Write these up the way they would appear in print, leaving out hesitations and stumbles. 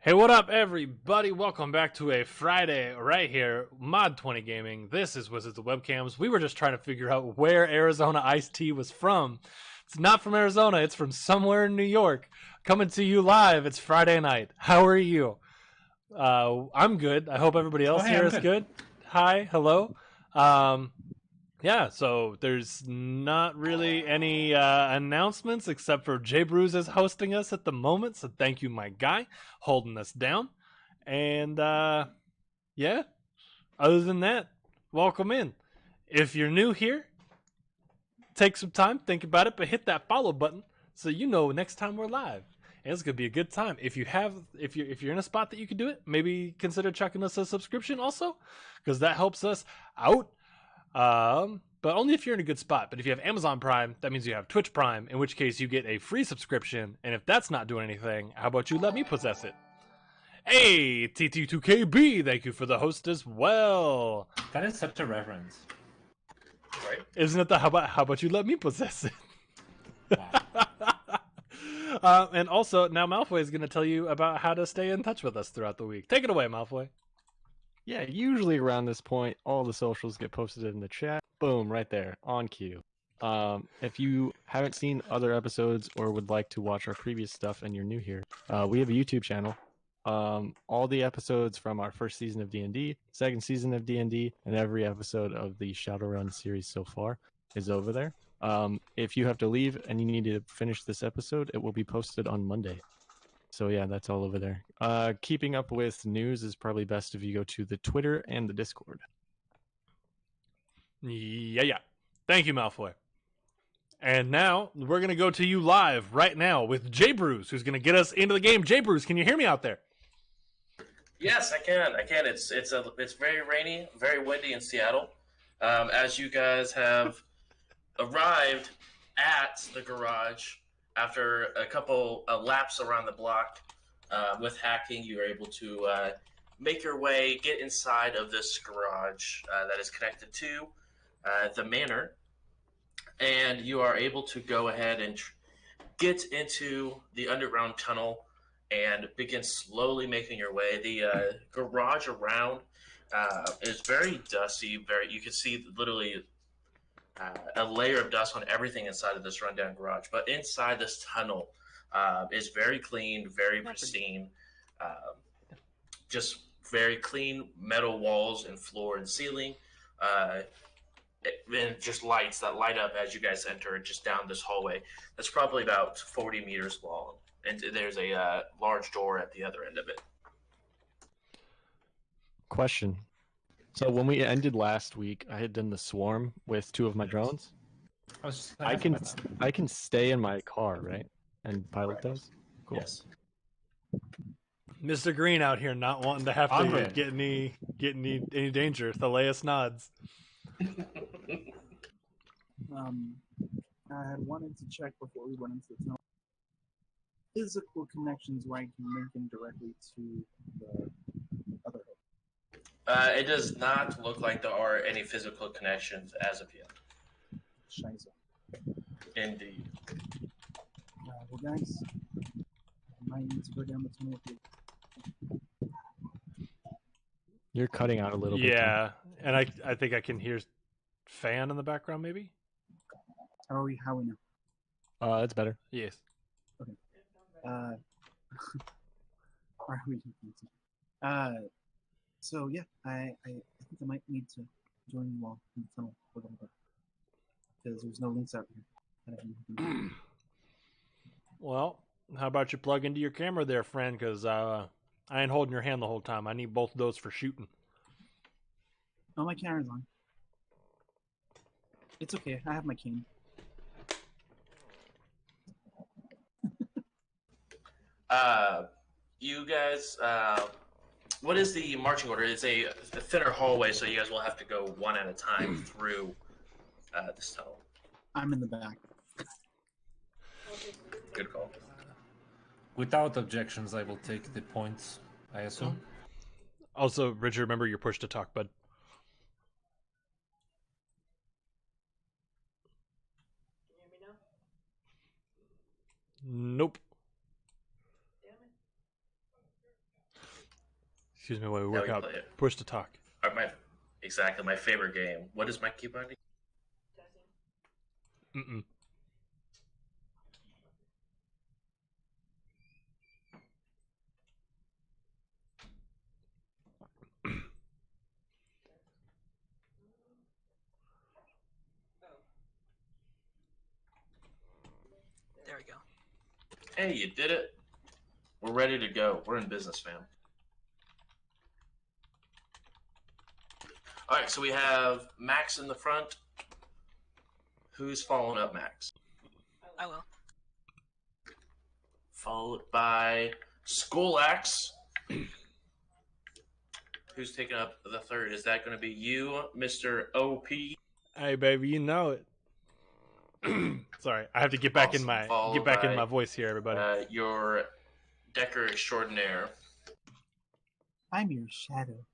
Hey, what up, everybody? Welcome back to a Friday right here, Mod 20 Gaming. This is Wizards of Webcams. We were just trying to figure out where Arizona Iced Tea was from. It's not from Arizona, it's from somewhere in New York. Coming to you live. It's Friday night. How are you? I'm good. I hope everybody else here is good. Hi, hello. Yeah, so there's not really any announcements except for Jay Bruce is hosting us at the moment. So thank you, my guy, holding us down. And yeah, other than that, welcome in. If you're new here, take some time, think about it, but hit that follow button so you know next time we're live. And it's gonna be a good time. If you're in a spot that you can do it, maybe consider chucking us a subscription also, because that helps us out. But only if you're in a good spot. But if you have Amazon Prime, that means you have Twitch Prime, in which case you get a free subscription. And if that's not doing anything, how about you let me possess it? Hey, TT2KB, thank you for the host as well. That is such a reference. Right? Isn't it the how about you let me possess it? Wow. And also, now Malfoy is going to tell you about how to stay in touch with us throughout the week. Take it away, Malfoy. Yeah, usually around this point, all the socials get posted in the chat. Boom, right there, on cue. If you haven't seen other episodes or would like to watch our previous stuff and you're new here, we have a YouTube channel. All the episodes from our first season of D&D, second season of D&D, and every episode of the Shadowrun series so far is over there. If you have to leave and you need to finish this episode, it will be posted on Monday. So yeah, that's all over there. Keeping up with news is probably best if you go to the Twitter and the Discord. Yeah. Thank you, Malfoy. And now we're gonna go to you live right now with Jay Bruce, who's gonna get us into the game. Jay Bruce, can you hear me out there? Yes, I can. It's very rainy, very windy in Seattle. As you guys have arrived at the garage after a couple laps around the block with hacking, you are able to make your way, get inside of this garage that is connected to the manor, and you are able to go ahead and get into the underground tunnel and begin slowly making your way. The garage around is very dusty. You can see literally a layer of dust on everything inside of this rundown garage. But inside this tunnel is very clean, very pristine, just very clean metal walls and floor and ceiling. And just lights that light up as you guys enter just down this hallway. That's probably about 40 meters long. And there's a large door at the other end of it. Question. So when we ended last week, I had done the swarm with 2 of my drones. I can stay in my car, right? And pilot those? Cool. Yes. Mr. Green out here not wanting to have to get any danger. Thaleus nods. I had wanted to check before we went into the tunnel. Physical connections where I can link in directly to the other hook. It does not look like there are any physical connections as of yet. Scheiße. Indeed. Well, guys, I might need to go down the tunnel with you. You're cutting out a little bit. Yeah, and I think I can hear fan in the background, maybe? How we know? That's better. Yes. Okay. Are we? So yeah, I think I might need to join you all in the tunnel for a little bit because there's no links out here. Well, how about you plug into your camera there, friend? Because I ain't holding your hand the whole time. I need both of those for shooting. Oh, my camera's on. It's okay. I have my cane. You guys, what is the marching order? It's a thinner hallway, so you guys will have to go one at a time through this tunnel. I'm in the back. Good call. Without objections, I will take the points, I assume. Also, Richard, remember your push to talk, bud. Can you hear me now? Nope. Damn it. Excuse me while we Now work we out. play it. Push to talk. Exactly, my favorite game. What is my key binding? Mm-mm. There we go. Hey, you did it. We're ready to go. We're in business, fam. All right, so we have Max in the front. Who's following up Max? I will. Followed by Skolax. Who's taking up the third? Is that going to be you, Mr. OP? Hey, baby, you know it. Sorry, I have to get back in Awesome. my Followed in by, my voice here, everybody. Your Decker extraordinaire. I'm your shadow.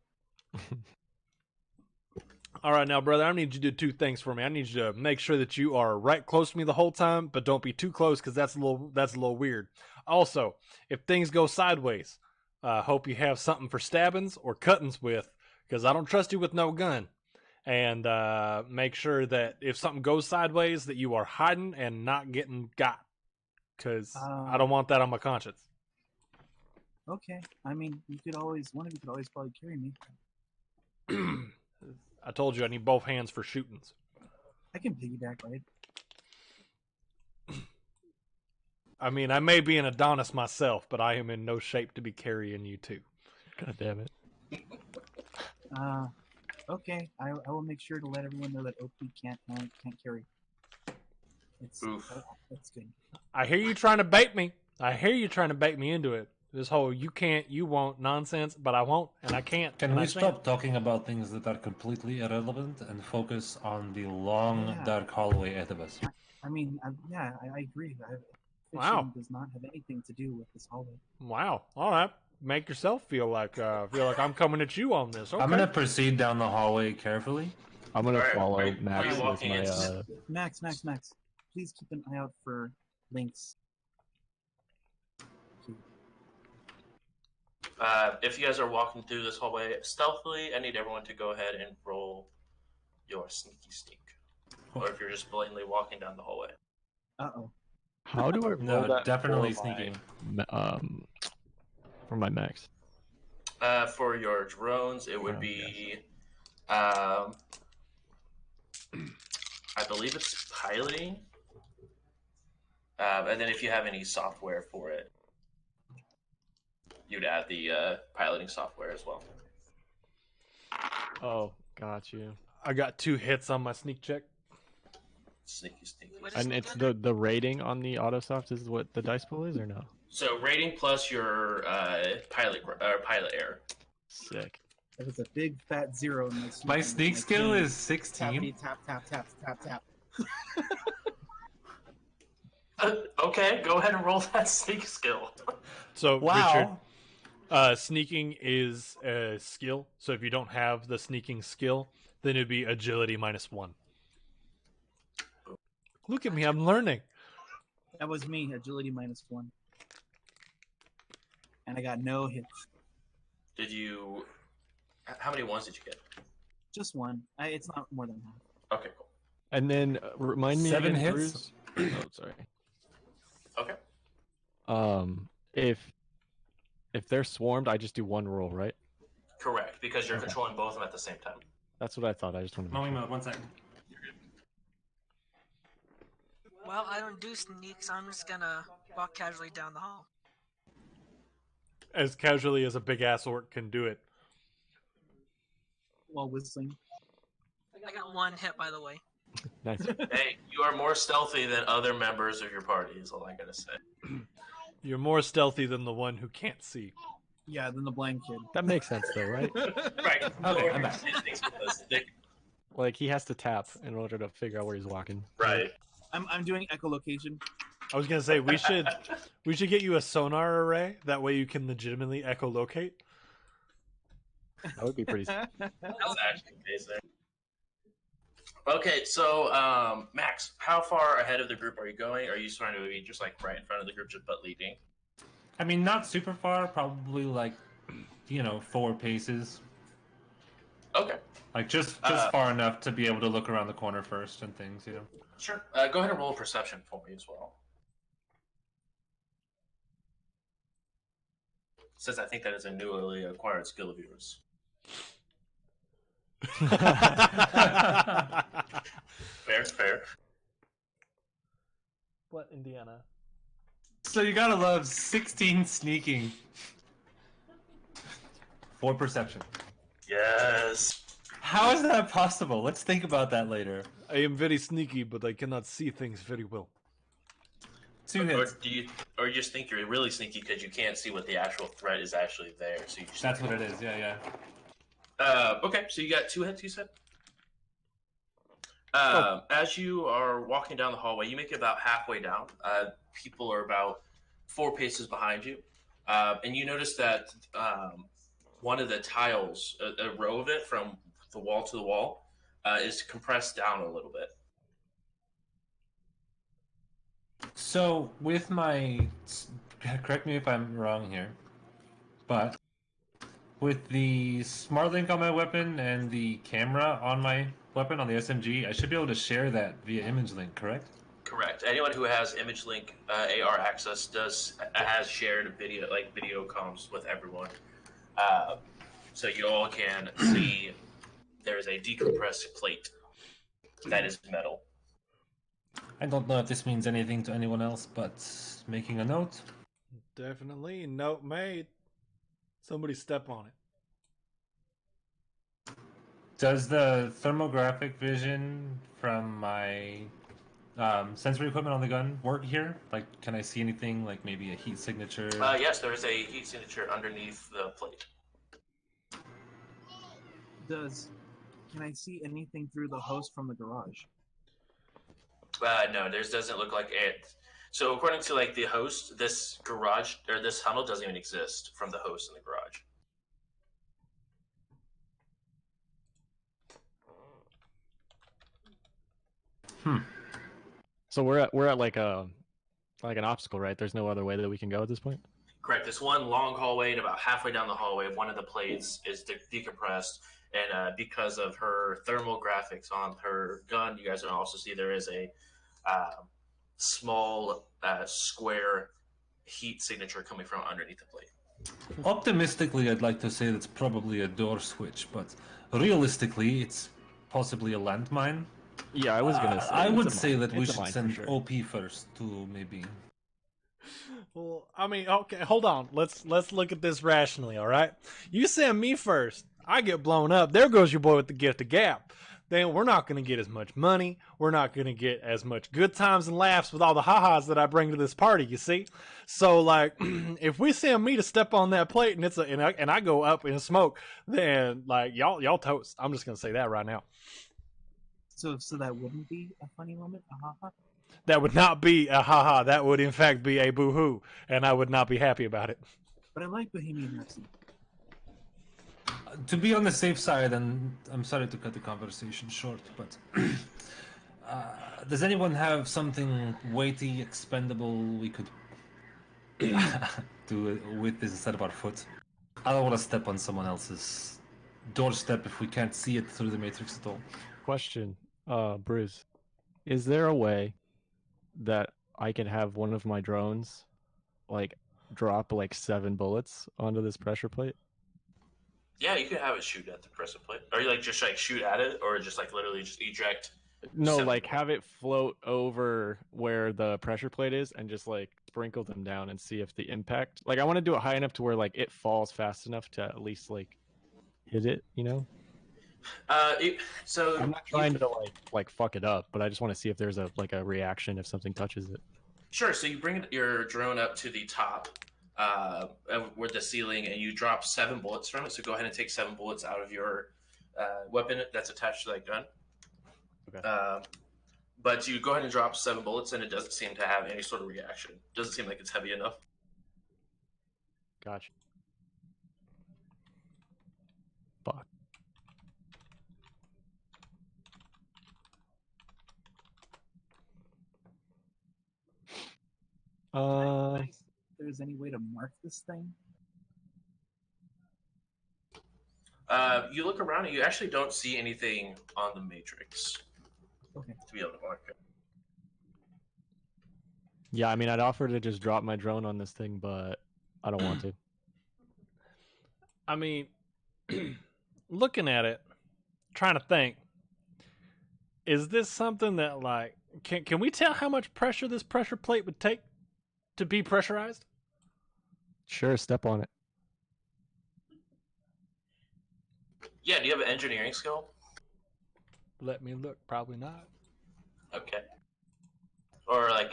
All right, now, brother, I need you to do two things for me. I need you to make sure that you are right close to me the whole time, but don't be too close because that's a little weird. Also, if things go sideways, hope you have something for stabbings or cuttings with, because I don't trust you with no gun. And make sure that if something goes sideways, that you are hiding and not getting got, because I don't want that on my conscience. Okay. I mean, one of you could always probably carry me. I told you I need both hands for shootings. I can piggyback ride. I mean, I may be an Adonis myself, but I am in no shape to be carrying you two. God damn it. Okay. I will make sure to let everyone know that OP can't carry. Oof. That's good. I hear you trying to bait me. I hear you trying to bait me into it. This whole you can't, you won't nonsense, but I won't and I can't. Can and we I stop talking about things that are completely irrelevant and focus on the long, Yeah. dark hallway ahead of us? I mean, I agree. Fishing Wow. does not have anything to do with this hallway. Wow. All right. Make yourself feel like I'm coming at you on this. Okay. I'm gonna proceed down the hallway carefully. I'm gonna Alright, follow are you Max with walking my into- Max. Please keep an eye out for links. If you guys are walking through this hallway stealthily, I need everyone to go ahead and roll your sneaky sneak. Or if you're just blatantly walking down the hallway. Uh-oh. How do I roll No, that definitely for my, sneaking. for my Max? For your drones, it would Oh, be, I believe it's piloting. And then if you have any software for it, you'd add the piloting software as well. Oh, got you. I got 2 hits on my sneak check. Sneaky. What is And it's under? the rating on the autosoft is what the dice pool is, or no? So rating plus your pilot error. Sick. That was a big fat 0 in My sneak skill game. is 16. Tap. Okay, go ahead and roll that sneak skill. So Wow. Richard, sneaking is a skill. So if you don't have the sneaking skill, then it'd be agility -1. Look at me, I'm learning. That was me, agility -1. And I got no hits. Did you? How many ones did you get? Just one. It's not more than half. Okay, cool. And then remind me 7 again, hits? Bruce. Oh, sorry. Okay. If they're swarmed, I just do one roll, right? Correct, because you're Okay. controlling both of them at the same time. That's what I thought. I just wanted to. Mommy mode, 1 second. Well, I don't do sneaks. I'm just gonna walk casually down the hall. As casually as a big ass orc can do it. While whistling. I got 1 hit, by the way. Nice. Hey, you are more stealthy than other members of your party, is all I gotta say. You're more stealthy than the one who can't see. Yeah, then the blind kid. That makes sense, though, right? Right. Okay, I'm back. Like he has to tap in order to figure out where he's walking. Right. I'm doing echolocation. I was gonna say we should get you a sonar array. That way you can legitimately echolocate. That would be pretty. That's actually the case there. Okay, so Max, how far ahead of the group are you going? Are you trying to be just like right in front of the group, just but leading? I mean, not super far, probably like 4 paces. Okay. Like just far enough to be able to look around the corner first and things. Sure. Go ahead and roll a perception for me as well. Since I think that is a newly acquired skill of yours. Fair. What, Indiana? So you gotta love 16 sneaking. 4 perception. Yes. How is that possible? Let's think about that later. I am very sneaky, but I cannot see things very well. 2 Or hits. you just think you're really sneaky because you can't see what the actual threat is actually there. So you just That's what it is. Yeah. Okay, so you got 2 hits, you said? As you are walking down the hallway, you make it about halfway down. People are about 4 paces behind you. And you notice that one of the tiles, a row of it from the wall to the wall, is compressed down a little bit. So with my, correct me if I'm wrong here, but with the smart link on my weapon and the camera on my weapon on the SMG, I should be able to share that via image link, correct? Correct. Anyone who has image link AR access has shared video comms with everyone, so you all can see there is a decompressed plate that is metal. I don't know if this means anything to anyone else, but making a note. Definitely. Note made. Somebody step on it. Does the thermographic vision from my sensory equipment on the gun work here? Like, can I see anything, like maybe a heat signature? Yes, there is a heat signature underneath the plate. Can I see anything through the host from the garage? No, there doesn't look like it. So according to the host, this garage or this tunnel doesn't even exist from the host in the garage. So we're at like an obstacle, right? There's no other way that we can go at this point. Correct. This one long hallway, and about halfway down the hallway, one of the plates is decompressed, and because of her thermal graphics on her gun, you guys can also see there is a small square heat signature coming from underneath the plate. Optimistically, I'd like to say that's probably a door switch, but realistically, it's possibly a landmine. Yeah, I was gonna say. I it's would a say mine. that we It's a should mine for send sure. OP first to maybe. Well, I mean, okay, hold on. Let's look at this rationally, all right? You send me first. I get blown up. There goes your boy with the gift of gab. Then we're not going to get as much money. We're not going to get as much good times and laughs with all the ha-has that I bring to this party, you see? So, like, if we send me to step on that plate and I go up in smoke, then, like, y'all toast. I'm just going to say that right now. So that wouldn't be a funny moment? Uh-huh. That would not be a ha-ha. That would, in fact, be a boo-hoo, and I would not be happy about it. But I like Bohemian Rhapsody. To be on the safe side, and I'm sorry to cut the conversation short, but does anyone have something weighty, expendable we could do with this instead of our foot? I don't want to step on someone else's doorstep if we can't see it through the matrix at all. Question, Bruce, is there a way that I can have one of my drones, like, drop like 7 bullets onto this pressure plate? Yeah, you can have it shoot at the pressure plate, or you just shoot at it, or just literally just eject. No, 7 like have it float over where the pressure plate is and just like sprinkle them down and see if the impact. Like I want to do it high enough to where like it falls fast enough to at least like hit it, you know? So I'm not trying to like fuck it up, but I just want to see if there's a reaction if something touches it. Sure. So you bring your drone up to the top with the ceiling, and you drop 7 bullets from it. So go ahead and take 7 bullets out of your weapon that's attached to that gun. Okay. But you go ahead and drop 7 bullets, and it doesn't seem to have any sort of reaction. Doesn't seem like it's heavy enough. Gotcha. Fuck. If there's any way to mark this thing? You look around and you actually don't see anything on the matrix. Okay. To be able to mark it. Yeah, I mean, I'd offer to just drop my drone on this thing, but I don't want to. I mean, looking at it, trying to think, is this something that like can we tell how much pressure this pressure plate would take to be pressurized? Sure, step on it. Yeah, do you have an engineering skill? Let me look. Probably not. Okay. Or like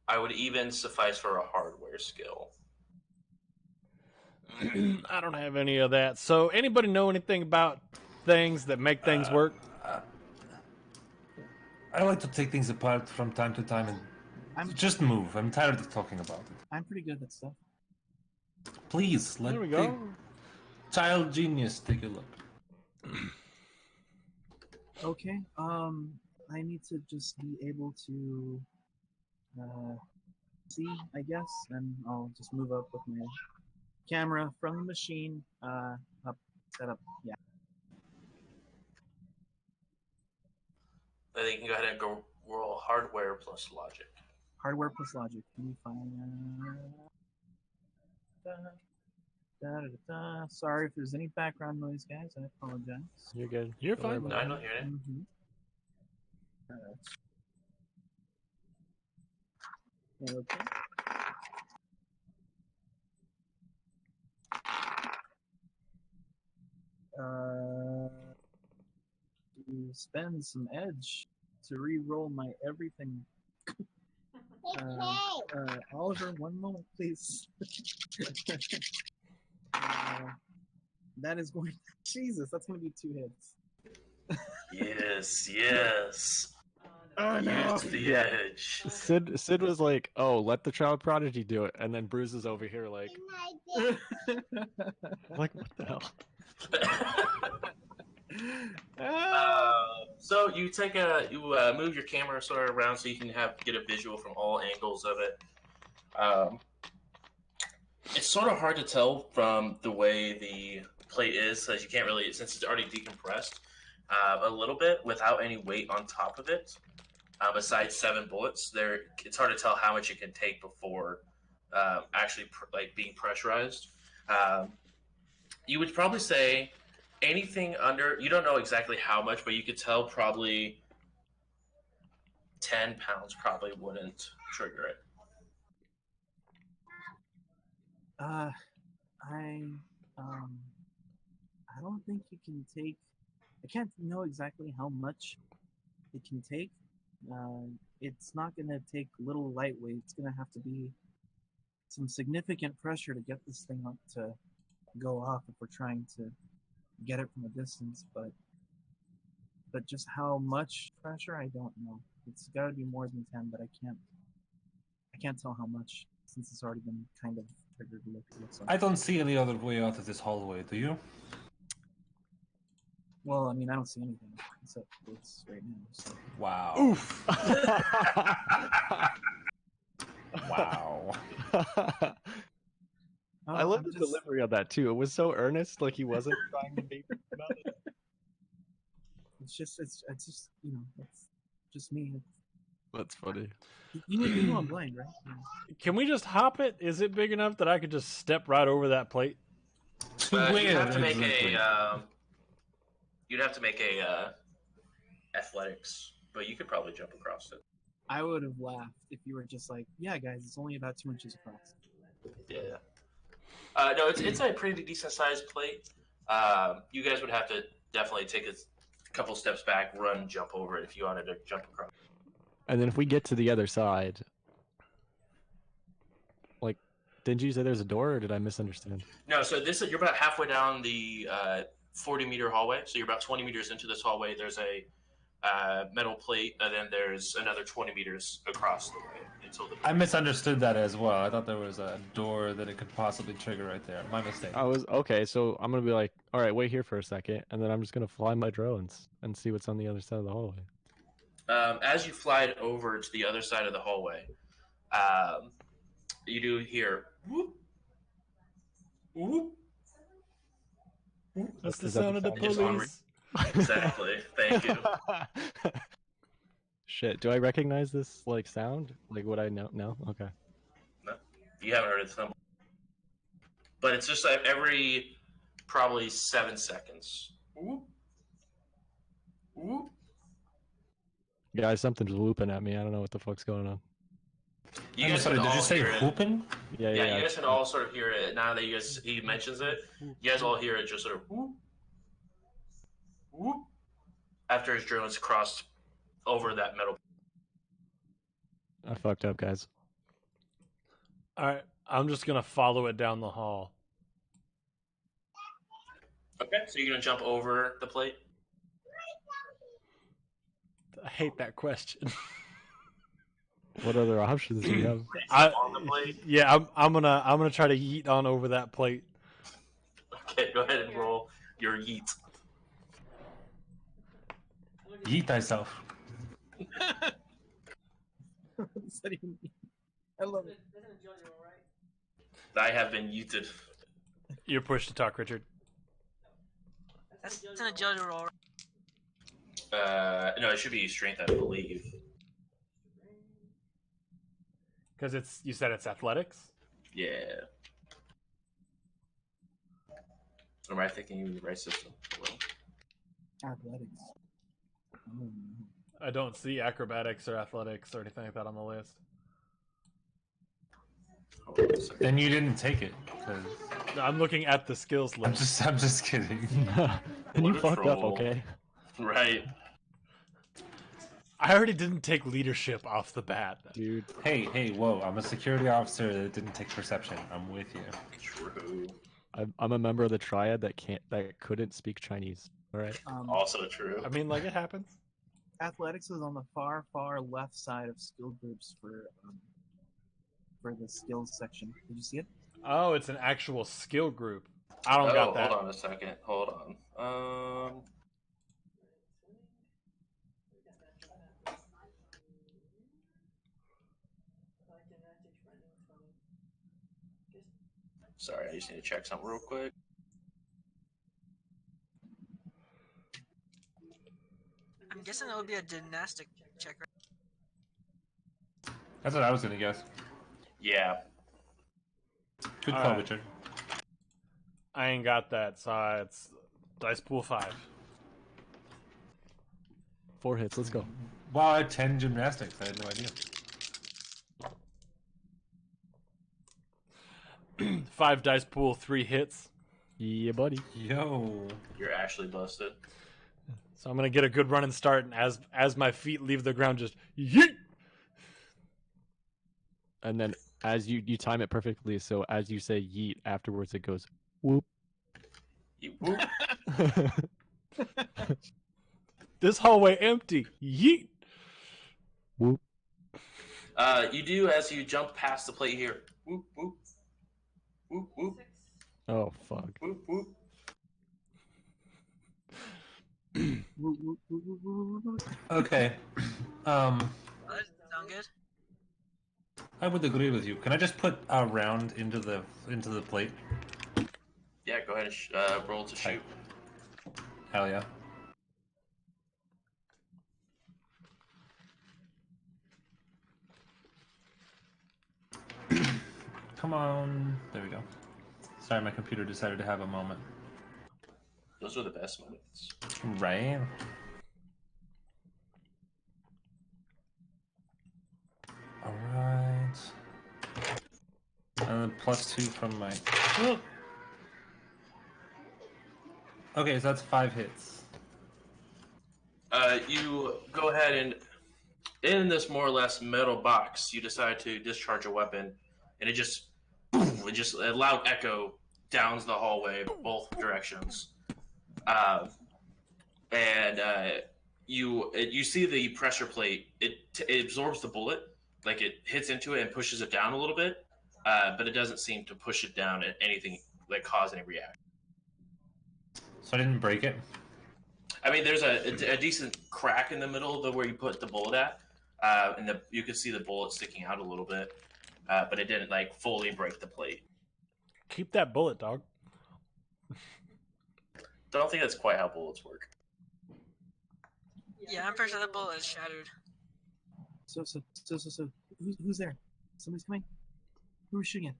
I would even suffice for a hardware skill. I don't have any of that. So, anybody know anything about things that make things work? I like to take things apart from time to time and just move. I'm tired of talking about it. I'm pretty good at that stuff. Please, There we go. Child genius, take a look. Okay. I need to just be able to see, I guess, and I'll just move up with my camera from the machine. Up, set up. Yeah. I think you can go ahead and go roll hardware plus logic. Hardware plus logic. Let me find. Sorry if there's any background noise, guys. I apologize. You're good. You're Don't worry fine. about I don't hear it. Mm-hmm. Okay. To spend some edge to re-roll my everything. Oliver, one moment, please. That is going. Jesus, that's going to be 2 hits. Yes, yes. Oh no! Use the Yeah. edge. Sid was like, "Oh, let the child prodigy do it," and then Bruce is over here like, "Like what the hell?" So you move your camera sort of around so you can get a visual from all angles of it. It's sort of hard to tell from the way the plate is, as you can't really, since it's already decompressed a little bit without any weight on top of it. Besides 7 bullets, it's hard to tell how much it can take before actually being pressurized. You would probably say anything under, you don't know exactly how much, but you could tell probably 10 pounds probably wouldn't trigger it. I don't think you can take. I can't know exactly how much it can take. It's not going to take little lightweight. It's going to have to be some significant pressure to get this thing up to go off if we're trying to get it from a distance. But just how much pressure, I don't know. It's got to be more than 10, but I can't tell how much since it's already been kind of triggered. Looks like. I don't see any other way out of this hallway, do you? Well, I mean, I don't see anything except this right now. So. Wow. Oof. Wow. I love the delivery of that too. It was so earnest, like he wasn't trying to be about it. It's just it's just me. That's funny. You know I'm blind, right? Yeah. Can we just hop it? Is it big enough that I could just step right over that plate? You'd have to make a athletics, but you could probably jump across it. I would have laughed if you were just like, "Yeah, guys, it's only about 2 inches across." Yeah. No, it's a pretty decent sized plate. You guys would have to definitely take a couple steps back, run, jump over it if you wanted to jump across. And then if we get to the other side, like, didn't you say there's a door, or did I misunderstand? No, so you're about halfway down the 40-meter hallway. So you're about 20 meters into this hallway. There's a metal plate, and then there's another 20 meters across the way until the. I misunderstood that as well. I thought there was a door that it could possibly trigger right there. My mistake. I was okay, so I'm gonna be like, all right, wait here for a second, and then I'm just gonna fly my drones and see what's on the other side of the hallway. As you fly over to the other side of the hallway, you do hear whoop, Whoop. That's the Is that sound of the Just on police. Exactly. Thank you. Shit, do I recognize this like sound? Like would I know? No? Okay. No, you haven't heard it some, but it's just like every probably 7 seconds. Whoop. Whoop. Guys, something's whooping at me. I don't know what the fuck's going on. You I'm guys sorry, can did you all say hear it. whooping? Yeah, Yeah, yeah. you guys can all sort of hear it now that he mentions it. You guys all hear it just sort of whoop, whoop, after his drones crossed over that metal. I fucked up, guys. All right, I'm just gonna follow it down the hall. Okay, so you're gonna jump over the plate. I hate that question. What other options do you have? On the plate. Yeah, I'm gonna try to yeet on over that plate. Okay, go ahead and roll your yeet. Yeet thyself. What does that even mean? I love it. I have been yeeted. You're pushed to talk, Richard. That's an agility roll. No, it should be strength, I believe. Because you said it's athletics. Yeah. Am I thinking you the right system? Athletics. I don't see acrobatics or athletics or anything like that on the list. Hold on a second. Then you didn't take it. 'Cause No, I'm looking at the skills I'm list. just kidding. And you What a fucked up, troll. okay? Right. I already didn't take leadership off the bat. Dude. Hey, whoa! I'm a security officer that didn't take perception. I'm with you. True. I'm a member of the triad that couldn't speak Chinese. All right. Also true. I mean, like, it happens. Athletics is on the far left side of skill groups for the skills section. Did you see it? Oh, it's an actual skill group. I don't got that. Hold on a second. Hold on. Sorry, I just need to check something real quick. I'm guessing that would be a gymnastic check, right? That's what I was gonna guess. Yeah. Good All call, right. Richard. I ain't got that, so it's dice pool 5. 4 hits. Let's go. Wow, I had 10 gymnastics. I had no idea. 5 dice pool, 3 hits. Yeah, buddy. Yo. You're actually busted. So I'm gonna get a good running start, and as my feet leave the ground, just yeet. And then as you time it perfectly, so as you say yeet, afterwards it goes whoop. You whoop. This hallway empty. Yeet. Whoop. You do as you jump past the plate here. Whoop whoop. Whoop whoop. Oh fuck. Whoop whoop. Okay. Does that sound good? I would agree with you. Can I just put a round into the plate? Yeah, go ahead and roll to shoot. Hell yeah. Come on. There we go. Sorry, my computer decided to have a moment. Those are the best moments. Right? Alright. And then +2 from my... Okay, so that's 5 hits. You go ahead and in this more or less metal box, you decide to discharge a weapon, and it just a loud echo downs the hallway, both directions. You see the pressure plate. It absorbs the bullet, like it hits into it and pushes it down a little bit, but it doesn't seem to push it down at anything like cause any reaction. So I didn't break it? I mean, there's a decent crack in the middle of where you put the bullet at, and you can see the bullet sticking out a little bit, but it didn't like fully break the plate. Keep that bullet, dog. Don't think that's quite how bullets work. Yeah, I'm pretty sure the bullet is shattered. So, who's there? Somebody's coming. Who are we shooting at?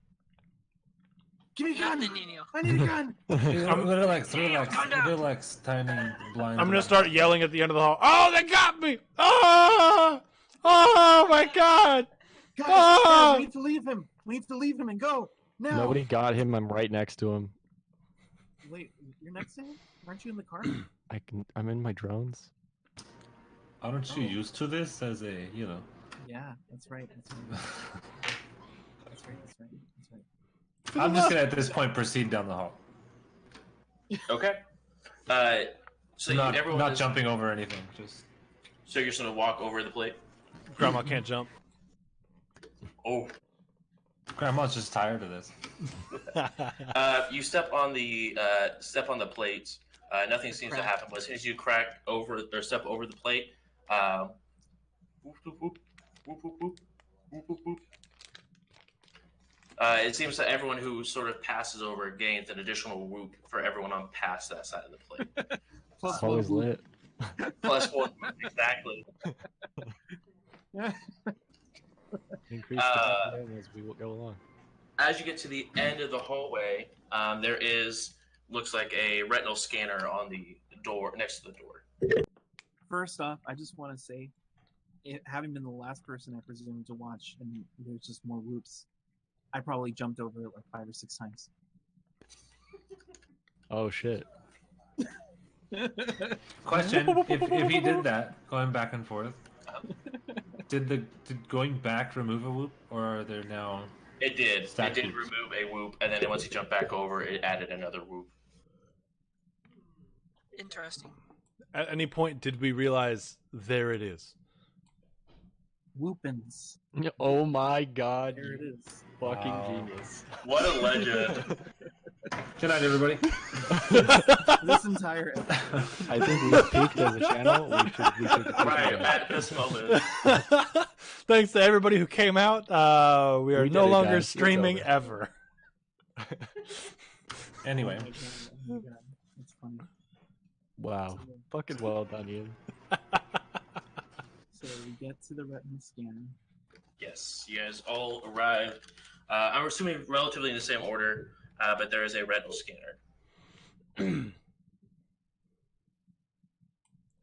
Give me a gun! Nothing, Nino. I need a gun! Relax, calm down. relax, tiny blind. I'm gonna start yelling at the end of the hall. Oh, they got me! Oh, oh my God! Guys, Oh! we need to leave him. We need to leave him and go now. Nobody got him. I'm right next to him. Wait, you're next to him? Aren't you in the car? I'm in my drones. Aren't you used to this as a, you know? Yeah, that's right. That's right. I'm just gonna at this point proceed down the hall. Okay. So everyone not is, jumping over anything. Just So you're just gonna walk over the plate. Grandma can't jump. Oh. Grandma's just tired of this. You step on the plates. Nothing seems to happen. But as soon as you crack over or step over the plate, whoop, whoop, whoop, whoop, whoop, whoop, whoop, whoop, whoop. It seems that everyone who sort of passes over gains an additional whoop for everyone on past that side of the plate. Plus Always one. lit. Plus one, exactly. Increase the as we go along. As you get to the end of the hallway, there looks like a retinal scanner on the door next to the door. First off, I just want to say, having been the last person I presume to watch, and there's just more whoops, I probably jumped over it like 5 or 6 times. Oh shit. Question: If he did that, going back and forth, did going back remove a whoop, or are there now? It did. Stack It did whoops. remove a whoop, and then once you jump back over, it added another whoop. Interesting. At any point, did we realize there it is? Whoopins. Oh my god. There it is. Fucking Wow. genius. What a legend! Good night, everybody. This entire episode. I think we've peaked as a channel. We should keep Right it up. at this moment. Thanks to everybody who came out. We are We no did it, longer guys. It's streaming over. ever. Anyway, Oh my God. It's funny. Wow. Fucking well done, Ian. So we get to the retina scanner. Yes, you guys all arrived. I'm assuming relatively in the same order, but there is a retinal scanner.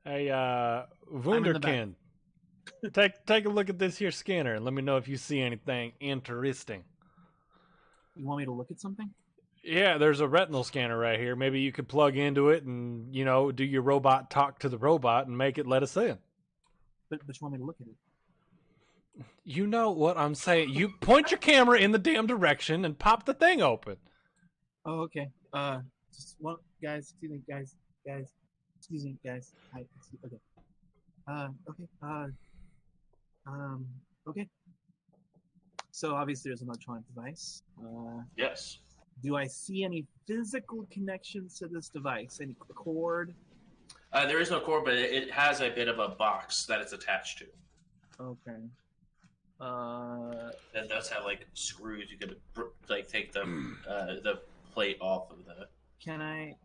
Hey, in the Wunderkind, take a look at this here scanner and let me know if you see anything interesting. You want me to look at something? Yeah, there's a retinal scanner right here. Maybe you could plug into it and, do your robot talk to the robot and make it let us in. But you want me to look at it? You know what I'm saying. You point your camera in the damn direction and pop the thing open. Oh, okay. Just one, guys. Excuse me, guys. Excuse me, guys. Hi. Okay. Okay. Okay. So obviously there's an electronic device. Yes. Do I see any physical connections to this device? Any cord? There is no cord, but it has a bit of a box that it's attached to. Okay. That does have like screws. You could take the plate off of the. Can I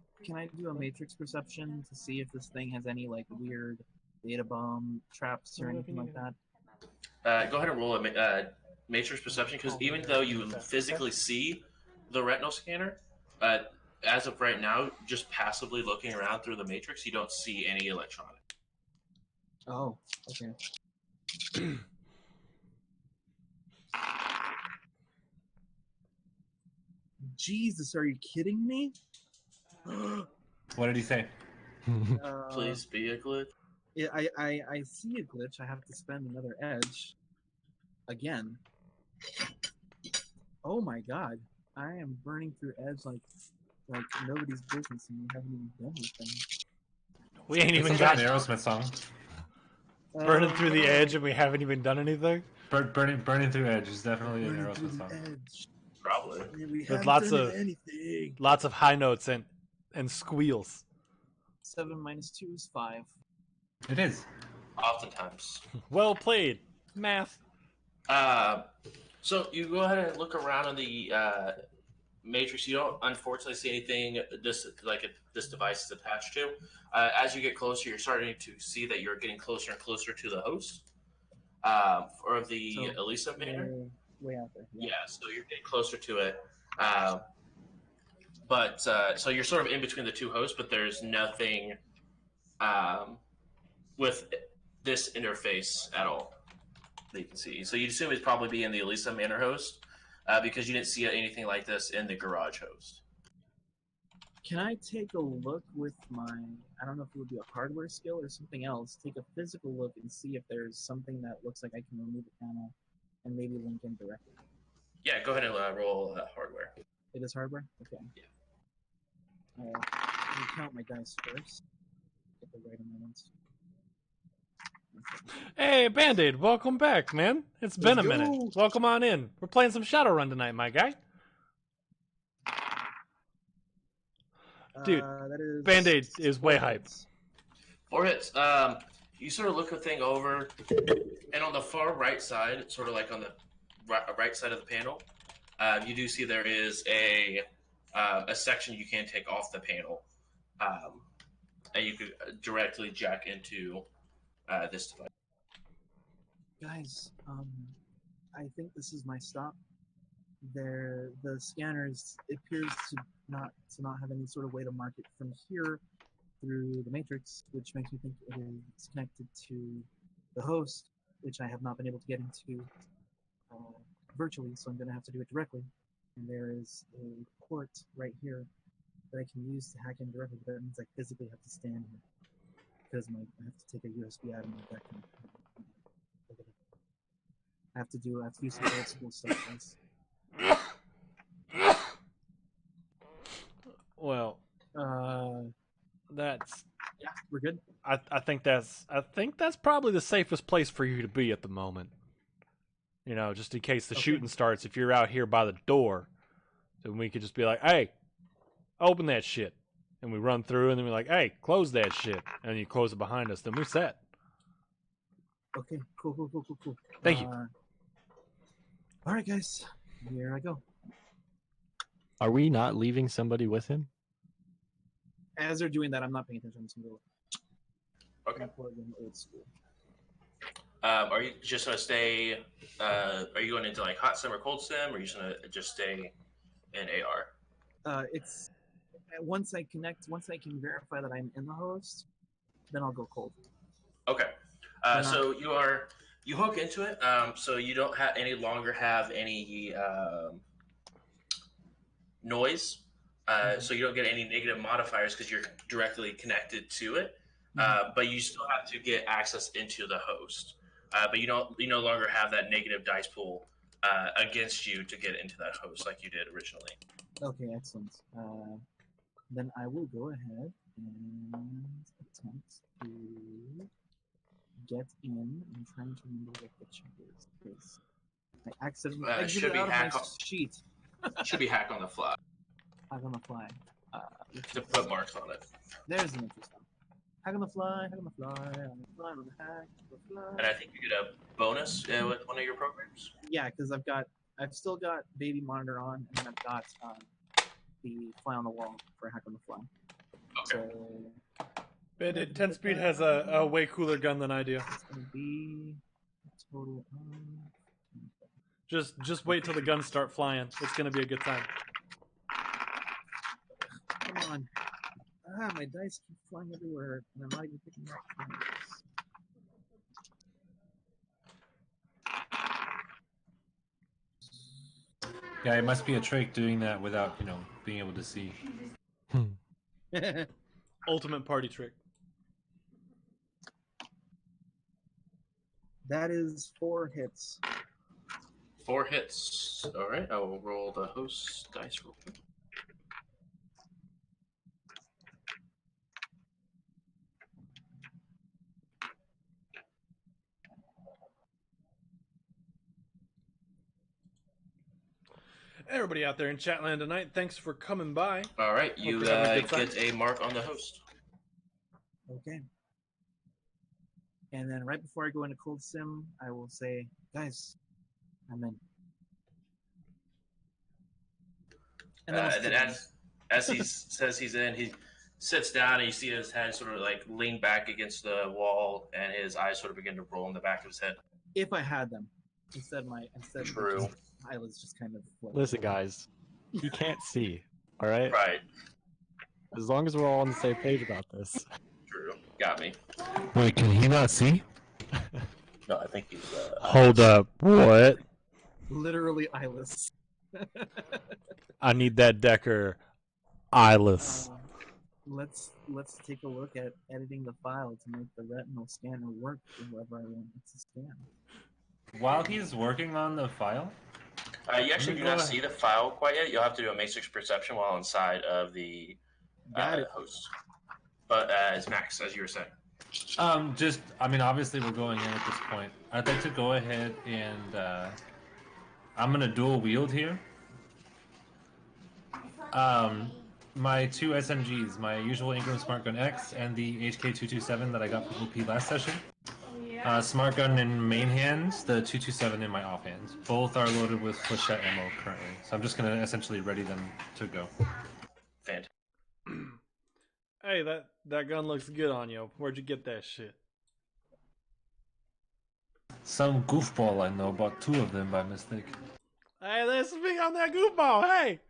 do a matrix perception to see if this thing has any like weird data bomb traps or anything like that? Go ahead and roll a matrix perception, because even though you physically see the retinal scanner, as of right now, just passively looking around through the matrix, you don't see any electronic. Oh, okay. Jesus, are you kidding me? what did he say? Please be a glitch. Yeah, I see a glitch. I have to spend another edge. Again. Oh my god. I am burning through edge like nobody's business, and we haven't even done anything. We ain't even It's not got an Aerosmith song. burning through the edge and we haven't even done anything. Burning through edge is definitely an Burning through Aerosmith the song. edge. Probably. And we With haven't lots done of- anything. Lots of high notes and squeals. 7 minus 2 is 5. It is. Oftentimes. Well played. Math. So you go ahead and look around in the Matrix, you don't unfortunately see anything this device is attached to. As you get closer, you're starting to see that you're getting closer and closer to the host or the So, Elisa Manor. way out there. Yeah, so you're getting closer to it. So you're sort of in between the two hosts, but there's nothing with this interface at all that you can see. So you'd assume it'd probably be in the Elisa Manor host because you didn't see anything like this in the garage host. Can I take a look with my, I don't know if it would be a hardware skill or something else, take a physical look and see if there's something that looks like I can remove the panel and maybe link in directly? Yeah, go ahead and roll hardware. It is hardware? Okay. Yeah. Let me count my dice first. Get the right amount. Hey, Band-Aid, welcome back, man. It's been a Let's minute. go. Welcome on in. We're playing some Shadowrun tonight, my guy. Dude, That is Band-Aid is way 4 hype. hits. 4 hits. You sort of look the thing over, and on the far right side, sort of like on the right side of the panel, you do see there is a section you can take off the panel, and you could directly jack into this device. Guys, I think this is my stop. The scanners appears to not have any sort of way to mark it from here through the matrix, which makes me think it is connected to the host, which I have not been able to get into virtually, so I'm going to have to do it directly. And there is a port right here that I can use to hack in directly, but that means I physically have to stand here because I have to take a USB out of my deck. I have to use some old school stuff, guys. Well, that's. Yeah, we're good. I think that's probably the safest place for you to be at the moment. You know, just in case the shooting starts. If you're out here by the door, then we could just be like, "Hey, open that shit," and we run through, and then we're like, "Hey, close that shit," and you close it behind us. Then we're set. Okay, cool. Thank you. All right, guys, here I go. Are we not leaving somebody with him? As they're doing that, I'm not paying attention. I'm just gonna go. Okay. Old school. Are you just gonna stay? Are you going into like hot sim or cold sim, or are you just gonna just stay in AR? It's once I can verify that I'm in the host, then I'll go cold. Okay. So you hook into it. So you don't any longer have any noise. So you don't get any negative modifiers because you're directly connected to it. But you still have to get access into the host. But you no longer have that negative dice pool against you to get into that host like you did originally. Okay, excellent. Then I will go ahead and attempt to get in. I'm trying to remember what the check is. Because I accidentally exited out of my sheet. Should be hack on the fly. Hack on the fly. To put marks on it. There's an interesting one. Hack on the fly, hack on the fly, on the fly, on the hack, on the fly. And I think you get a bonus with one of your programs. Yeah, because I've still got baby monitor on, and then I've got the fly on the wall for hack on the fly. Okay. So Bandit 10 speed has a way cooler gun than I do. it's gonna be a total of... Just wait till the guns start flying. It's gonna be a good time. Come on. My dice keep flying everywhere, and I'm not even picking up things. Yeah, it must be a trick doing that without, being able to see. Ultimate party trick. That is 4 hits. 4 hits. All right. I will roll the host dice real quick. Everybody out there in Chatland tonight, thanks for coming by. All right. You you're having a good time. get a mark on the host. Okay. And then right before I go into cold sim, I will say, guys, I'm in. And then, I'll And then sit down. as he says he's in, he sits down and you see his head sort of like lean back against the wall, and his eyes sort of begin to roll in the back of his head. If I had them, instead True. just, eyelids just kind of Listen, guys, he can't see. All right. Right. As long as we're all on the same page about this. True. Got me. Wait, can he not see? No, I think he's. Hold up. What? literally eyeless. I need that Decker eyeless. Let's take a look at editing the file to make the retinal scanner work for whoever I want it to scan. While he's working on the file, You actually do not see the file quite yet. You'll have to do a matrix perception while inside of the Got it. host. But as Max, as you were saying. obviously we're going in at this point. I'd like to go ahead and I'm gonna dual wield here. My two SMGs, my usual Ingram Smart Gun X and the HK227 that I got from OP last session. Smart Gun in main hand, the 227 in my offhand. Both are loaded with flechette ammo currently, so I'm just gonna essentially ready them to go. Fantastic. Hey, that gun looks good on you. Where'd you get that shit? Some goofball I know bought two of them by mistake. Hey, let's speak on that goofball. Hey,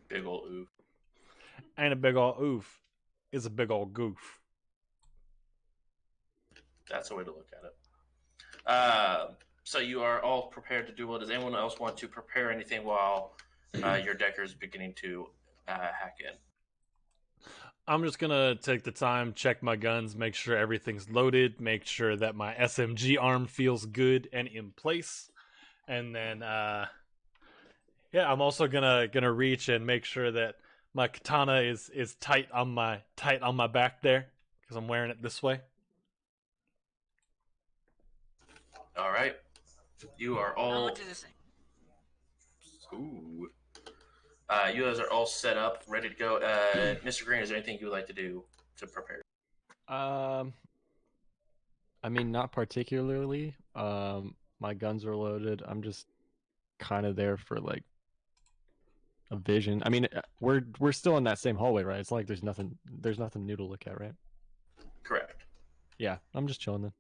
Big ol' oof. ain't a big old oof. It's a big old goof. That's a way to look at it. So you are all prepared to do what? Does anyone else want to prepare anything while your decker is beginning to hack in? I'm just gonna take the time, check my guns, make sure everything's loaded, make sure that my SMG arm feels good and in place, and then I'm also gonna reach and make sure that my katana is tight on my back there because I'm wearing it this way. All right. You are I'll all. do the same. Ooh. You guys are all set up, ready to go. Mr. Green, is there anything you would like to do to prepare? Not particularly. My guns are loaded. I'm just kind of there for like a vision. We're still in that same hallway, right? It's like there's nothing new to look at, right? Correct. Yeah, I'm just chilling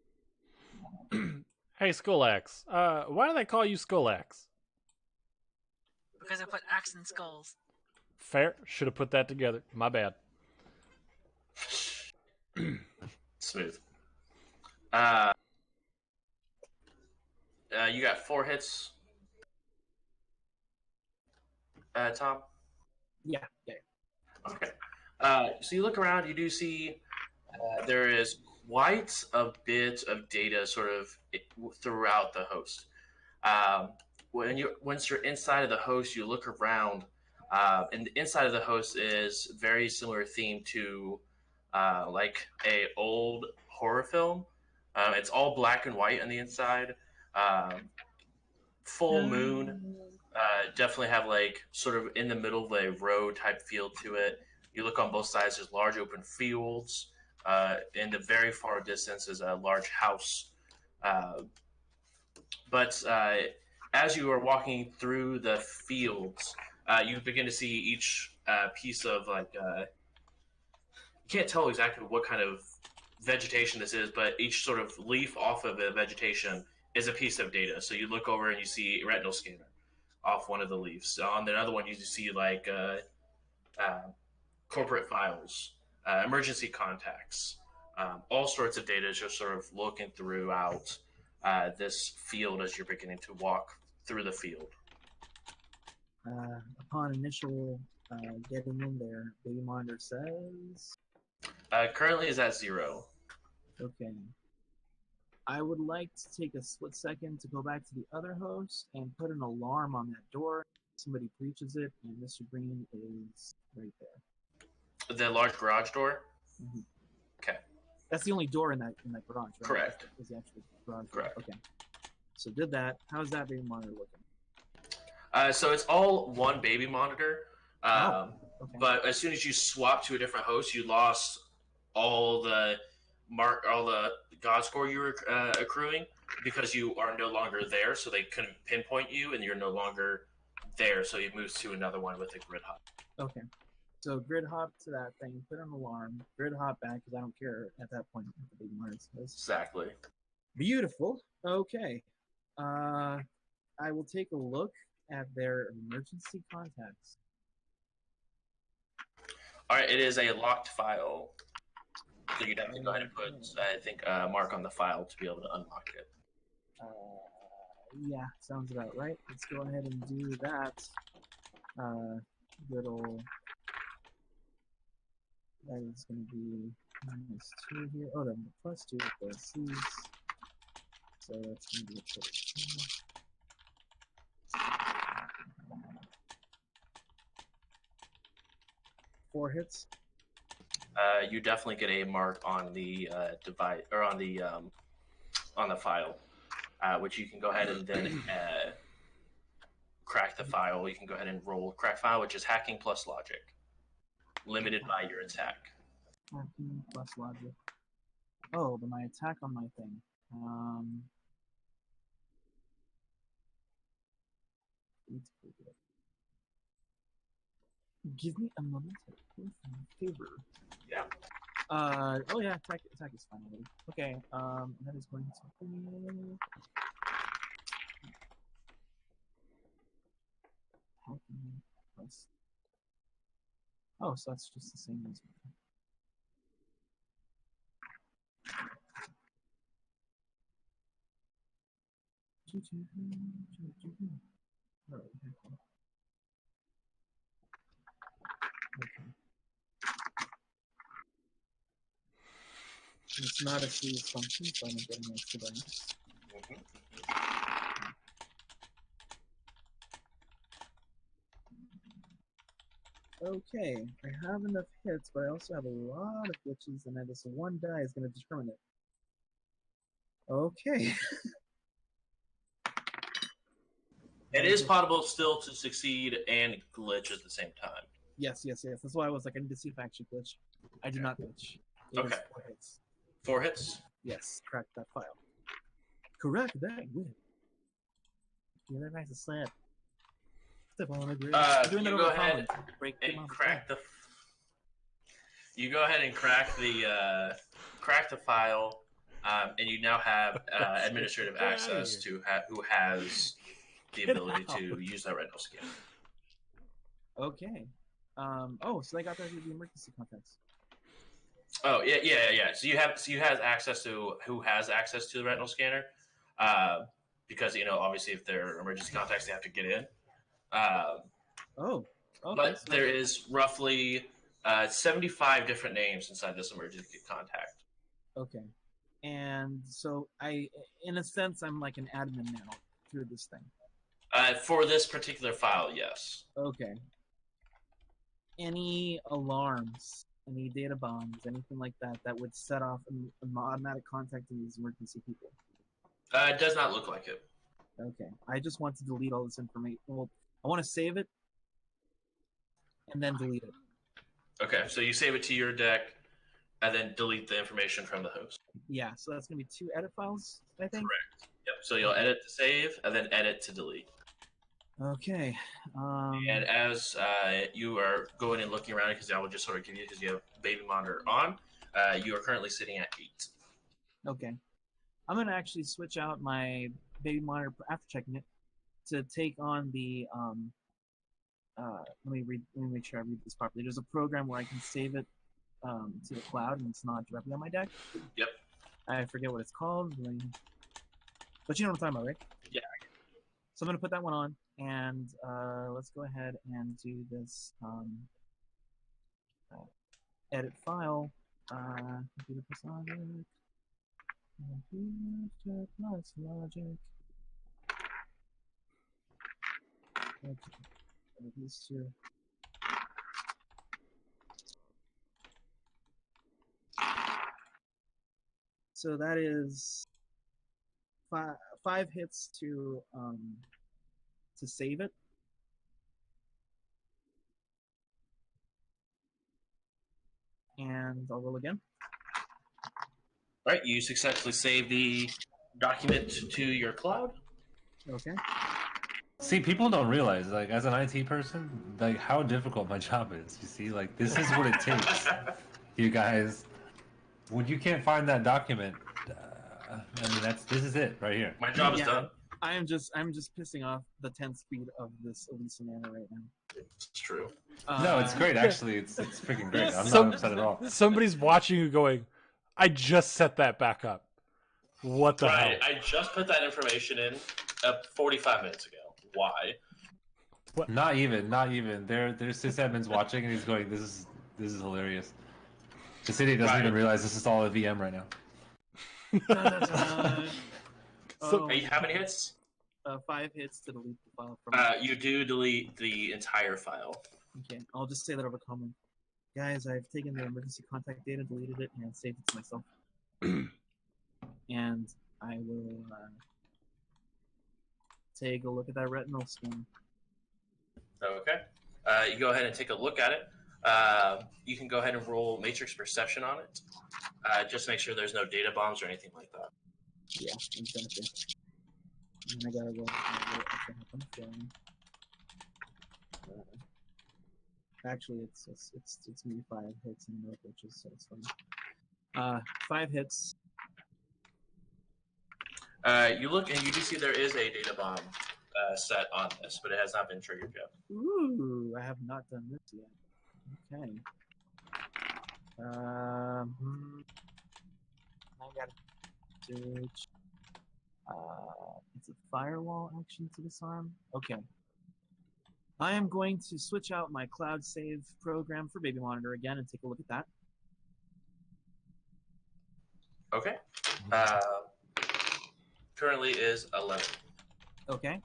then. Hey, Skullax. Why do they call you Skullax? Because I put axe in skulls. Fair. Should have put that together. My bad. Smooth. You got 4 hits. Tom? Yeah. Okay. So you look around, you do see there is quite a bit of data sort of throughout the host. Once you're inside of the host, you look around, and the inside of the host is very similar theme to like a old horror film. It's all black and white on the inside. Full moon. Definitely have like sort of in the middle of a road type feel to it. You look on both sides, there's large open fields. In the very far distance is a large house. But as you are walking through the fields, you begin to see each piece of like you can't tell exactly what kind of vegetation this is, but each sort of leaf off of the vegetation is a piece of data. So you look over and you see retinal scanner off one of the leaves. On the other one, you see like corporate files, emergency contacts, all sorts of data is just sort of looking throughout this field as you're beginning to walk through the field. Upon initial getting in there, baby monitor says, Currently is at 0. okay. I would like to take a split second to go back to the other host and put an alarm on that door. Somebody breaches it, and Mr. Green is right there. The large garage door? Mhm. Okay. That's the only door in that garage, right? Correct. Is the actual garage Correct. door. Okay. So did that. How's that baby monitor looking? So it's all one baby monitor. Okay. But as soon as you swap to a different host, you lost all the God score you were accruing because you are no longer there, so they couldn't pinpoint you, and you're no longer there, so it moves to another one with a grid hop. Okay. So grid hop to that thing, put an alarm, grid hop back because I don't care at that point what the big Mars says. Exactly. Beautiful. Okay. I will take a look at their emergency contacts. All right, it is a locked file, so you'd have to go ahead and put, I think, a mark on the file to be able to unlock it. Yeah, sounds about right. Let's go ahead and do that. Good old. That is going to be -2 here. Oh, then the +2 with the C's. So that's going to be a total. 4 hits. You definitely get a mark on the device or on the file, which you can go ahead and then crack the file. You can go ahead and roll crack file, which is hacking plus logic, limited by your attack. Hacking plus logic. Oh, but my attack on my thing. Give me a moment. Favor. Yeah. Oh yeah, attack is fine already. Okay. That is going to be hacking plus. Oh, so that's just the same as. Alright, okay. It's not a serious function, so I'm getting an extra bonus. Okay, I have enough hits, but I also have a lot of glitches, and this one die is going to determine it. Okay. It is possible still to succeed and glitch at the same time. Yes. That's why I was like, I need to see if I actually glitch. I did not glitch. It Okay. was 4 hits. 4 hits? Yes, crack that file. Correct that. Good. Yeah, that nice to slap. Step on the grid. You go ahead and crack the. You go ahead and crack the file, and you now have administrative access to who has the ability to use that retinal scanner. Okay. Oh, so they got the emergency contacts. Oh yeah. So you have access to who has access to the retinal scanner, because obviously if they're emergency contacts, they have to get in. Oh. Okay, But so there is roughly 75 different names inside this emergency contact. Okay. And so in a sense, I'm like an admin now through this thing. For this particular file, yes. Okay. Any alarms, any data bombs, anything like that would set off an automatic contact to these emergency people? It does not look like it. Okay. I just want to delete all this information. Well, I want to save it and then delete it. Okay, so you save it to your deck and then delete the information from the host. Yeah, so that's going to be 2 edit files, I think? Correct. Yep, so you'll edit to save and then edit to delete. Okay. And as you are going and looking around, because I will just sort of give you, because you have baby monitor on, you are currently sitting at 8. Okay. I'm going to actually switch out my baby monitor after checking it to take on the let me make sure I read this properly. There's a program where I can save it to the cloud and it's not directly on my deck. Yep. I forget what it's called, but you know what I'm talking about, right? Yeah. So I'm going to put that one on, and let's go ahead and do this edit file. Computer plus logic. Computer plus logic. Okay. These 2. So that is 5 hits to save it. And I'll roll again. All right, you successfully save the document to your cloud. Okay. See, people don't realize, like, as an IT person, like, how difficult my job is. You see, like, this is what it takes. You guys, when you can't find that document, I mean, this is it right here. My job is done. I'm just pissing off the 10 speed of this Elise Nana right now. It's true. No, it's great. Actually, it's freaking great. I'm Some- not upset at all. Somebody's watching you going, I just set that back up. What the hell? Right, I just put that information in 45 minutes ago. Why? Not even. There's sysadmins watching, and he's going, "This is hilarious." The city doesn't even realize this is all a VM right now. So- Hey, how many hits? 5 hits to delete the file from. You do delete the entire file. Okay, I'll just say that over comment. Guys, I've taken the emergency contact data, deleted it, and saved it to myself. And I will take a look at that retinal scan. Okay. You go ahead and take a look at it. You can go ahead and roll matrix perception on it. Just make sure there's no data bombs or anything like that. Yeah, exactly. And I gotta roll. Actually, it's me 5 hits and no pitches, so it's fine. 5 hits. You look and you do see there is a data bomb set on this, but it has not been triggered yet. Ooh, I have not done this yet. Okay. I gotta search. It's a firewall action to disarm. Okay. I am going to switch out my cloud save program for Baby Monitor again and take a look at that. Okay. Currently is 11. Okay.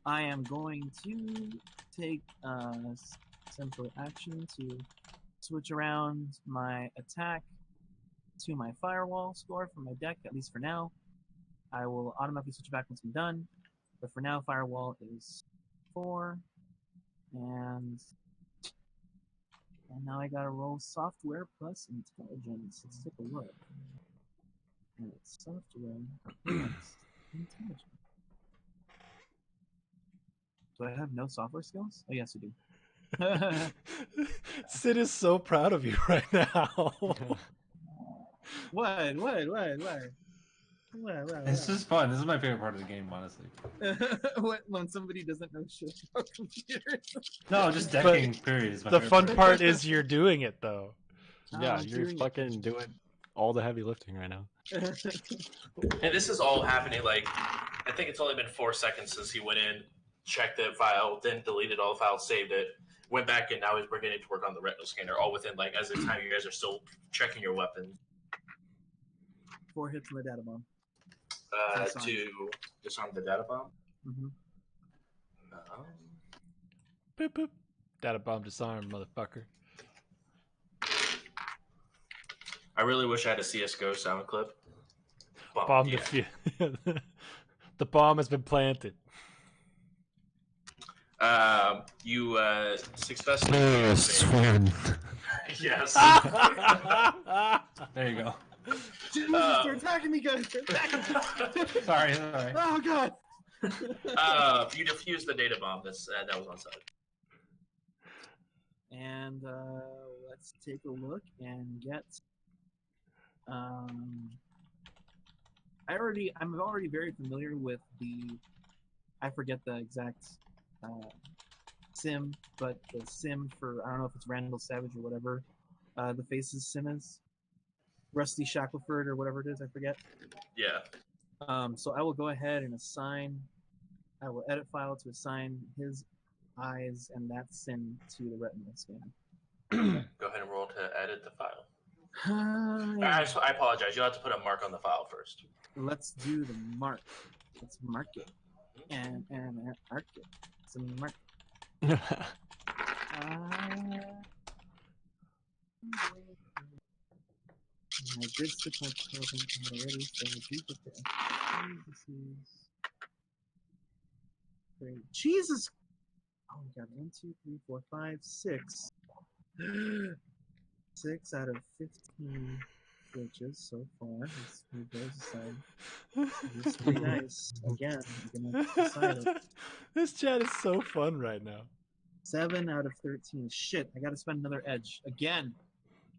I am going to take simple action to switch around my attack to my firewall score for my deck, at least for now. I will automatically switch it back once I'm done. But for now, firewall is 4. And now I gotta roll software plus intelligence. Let's take a look. And it's software plus intelligence. Do I have no software skills? Oh, yes, I do. Sid is so proud of you right now. What? This is fun. This is my favorite part of the game, honestly. When somebody doesn't know shit about computers. No, just decking. Period. Is my The favorite fun part. part is you're doing it, though. Yeah, I'm you're doing it. fucking doing all the heavy lifting right now. And this is all happening, like, I think it's only been 4 seconds since he went in, checked the file, then deleted all the files, saved it, went back, and now we're beginning to work on the retinal scanner, all within, like, as the time you guys are still checking your weapon. 4 hits on the data bomb. To disarm the data bomb. Mm-hmm. Boop boop. Data bomb disarmed, motherfucker. I really wish I had a CSGO sound clip. Bomb yeah. The bomb has been planted. You successfully. Yes. There you go. They're attacking me, guys! They're attacking me! Sorry. Oh, God! You defused the data bomb that was on site. And let's take a look and get. I'm already very familiar with the. I forget the exact sim, but the sim for I don't know if it's Randall Savage or whatever. The Faces sim is Rusty Shackleford or whatever it is. I forget. Yeah. So I will go ahead and assign. I will edit file to assign his eyes and that sim to the retinal scan. Go ahead and roll to edit the file. Yeah. I apologize. You'll have to put a mark on the file first. Let's do the mark. Let's mark it. And mark it. It's a mark. I did switch my program already, so I do get the This is great. Jesus! Oh my god, 1, 2, 3, 4, 5, 6. 6 out of 15. glitches so far. Let's move those aside. These three dice again. I'm gonna decide it. This chat is so fun right now. 7 out of 13. Shit, I gotta spend another edge again.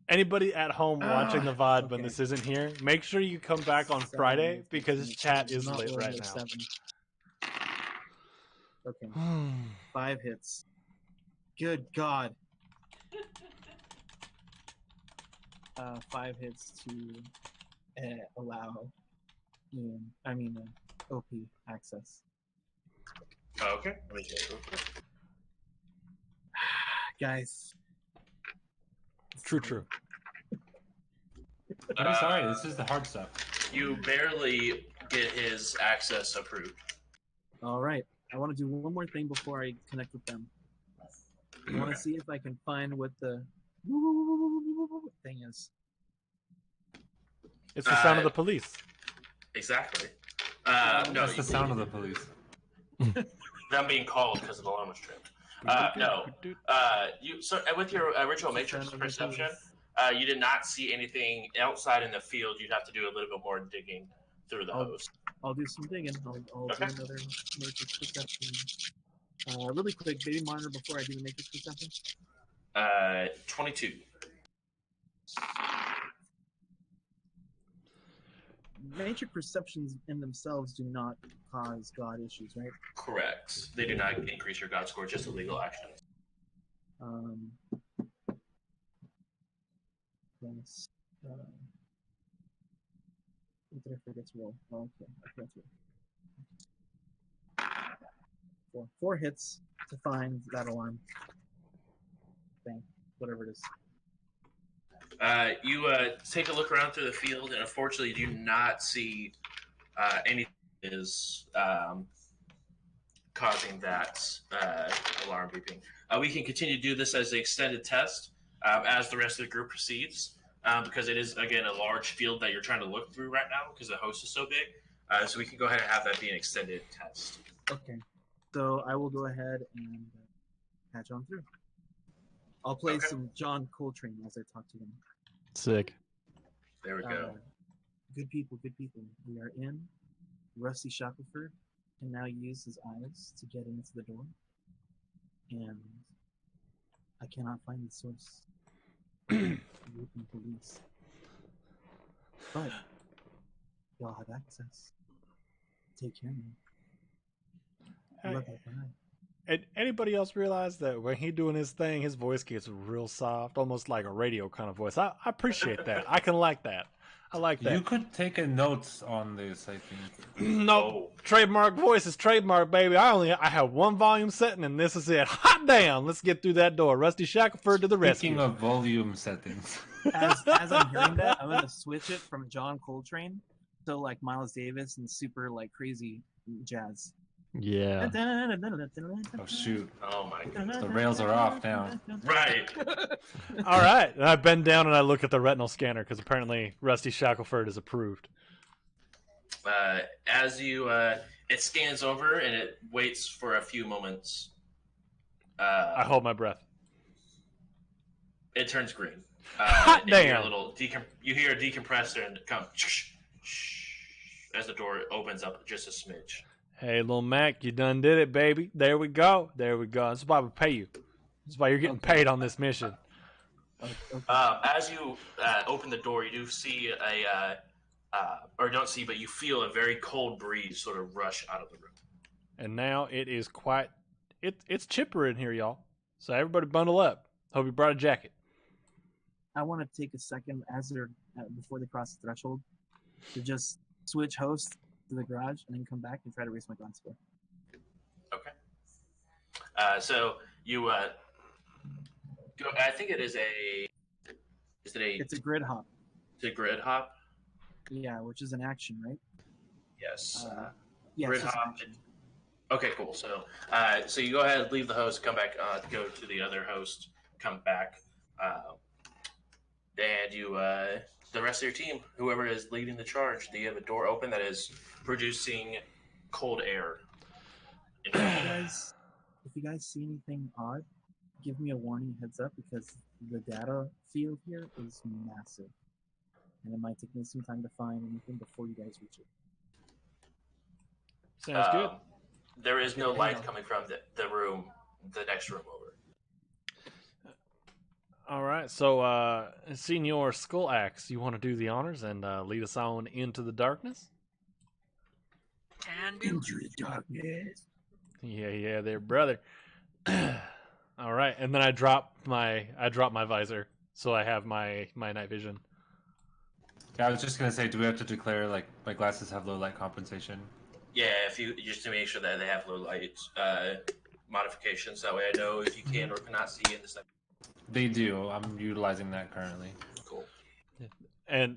Anybody at home watching the VOD when okay. this isn't here, make sure you come back on 7 Friday out of because 13. this chat I'm is not lit rolling right a now. 7. Okay, 5 hits. Good God. 5 hits to allow OP access. Okay. Let me check real quick. Guys. True. I'm sorry, this is the hard stuff. You barely get his access approved. All right. I want to do one more thing before I connect with them. I want to see if I can find what the thing is. It's the sound of the police. Exactly. No, That's the sound of the police. them being called because the alarm was tripped. No. With your original Matrix perception, you did not see anything outside in the field. You'd have to do a little bit more digging through the hose. I'll do some digging. I'll Okay. do another Matrix perception. Really quick, baby monitor before I do the Matrix perception. 22. Matrix perceptions in themselves do not cause God issues, right? Correct. They do not increase your God score, just a legal action. Yes. What did I forget to roll? Oh, okay, I forgot to roll. 4 hits to find that alarm. Thing, whatever it is. You take a look around through the field, and unfortunately, you do not see anything that is causing that alarm beeping. We can continue to do this as an extended test as the rest of the group proceeds, because it is, again, a large field that you're trying to look through right now because the host is so big. So we can go ahead and have that be an extended test. Okay. So I will go ahead and patch on through. I'll play some John Coltrane as I talk to them. Sick. There we go. Good people. We are in. Rusty Shackelford can now use his eyes to get into the door. And I cannot find the source. European police. But y'all have access. Take care of me. I love you. Bye. And anybody else realize that when he doing his thing, his voice gets real soft, almost like a radio kind of voice. I appreciate that. I can like that. I like that. You could take a note on this, I think. No, trademark voice is trademark, baby. I have one volume setting, and this is it. Hot damn! Let's get through that door. Rusty Shackelford to the rescue. Speaking of volume settings, as I'm hearing that, I'm gonna switch it from John Coltrane to like Miles Davis and super like crazy jazz. Yeah. oh shoot! Oh my goodness. The rails are off now. Right. All right, and I bend down and I look at the retinal scanner because apparently Rusty Shackelford is approved. As you, it scans over and it waits for a few moments. I hold my breath. It turns green. Hot and you hear damn! a little you hear a decompressor and come as the door opens up just a smidge. Hey, little Mac, you done did it, baby. There we go. This is why we pay you. This is why you're getting paid on this mission. As you open the door, you do see or don't see, but you feel a very cold breeze sort of rush out of the room. And now it is quite, it's chipper in here, y'all. So everybody bundle up. Hope you brought a jacket. I want to take a second as they're before they cross the threshold to just switch host to the garage and then come back and try to raise my gun score. Okay. So you go. I think it is a. Is it a? It's a grid hop. It's a grid hop. Yeah, which is an action, right? Yes. Yeah. Grid hop. Okay, cool. So, so you go ahead, leave the host, come back, go to the other host, come back, and you, the rest of your team, whoever is leading the charge, you have a door open that is producing cold air. If you guys see anything odd, give me a warning, heads up, because the data field here is massive. and it might take me some time to find anything before you guys reach it. Sounds good. There is no Okay, light hang on. coming from the room, the next room over. All right, so Senor Skull Axe, you want to do the honors and lead us on into the darkness? Can do. Into the darkness. Yeah, there, brother. All right, and then I drop my visor, so I have my night vision. Yeah, I was just gonna say, do we have to declare like my glasses have low light compensation? Yeah, if you just to make sure that they have low light modifications, that way I know if you can or cannot see in the second. They do. I'm utilizing that currently. Cool. And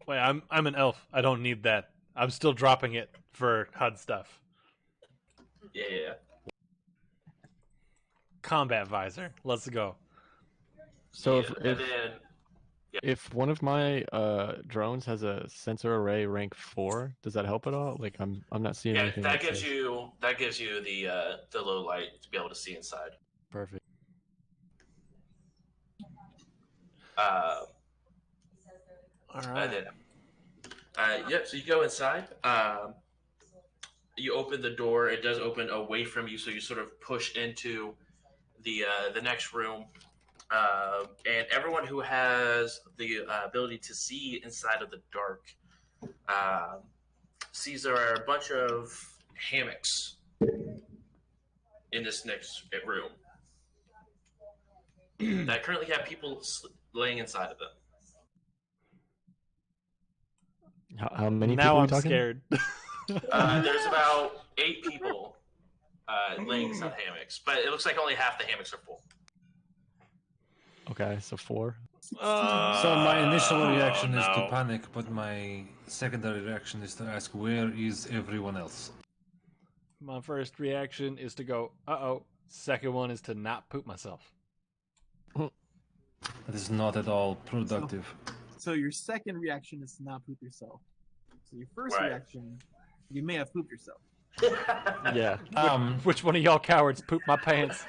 wait, I'm an elf. I don't need that. I'm still dropping it for HUD stuff. Yeah. Combat visor. Let's go. So Yeah, and then if one of my drones has a sensor array rank 4, does that help at all? Like I'm not seeing yeah, anything. that gives you the low light to be able to see inside. Perfect. Uh, All and right. then, yep. So you go inside. You open the door. It does open away from you, so you sort of push into the next room. And everyone who has the ability to see inside of the dark sees there are a bunch of hammocks in this next room that currently have people laying inside of them. How many people Now are we I'm talking? scared. There's about 8 people laying inside hammocks, but it looks like only half the hammocks are full. Okay, so 4. So my initial reaction is to no. panic, but my secondary reaction is to ask, where is everyone else? My first reaction is to go, uh-oh. Second one is to not poop myself. That is not at all productive. So your second reaction is to not poop yourself. So your first Right. reaction, you may have pooped yourself. Yeah. Which one of y'all cowards pooped my pants?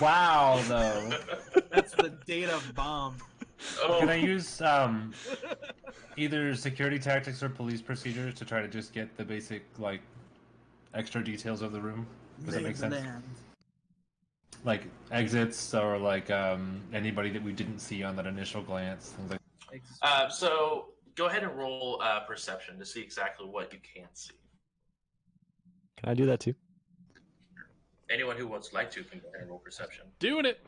Wow, though. That's the data bomb. Can I use either security tactics or police procedures to try to just get the basic, like, extra details of the room? Does that Lay make of the sense? land. Like exits or like anybody that we didn't see on that initial glance, things like. So go ahead and roll perception to see exactly what you can see. Can I do that too? Anyone who would like to can go ahead and roll perception. Doing it.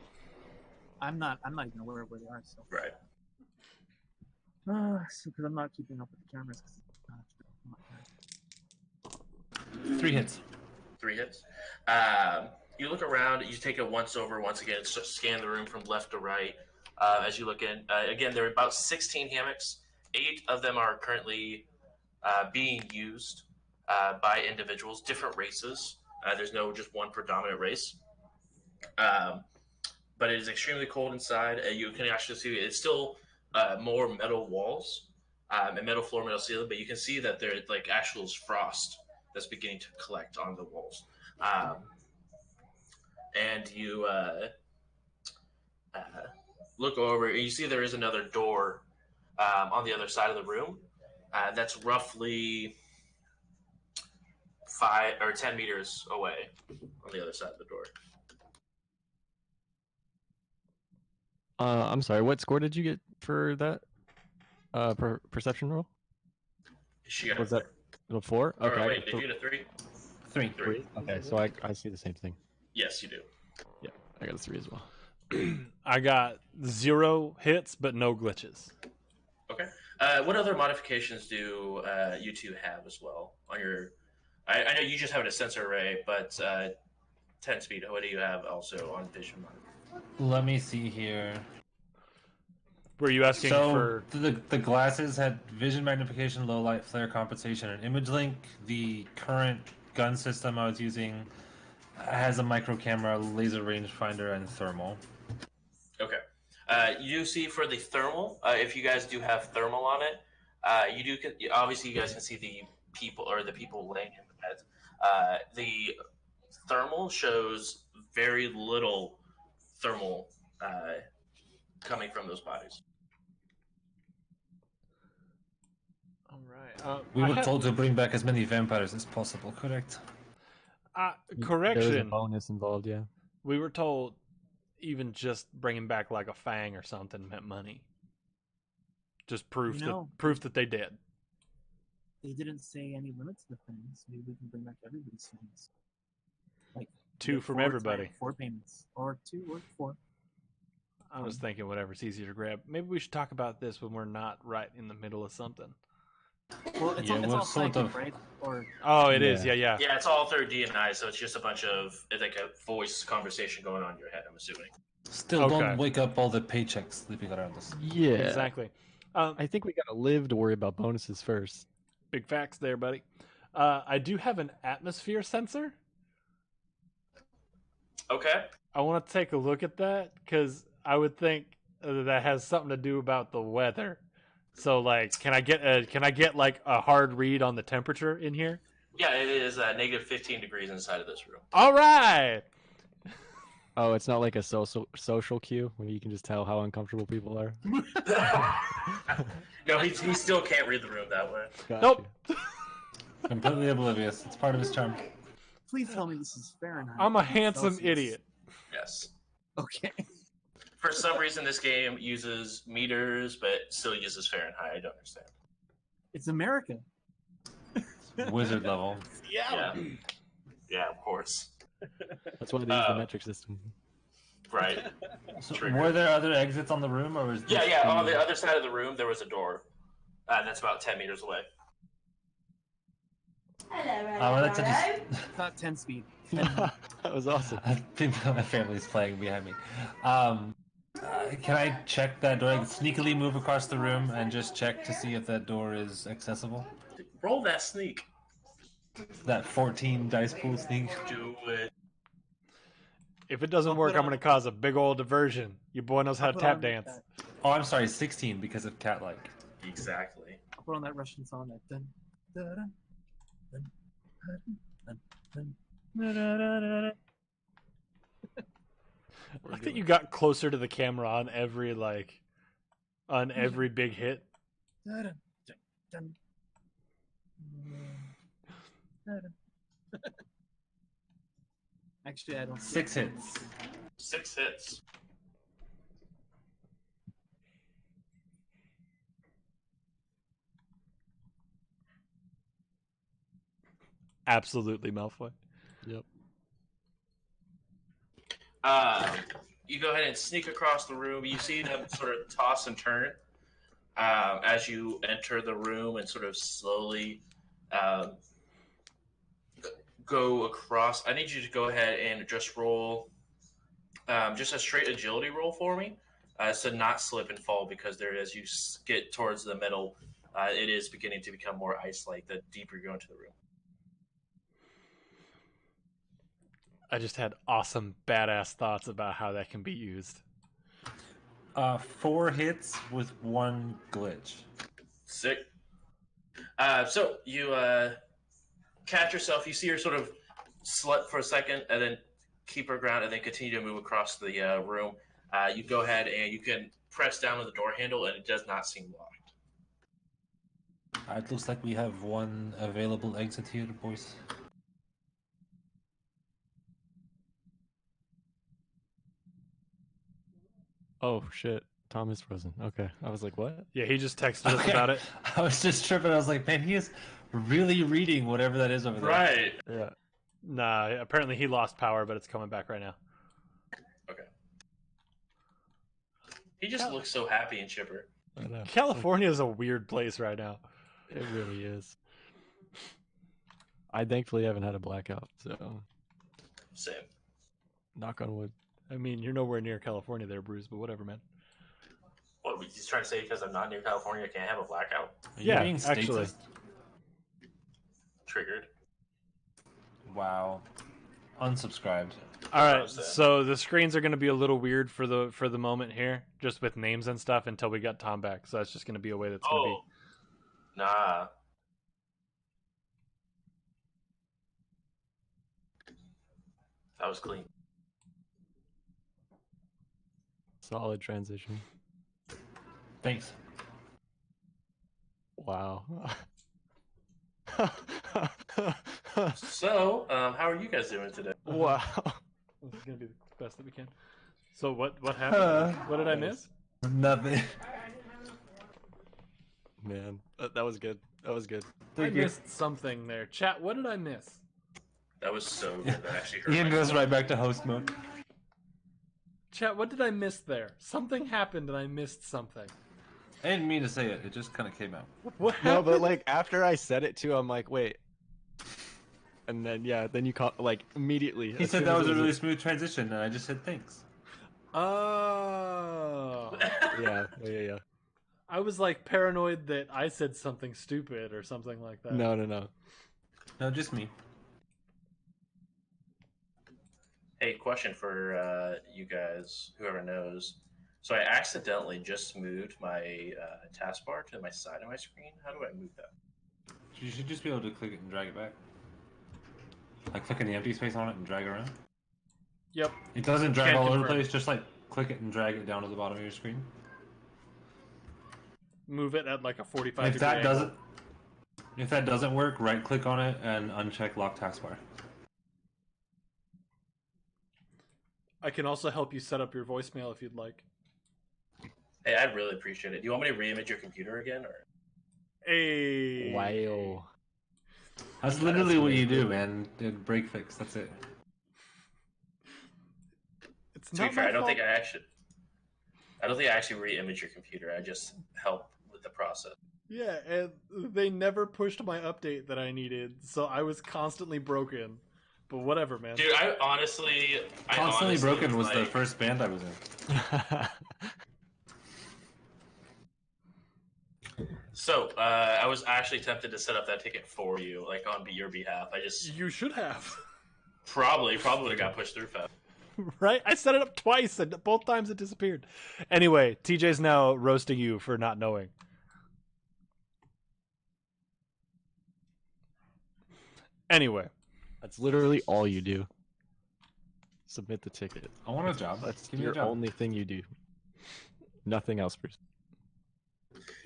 I'm not even aware of where they are. So, Right. so because I'm not keeping up with the cameras. 3 hits. 3 hits. You look around. You take a once over once again. Scan the room from left to right. As you look in, again, there are about 16 hammocks. 8 of them are currently being used by individuals, different races. There's no just one predominant race. But it is extremely cold inside. You can actually see it's still more metal walls and metal floor, metal ceiling, but you can see that there like actual frost that's beginning to collect on the walls. And you look over and you see there is another door on the other side of the room that's roughly 5 or 10 meters away on the other side of the door. I'm sorry. What score did you get for that? Perception roll? She got Was a that a 4? Or Okay. wait, did you get a 3? 3. 3. Okay, so I see the same thing. Yes, you do. Yeah, I got a 3 as well. I got 0 hits, but no glitches. Okay. What other modifications do you two have as well on your? I know you just have a sensor array, but 10 speed. What do you have also on vision modification? Let me see here. Were you asking for? The glasses had vision magnification, low light, flare compensation, and image link. The current gun system I was using has a micro camera, laser rangefinder, and thermal. Okay. You do see for the thermal, if you guys do have thermal on it, you do. Obviously, you guys can see the people laying in the beds. The thermal shows very little thermal coming from those bodies. All right. We were told to bring back as many vampires as possible, correct? There is a correction. bonus involved, yeah. We were told even just bringing back like a fang or something meant money. Just proof proof that they did. They didn't say any limit to the things. Maybe we can bring back everybody's things. Like 2 get from 4 everybody. 4 payments, or 2 or 4. I was thinking whatever's easier to grab. Maybe we should talk about this when we're not right in the middle of something. Well, it's all psychic, right? Or oh, it is. Yeah. Yeah, it's all through D&I, so it's just a bunch of like a voice conversation going on in your head. I'm assuming. Still, don't wake up all the paychecks sleeping around us. Yeah. Exactly. I think we gotta live to worry about bonuses first. Big facts there, buddy. I do have an atmosphere sensor. Okay. I want to take a look at that because I would think that has something to do about the weather. So, like, can I get like a hard read on the temperature in here? Yeah, it is negative 15 degrees inside of this room. All right. Oh, it's not like a social cue where you can just tell how uncomfortable people are. No, he still can't read the room that way. Gotcha. Nope. Completely oblivious. It's part of his charm. please tell me this is Fahrenheit. I'm a not handsome Celsius. idiot. Yes. Okay. For some reason, this game uses meters, but still uses Fahrenheit. I don't understand. It's America. Wizard level. Yeah. Yeah, of course. That's why they use the metric system. Right. So, Trigger. were there other exits on the room, or was this Yeah. On the other side of the room, there was a door. That's about 10 meters away. That's It's not 10 speed. That was awesome. I think my family's playing behind me. Can I check that door? I can sneakily move across the room and just check to see if that door is accessible. Roll that sneak. That 14 dice pool sneak. Do it. If it doesn't I'll work, put I'm on- going to cause a big old diversion. Your boy knows how to I'll put tap on dance. that- Oh, I'm sorry, 16 because of cat-like. Exactly. I'll put on that Russian song. That dun, dun, dun, dun, dun, dun, dun, dun, dun, dun. I like that you got closer to the camera on every big hit. Dun, dun, dun, dun, dun. Actually, I don't. 6 hits. 6 hits. Absolutely, Malfoy. Yep. You go ahead and sneak across the room. You see them sort of toss and turn as you enter the room and sort of slowly go across. I need you to go ahead and just roll just a straight agility roll for me. So not slip and fall, because there, as you get towards the middle, it is beginning to become more ice-like the deeper you go into the room. I just had awesome, badass thoughts about how that can be used. 4 hits with 1 glitch. Sick. So you catch yourself. You see her sort of slip for a second, and then keep her ground, and then continue to move across the room. You go ahead and you can press down on the door handle, and it does not seem locked. It looks like we have 1 available exit here, boys. Oh shit. Tom is frozen. Okay. I was like, what? Yeah, he just texted us about it. I was just tripping. I was like, man, he is really reading whatever that is over there. Right. Yeah. Nah, apparently he lost power, but it's coming back right now. Okay. He just looks so happy and chipper. I know. California is a weird place right now. It really is. I thankfully haven't had a blackout, so Same. knock on wood. I mean, you're nowhere near California there, Bruce, but whatever, man. What, were you just trying to say because I'm not near California, I can't have a blackout? Are you Yeah, being actually. statist? Triggered. Wow. Unsubscribed. All right, Upset. so the screens are going to be a little weird for the moment here, just with names and stuff until we got Tom back. So that's just going to be a way that's going to Oh. Nah. That was clean. Solid transition. Thanks. Wow. So, how are you guys doing today? Wow. This is gonna be the best that we can. So what happened? What did I miss? Nothing. Man, that was good. That was good. I missed something there. Chat, what did I miss? That was so good. That actually hurt. Ian my goes stomach. right back to host mode. Chat, what did I miss there? Something happened and I missed something. I didn't mean to say it. It just kind of came out. What No, happened? but like after I said it too, I'm like, wait. And then then you caught like immediately. He as said soon that as was it a really smooth transition, and I just said thanks. Oh. Yeah. I was like paranoid that I said something stupid or something like that. No. No, just me. Hey, question for you guys, whoever knows. So I accidentally just moved my taskbar to my side of my screen. How do I move that? You should just be able to click it and drag it back. Like clicking the empty space on it and drag it around. Yep. It doesn't drag Can all over the confirm. place. Just like click it and drag it down to the bottom of your screen. Move it at like a 45 If degree that angle. doesn't work, right click on it and uncheck lock taskbar. I can also help you set up your voicemail if you'd like. Hey, I'd really appreciate it. Do you want me to re-image your computer again, or? Hey. Wow. That's literally what you do, man. Break fix. That's it. It's To be not fair, my I don't fault. think I actually re-image your computer. I just help with the process. Yeah, and they never pushed my update that I needed, so I was constantly broken. But whatever, man. Dude, I honestly Broken was the like- first band I was in. So, I was actually tempted to set up that ticket for you, like on your behalf. I just You should have. probably would have got pushed through fast. Right? I set it up twice, and both times it disappeared. Anyway, TJ's now roasting you for not knowing. Anyway. That's literally all you do. Submit the ticket. I want a job. That's Give me a your job. only thing you do. Nothing else, Bruce.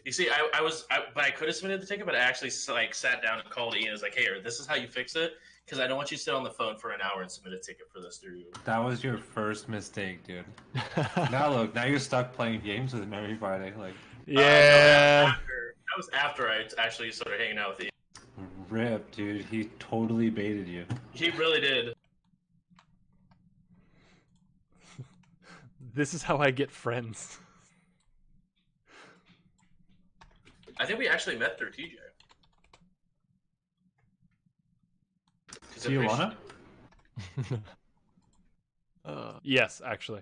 You see, but I could have submitted the ticket, but I actually like sat down and called Ian. I was like, "Hey, this is how you fix it," because I don't want you to sit on the phone for an hour and submit a ticket for this through. That was your first mistake, dude. Now look, now you're stuck playing games with him every Friday. Like, Yeah. That was after I actually started hanging out with Ian. rip, dude. He totally baited you. He really did. This is how I get friends. I think we actually met through TJ. 'Cause I'm pretty Tijuana? sure- Yes, actually.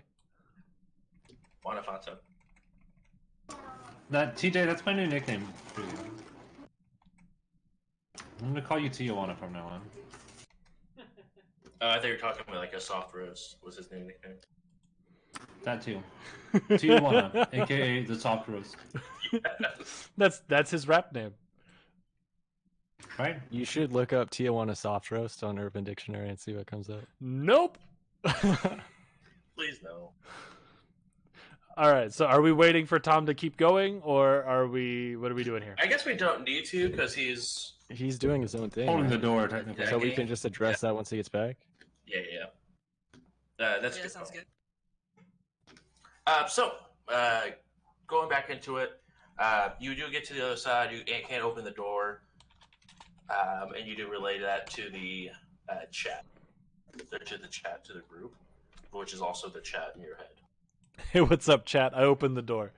Guanajuato. That TJ, that's my new nickname for you. I'm gonna call you Tijuana from now on. I think you're talking about like a soft roast was his new nickname. That too. Tijuana, aka the soft roast. Yes. That's his rap name. Right? You should look up Tijuana soft roast on Urban Dictionary and see what comes up. Nope. Please no. All right. So, are we waiting for Tom to keep going, or are we? What are we doing here? I guess we don't need to because he's He's doing his own thing. Holding the man. door, technically. So we Okay. can just address that once he gets back. yeah. That's Yeah, good. sounds call. good. So, going back into it, you do get to the other side. You can't open the door, and you do relay that to the chat, to the group, which is also the chat in your head. Hey, what's up, chat? I opened the door.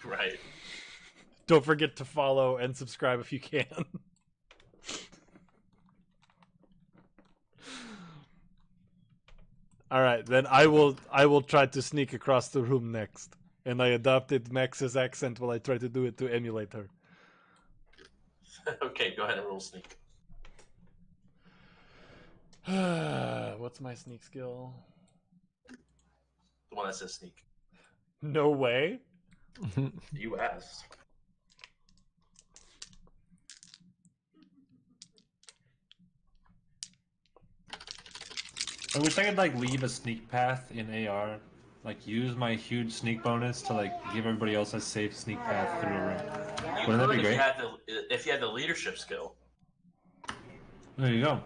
Right. Don't forget to follow and subscribe if you can. All right, then I will try to sneak across the room next. And I adopted Max's accent while I try to do it to emulate her. Okay, go ahead and roll sneak. What's my sneak skill? The one that says sneak. No way. You asked. I wish I could like leave a sneak path in AR like use my huge sneak bonus to like give everybody else a safe sneak path through a room. You Wouldn't that could be if you great? had if you had the leadership skill. There you go.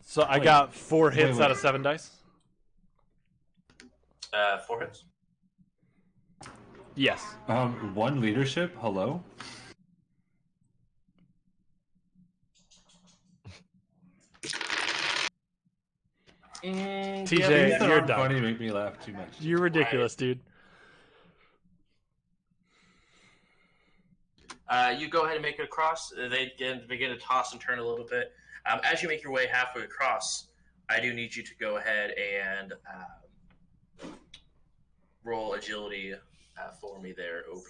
So I Wait. got 4 hits Wait. out of 7 dice. 4 hits. Yes. 1 leadership. Hello. TJ, Things that you're aren't done. funny make me laugh too much. You're ridiculous, dude. You go ahead and make it across. They begin to toss and turn a little bit. As you make your way halfway across, I do need you to go ahead and roll agility for me there, OP.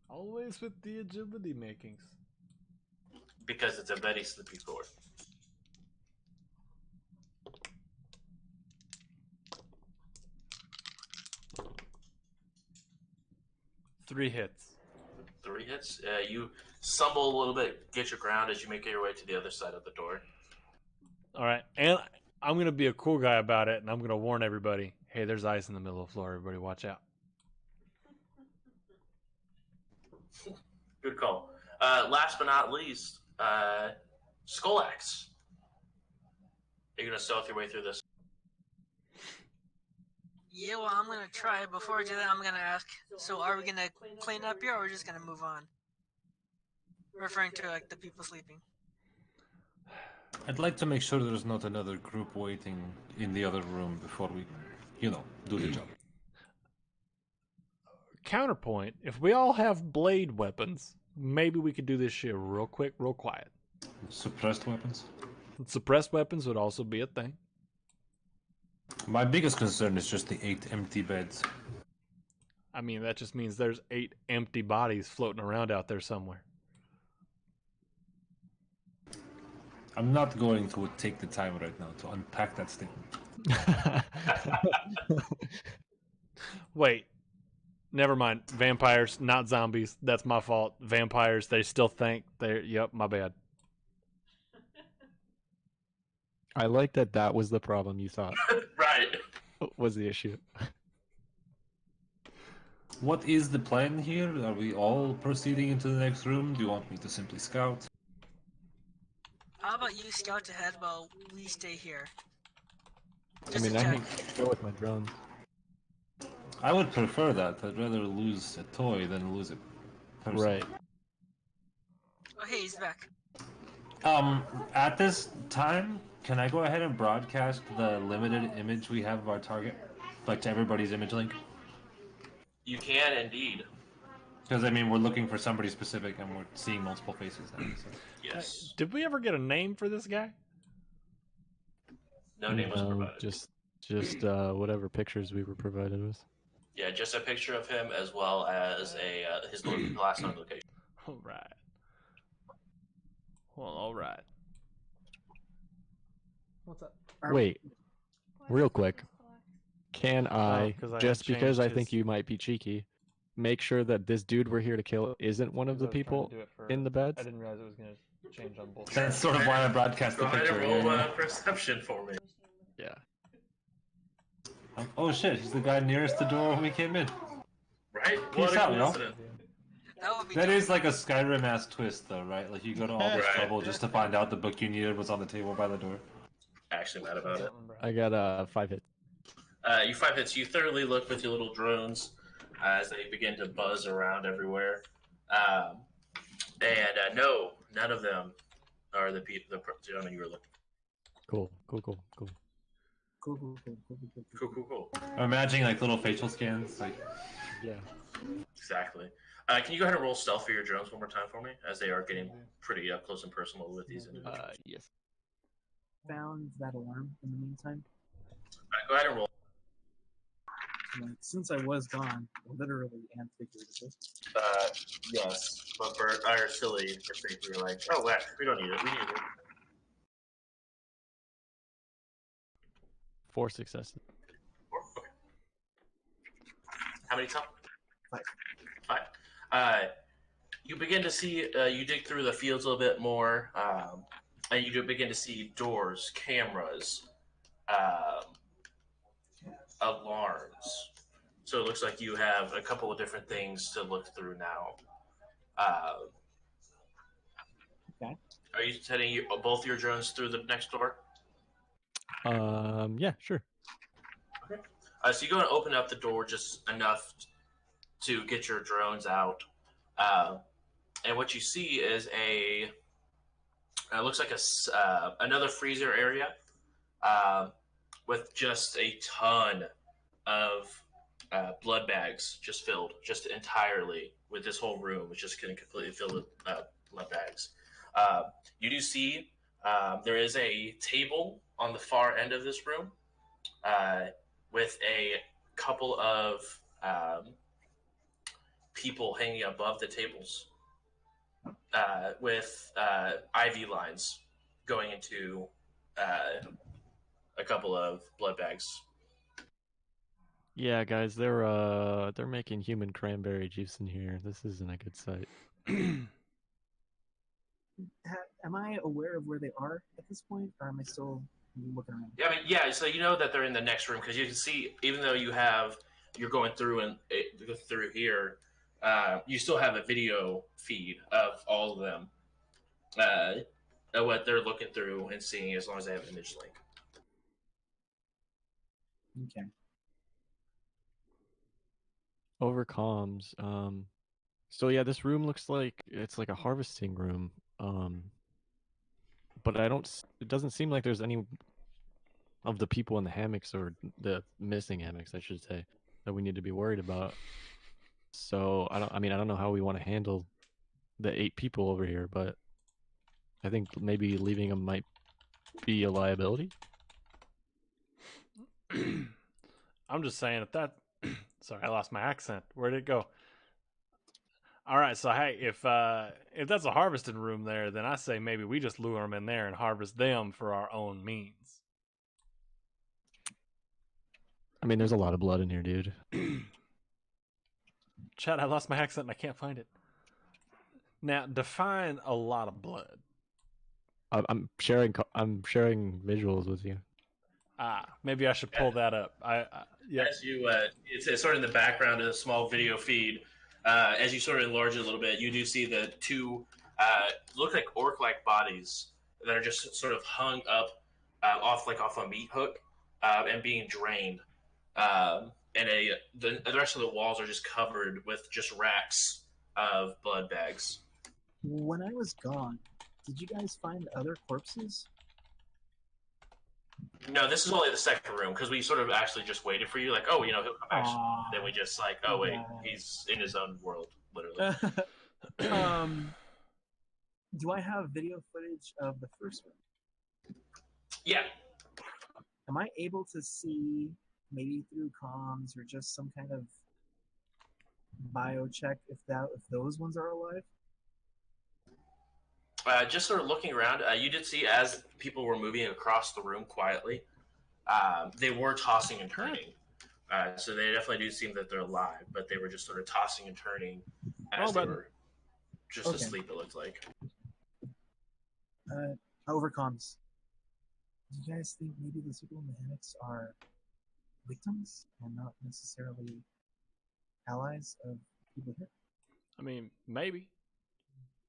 Always with the agility makings. Because it's a very slippery floor. Three hits. 3 hits. You stumble a little bit, get your ground as you make your way to the other side of the door. All right, and I'm gonna be a cool guy about it, and I'm gonna warn everybody. Hey, there's ice in the middle of the floor. Everybody, watch out. Good call. Last but not least, Skull Axe. You're gonna stealth your way through this. Yeah, well, I'm gonna try. Before I do that, I'm gonna ask. So, are we gonna clean up here, or are we just gonna move on? Referring to like the people sleeping. I'd like to make sure there's not another group waiting in the other room before we, do the job. Counterpoint: if we all have blade weapons, maybe we could do this shit real quick, real quiet. Suppressed weapons. Suppressed weapons would also be a thing. My biggest concern is just the 8 empty beds. I mean, that just means there's 8 empty bodies floating around out there somewhere. I'm not going to take the time right now to unpack that statement. Wait. Never mind. Vampires, not zombies. That's my fault. Vampires, they still think they're... Yep, my bad. I like that was the problem you thought Right. was the issue. What is the plan here? Are we all proceeding into the next room? Do you want me to simply scout? How about you scout ahead while we stay here? I Just mean, to I check. can go with my drones. I would prefer that. I'd rather lose a toy than lose a person. Right. Oh, hey, he's back. At this time, can I go ahead and broadcast the limited image we have of our target? Like to everybody's image link? You can indeed. Because, I mean, we're looking for somebody specific and we're seeing multiple faces now. So. Yes. Did we ever get a name for this guy? No name was No, provided. just whatever pictures we were provided with. Yeah, just a picture of him as well as his last known location. All right. Well, all right. What's up? Wait, real quick. Can I, 'cause I just had because I changed think his- you might be cheeky, make sure that this dude we're here to kill isn't one of the people in the beds? I didn't realize it was going to change on both. That's sort of why I broadcast Go the ahead picture. and roll yeah. perception for me. Yeah. Oh shit, he's the guy nearest the door when we came in. Right? Peace What a out, y'all. coincidence. That would be That dope. is like a Skyrim ass twist though, right? Like you go to all this Right. trouble just to find out the book you needed was on the table by the door. Actually mad about it. I got 5 hits. You 5 hits. You thoroughly look with your little drones as they begin to buzz around everywhere. No, none of them are the gentlemen you were looking Cool. Cool, cool, cool, cool, cool, cool. for. Cool. I'm imagining like little facial scans, like Yeah. Exactly. Can you go ahead and roll stealth for your drones one more time for me, as they are getting pretty up close and personal with these individuals? Yes. Found that alarm in the meantime. Go ahead and roll. Since I was gone, literally and figuratively. Yes, but for our silly mistake, we were like, oh, wait, we don't need it. We need it. 4 successes. Okay. How many total? 5. 5. You begin to see, you dig through the fields a little bit more, and you begin to see doors, cameras, um, alarms. So it looks like you have a couple of different things to look through now. Uh, Okay. are you sending both your drones through the next door? Yeah, sure. Okay. So you go and open up the door just enough to get your drones out. Uh, and what you see is looks like another freezer area with just a ton of blood bags just filled just entirely with this whole room, which just couldn't completely fill with blood bags. Uh, you do see there is a table on the far end of this room uh, with a couple of people hanging above the tables with IV lines going into a couple of blood bags. Yeah, guys, they're making human cranberry juice in here. This isn't a good sight. Am I aware of where they are at this point, or am I still looking around? Yeah, I mean, yeah. So you know that they're in the next room because you can see, even though you're going through and through here, you still have a video feed of all of them, of what they're looking through and seeing, as long as they have an image link. Okay. Over comms. So yeah, this room looks like it's like a harvesting room. But it doesn't seem like there's any of the people in the hammocks, or the missing hammocks, I should say, that we need to be worried about. So I don't know how we want to handle the 8 people over here, but I think maybe leaving them might be a liability. I'm just saying sorry, I lost my accent. Where did it go? All right, so hey, if that's a harvesting room there, then I say maybe we just lure them in there and harvest them for our own means. I mean, there's a lot of blood in here, dude. Chad, I lost my accent and I can't find it. Now, define a lot of blood. I'm sharing visuals with you. Maybe I should pull that up. Yeah. As you, it's sort of in the background of a small video feed. As you sort of enlarge it a little bit, you do see the two look like orc-like bodies that are just sort of hung up off a meat hook and being drained. And the rest of the walls are just covered with just racks of blood bags. When I was gone, did you guys find other corpses? No, this is only the second room because we sort of actually just waited for you. Like, oh, he'll come back. Then we just like, oh wait, he's in his own world, literally. Do I have video footage of the first one? Yeah. Am I able to see, maybe through comms or just some kind of bio check, if those ones are alive? Just sort of looking around, you did see as people were moving across the room quietly, they were tossing and turning. So they definitely do seem that they're alive, but they were just sort of tossing and turning as they were just asleep, it looked like. Over comms. Do you guys think maybe the people in the hammocks are victims and not necessarily allies of people here? I mean, maybe.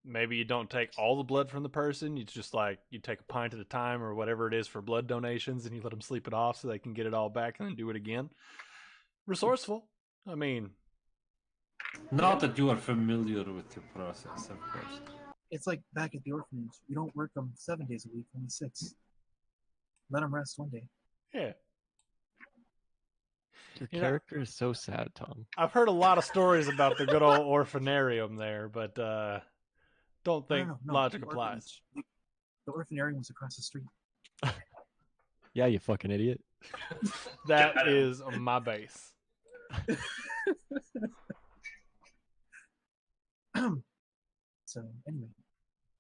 Maybe you don't take all the blood from the person. You just you take a pint at a time or whatever it is for blood donations, and you let them sleep it off so they can get it all back and then do it again. Resourceful. I mean, not that you are familiar with the process, of course. It's like back at the orphanage. We don't work them 7 days a week, only 6. Let them rest one day. Yeah. Your character is so sad, Tom. I've heard a lot of stories about the good old orphanarium there, but don't think logic applies. The orphanarium was across the street. Yeah, you fucking idiot. That is my base. So, anyway.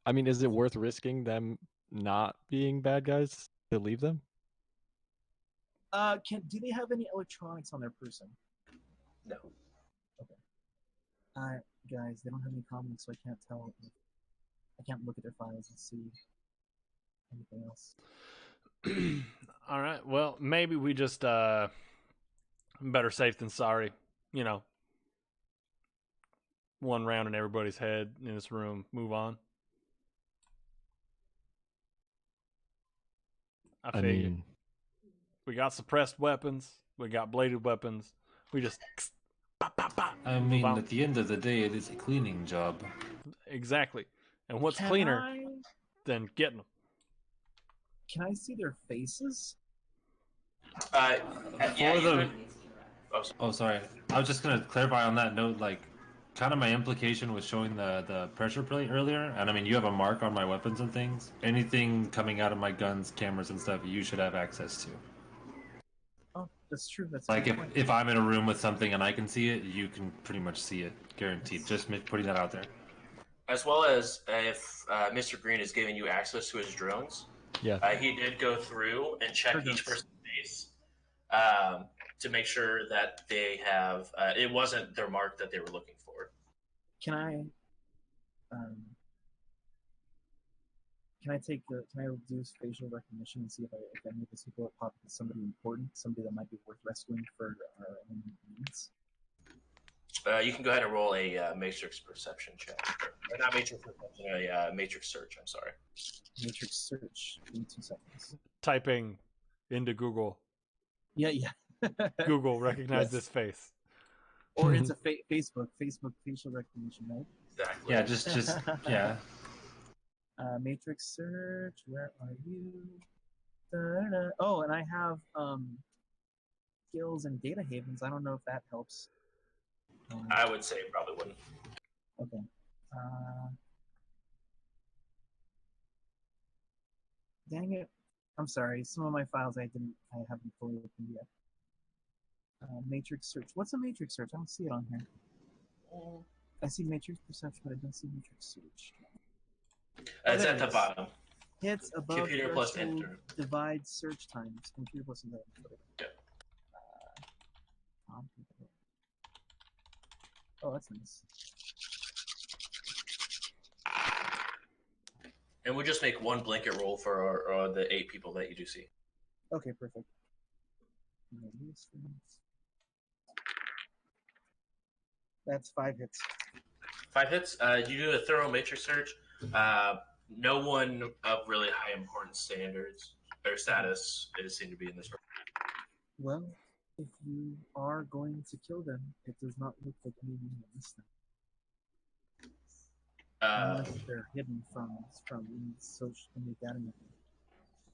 I mean, is it worth risking them not being bad guys to leave them? Do they have any electronics on their person? No. Okay. Guys, they don't have any comments, so I can't tell. I can't look at their files and see anything else. All right. Well, maybe we just better safe than sorry. You know, one round in everybody's head in this room. Move on. I I figure mean, we got suppressed weapons. We got bladed weapons. We just pop, pop, pop, I move mean, on. at the end of the day, it is a cleaning job. Exactly. And what's Can cleaner I than getting them? can I see their faces? Yeah, For you the could. Oh, sorry. Oh, sorry. I was just gonna clarify on that note, like, kind of my implication was showing the pressure plate earlier, and I mean, you have a mark on my weapons and things. Anything coming out of my guns, cameras, and stuff, you should have access to. Oh, that's true. That's a Like, good point. if I'm in a room with something and I can see it, you can pretty much see it, guaranteed. Just putting that out there. As well as if Mr. Green is giving you access to his drones, yeah. he did go through and check Sure each does. person's face to make sure that they have it wasn't their mark that they were looking for. Can I um, can I reduce facial recognition and see if any of these people are popping somebody important, somebody that might be worth rescuing for our own needs? You can go ahead and roll a matrix perception check, or not matrix perception, a matrix search. I'm sorry. Matrix search. Give me 2 seconds. Typing into Google. Yeah, yeah. Google recognize Yes. this face. Or into Facebook facial recognition, right? Exactly. Yeah, just yeah. Matrix search. Where are you? Da-da-da. Oh, and I have skills and data havens. I don't know if that helps. I would say it probably wouldn't. Okay. Dang it. I'm sorry. Some of my files I haven't fully opened yet. Matrix search. What's a matrix search? I don't see it on here. I see matrix perception, but I don't see matrix search. It's there at it the is. bottom. Hits above Computer plus threshold enter. divide search times. Computer plus enter. Yep. Oh, that's nice. And we'll just make one blanket roll for the 8 people that you do see. Okay, perfect. That's 5 hits. 5 hits. You do a thorough matrix search. No one of really high importance standards or status is seen to be in this room. Well, if you are going to kill them, it does not look like anyone will miss them. Unless they're hidden from in the data network.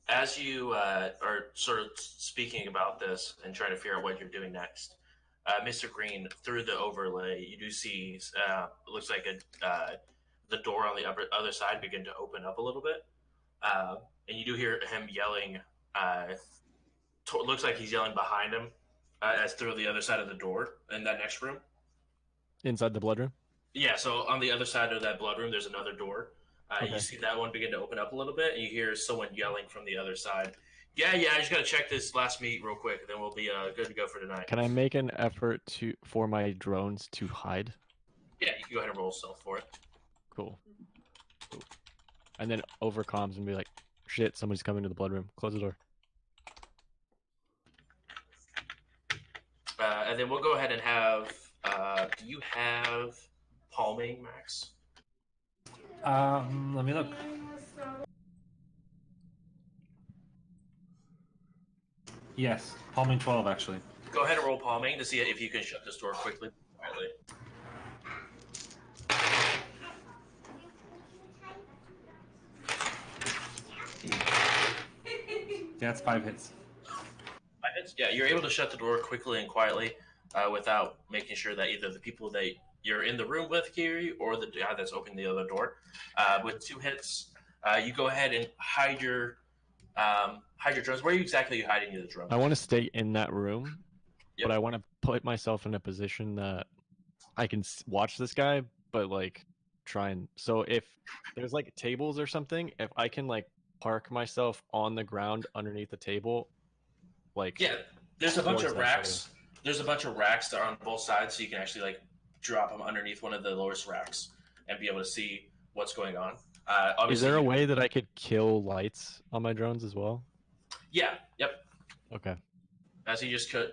As you are sort of speaking about this and trying to figure out what you're doing next, Mr. Green, through the overlay, you do see it looks like the door on the other side begin to open up a little bit, and you do hear him yelling. Looks like he's yelling behind him as through the other side of the door in that next room. Inside the blood room? Yeah, so on the other side of that blood room, there's another door. Okay. You see that one begin to open up a little bit, and you hear someone yelling from the other side. Yeah, I just gotta check this last meet real quick, and then we'll be good to go for tonight. Can I make an effort for my drones to hide? Yeah, you can go ahead and roll stealth for it. Cool. And then over comms and be like, shit, somebody's coming to the blood room. Close the door. And then we'll go ahead and have. Do you have palming, Max? Let me look. Yes, palming 12 actually. Go ahead and roll palming to see if you can shut this door quickly. Quietly. Yeah, that's 5 hits. 5 hits? Yeah, you're able to shut the door quickly and quietly without making sure that either the people that you're in the room with hear you or the guy that's opening the other door. With 2 hits, you go ahead and hide your drones. Where exactly are you hiding the drones? I want to stay in that room, Yep. but I want to put myself in a position that I can watch this guy, but like try and. So if there's like tables or something, if I can like park myself on the ground underneath the table, like Yeah, there's a bunch towards of that racks. There's a bunch of racks that are on both sides, so you can actually like drop them underneath one of the lowest racks and be able to see what's going on. Is Obviously, there a way that I could kill lights on my drones as well? Yeah. Yep. Okay. As you just could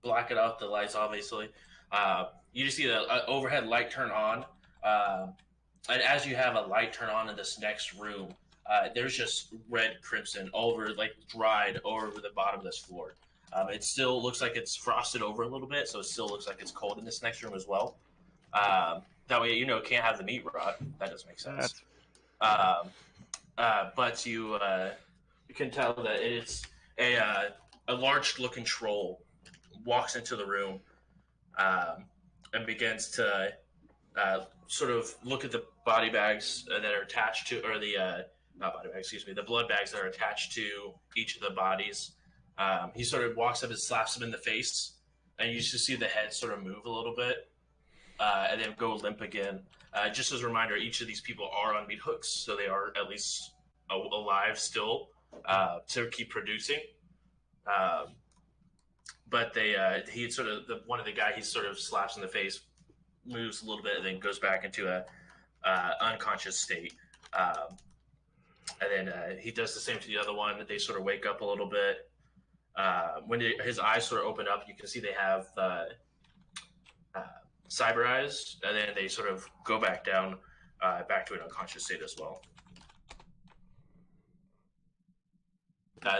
block it off, the lights obviously. You just see the overhead light turn on, and as you have a light turn on in this next room, there's just red crimson over, like dried over the bottom of this floor. It still looks like it's frosted over a little bit, so it still looks like it's cold in this next room as well. That way, it can't have the meat rot. That doesn't make sense. Um, but you can tell that it's a large looking troll walks into the room, and begins to sort of look at the body bags that are attached to, or the not body bags, excuse me, the blood bags that are attached to each of the bodies. He sort of walks up and slaps him in the face, and you just see the head sort of move a little bit, and then go limp again. Just as a reminder, each of these people are on meat hooks, so they are at least alive still to keep producing. Um, but he sort of one of the guy he sort of slaps in the face, moves a little bit, and then goes back into a unconscious state. And then he does the same to the other one. They sort of wake up a little bit. When his eyes sort of open up, you can see they have cyber eyes, and then they sort of go back down, back to an unconscious state as well.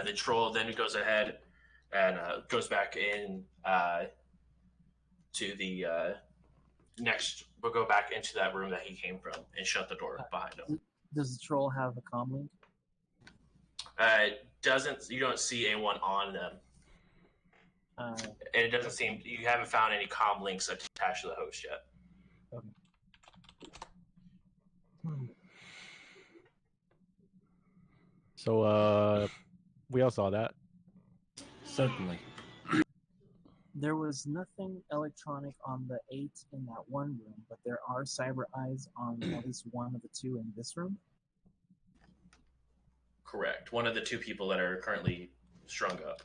The troll then goes ahead and goes back in to the next. We'll go back into that room that he came from and shut the door behind him. Does the troll have a comm link? Doesn't. You don't see anyone on them. And it doesn't seem you haven't found any comm links attached to the host yet. Okay. So we all saw that. Certainly. There was nothing electronic on the 8 in that one room, but there are cyber eyes on at least one of the two in this room. Correct. One of the two people that are currently strung up.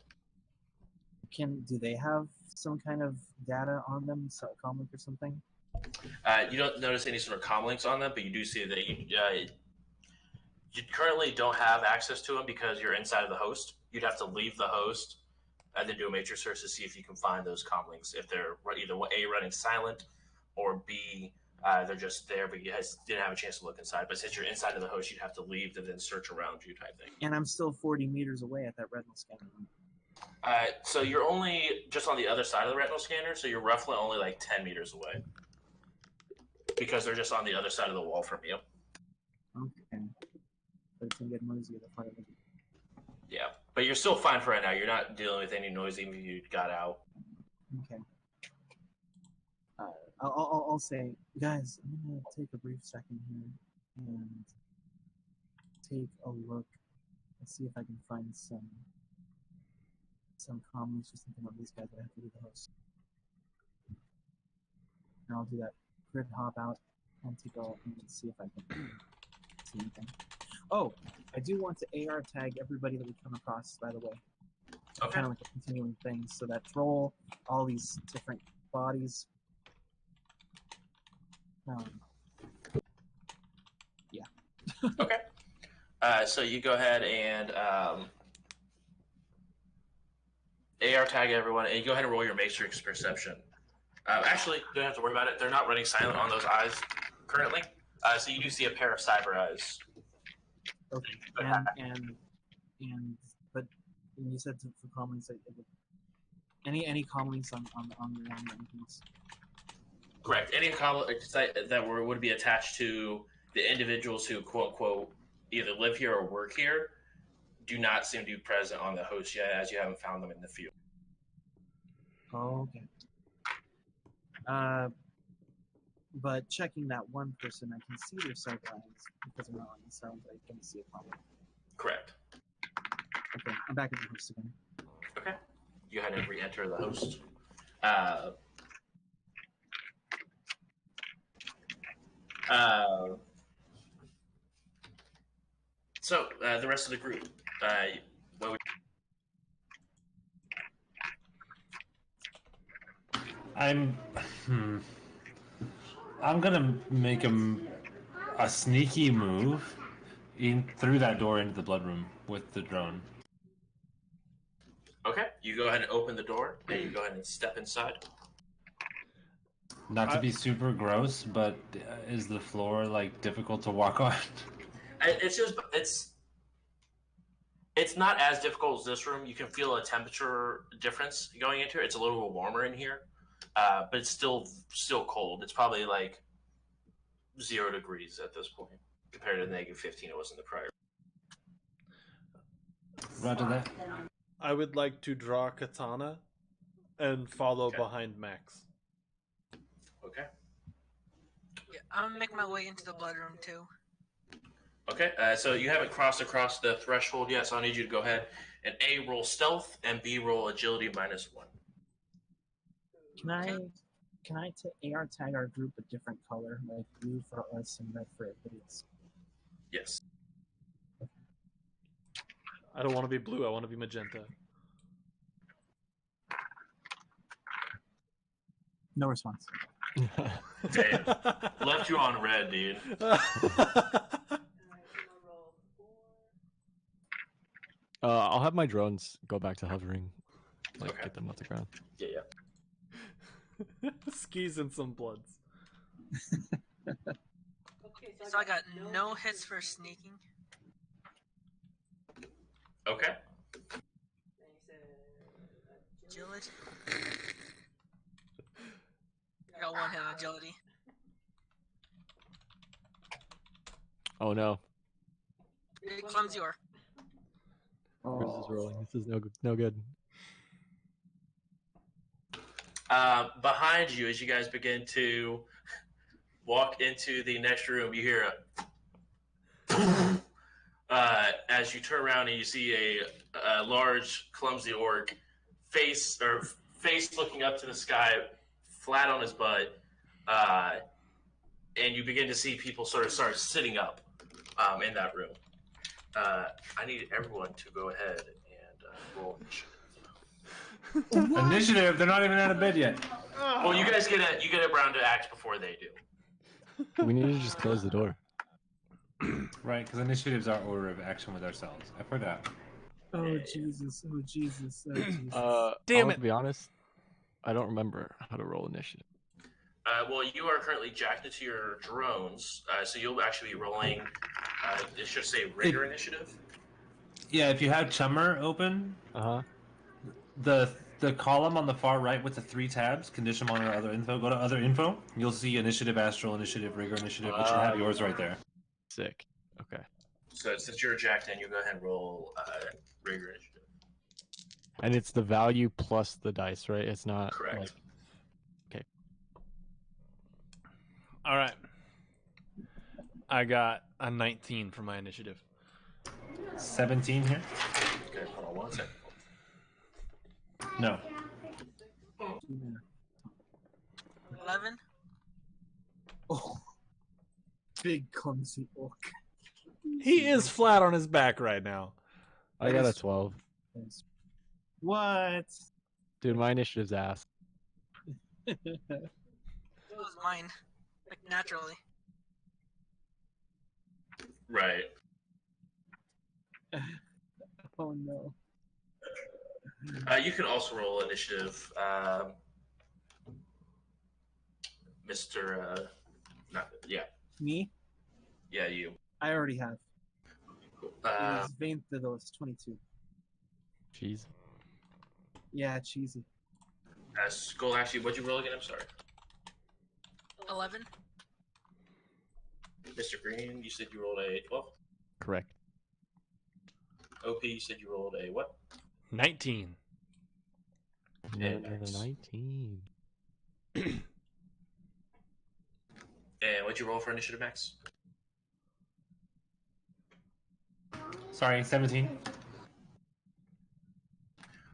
Do they have some kind of data on them, comm link or something? You don't notice any sort of comm links on them, but you do see that you currently don't have access to them because you're inside of the host. You'd have to leave the host and then do a matrix search to see if you can find those comm links. If they're either A, running silent, or B, they're just there, but you guys didn't have a chance to look inside. But since you're inside of the host, you'd have to leave and then search around you type thing. And I'm still 40 meters away at that retinal scanner. So you're only just on the other side of the retinal scanner, so you're roughly only like 10 meters away. Because they're just on the other side of the wall from you. Okay. But it's going to get noisy at the front of it. Yeah, but you're still fine for right now. You're not dealing with any noise even if you got out. Okay. I'll say, guys, I'm going to take a brief second here and take a look and see if I can find some comments or something on these guys that I have to do the host. And I'll do that grid hop out and take a and see if I can see anything. Oh, I do want to AR tag everybody that we come across, by the way. Okay. Kind of like a continuing thing. So that troll, all these different bodies. Yeah. Okay. So you go ahead and AR tag everyone, and you go ahead and roll your matrix perception. Actually, you don't have to worry about it. They're not running silent on those eyes currently. So you do see a pair of cyber eyes. Okay. But you said for comments that any comments on the rankings? Correct. Any comments that would be attached to the individuals who quote unquote either live here or work here do not seem to be present on the host yet, as you haven't found them in the field. Oh, okay. But checking that one person, I can see their cyber eyes because I'm not on the sound. I can see a problem. Correct. Okay, I'm back at the host again. Okay. You go ahead and re-enter the host. So the rest of the group, what would I'm gonna make a sneaky move in through that door into the blood room with the drone. You go ahead and open the door, and you go ahead and step inside. Not to be super gross, but is the floor like difficult to walk on? It's not as difficult as this room. You can feel a temperature difference going into it. It's a little bit warmer in here, but it's still cold. It's probably like 0 degrees at this point compared to the -15 it was in the prior. Roger that. I would like to draw katana and follow behind Max. Okay. Yeah, I'm gonna make my way into the blood room too. Okay, so you haven't crossed across the threshold yet, so I need you to go ahead and A, roll stealth, and B, roll agility -1. Can I AR tag our group a different color, like blue for us and red for everybody else? Yes. I don't want to be blue. I want to be magenta. No response. Damn. Left you on red, dude. I'll have my drones go back to hovering, like Okay. get them off the ground. Yeah. Skis and some bloods. So I got no hits for sneaking. Okay. Agility. I got 1 hit on agility. Oh no, Clumsy or. Chris is rolling. This is no good. Behind you, as you guys begin to walk into the next room, you hear a as you turn around and you see a large, clumsy orc face looking up to the sky, flat on his butt, and you begin to see people sort of start sitting up in that room. I need everyone to go ahead and roll initiative. Initiative. They're not even out of bed yet. Well, you guys get a round to act before they do. We need to just close the door. Right, because initiative's our order of action with ourselves. I forgot. Oh Jesus! Oh Jesus! Oh Jesus! Damn I'll it. To be honest, I don't remember how to roll initiative. Well, you are currently jacked into your drones, so you'll actually be rolling. It should say Rigor Initiative. Yeah, if you have Chummer open, the column on the far right with the 3 tabs, condition monitor, other info. Go to other info. You'll see initiative, astral initiative, rigor initiative. It should have yours right there. Sick. Okay. So since you're jacked in, you go ahead and roll Rigor Initiative. And it's the value plus the dice, right? It's not Correct. like. Okay. All right. I got a 19 for my initiative. 17 here. Okay, hold on 1 second. No. 11. Oh, big clumsy orc. He is flat on his back right now. I got a 12. What? Dude, my initiative's ass. It was mine. Like, naturally. Right. Oh no. You can also roll initiative, Mr. Me? Yeah, you. I already have. Uh, It's Vain Thos 22. Jeez. Yeah, cheesy. Skull, actually, what'd you roll again? I'm sorry. 11. Mr. Green, you said you rolled a 12. Correct. OP, you said you rolled a what? 19. And Another Max. 19. And what'd you roll for initiative, Max? Sorry, 17.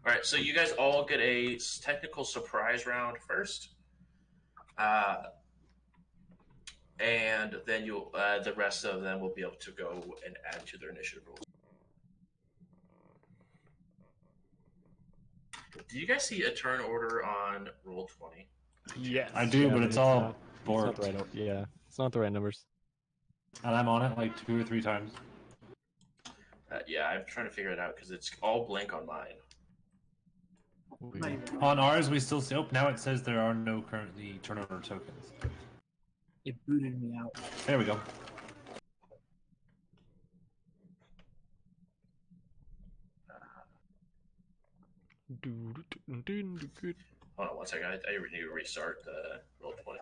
All right, so you guys all get a technical surprise round first, and then you'll the rest of them will be able to go and add to their initiative rolls. Do you guys see a turn order on roll 20? Yes. I do, but it's all not borked. the right. Yeah, it's not the right numbers. And I'm on it like 2 or 3 times. Yeah, I'm trying to figure it out because it's all blank on mine. Not even. On ours, we still see. Oh, now it says there are no currently turnover tokens. It booted me out. There we go. Hold on one second. I need to restart the roll 20.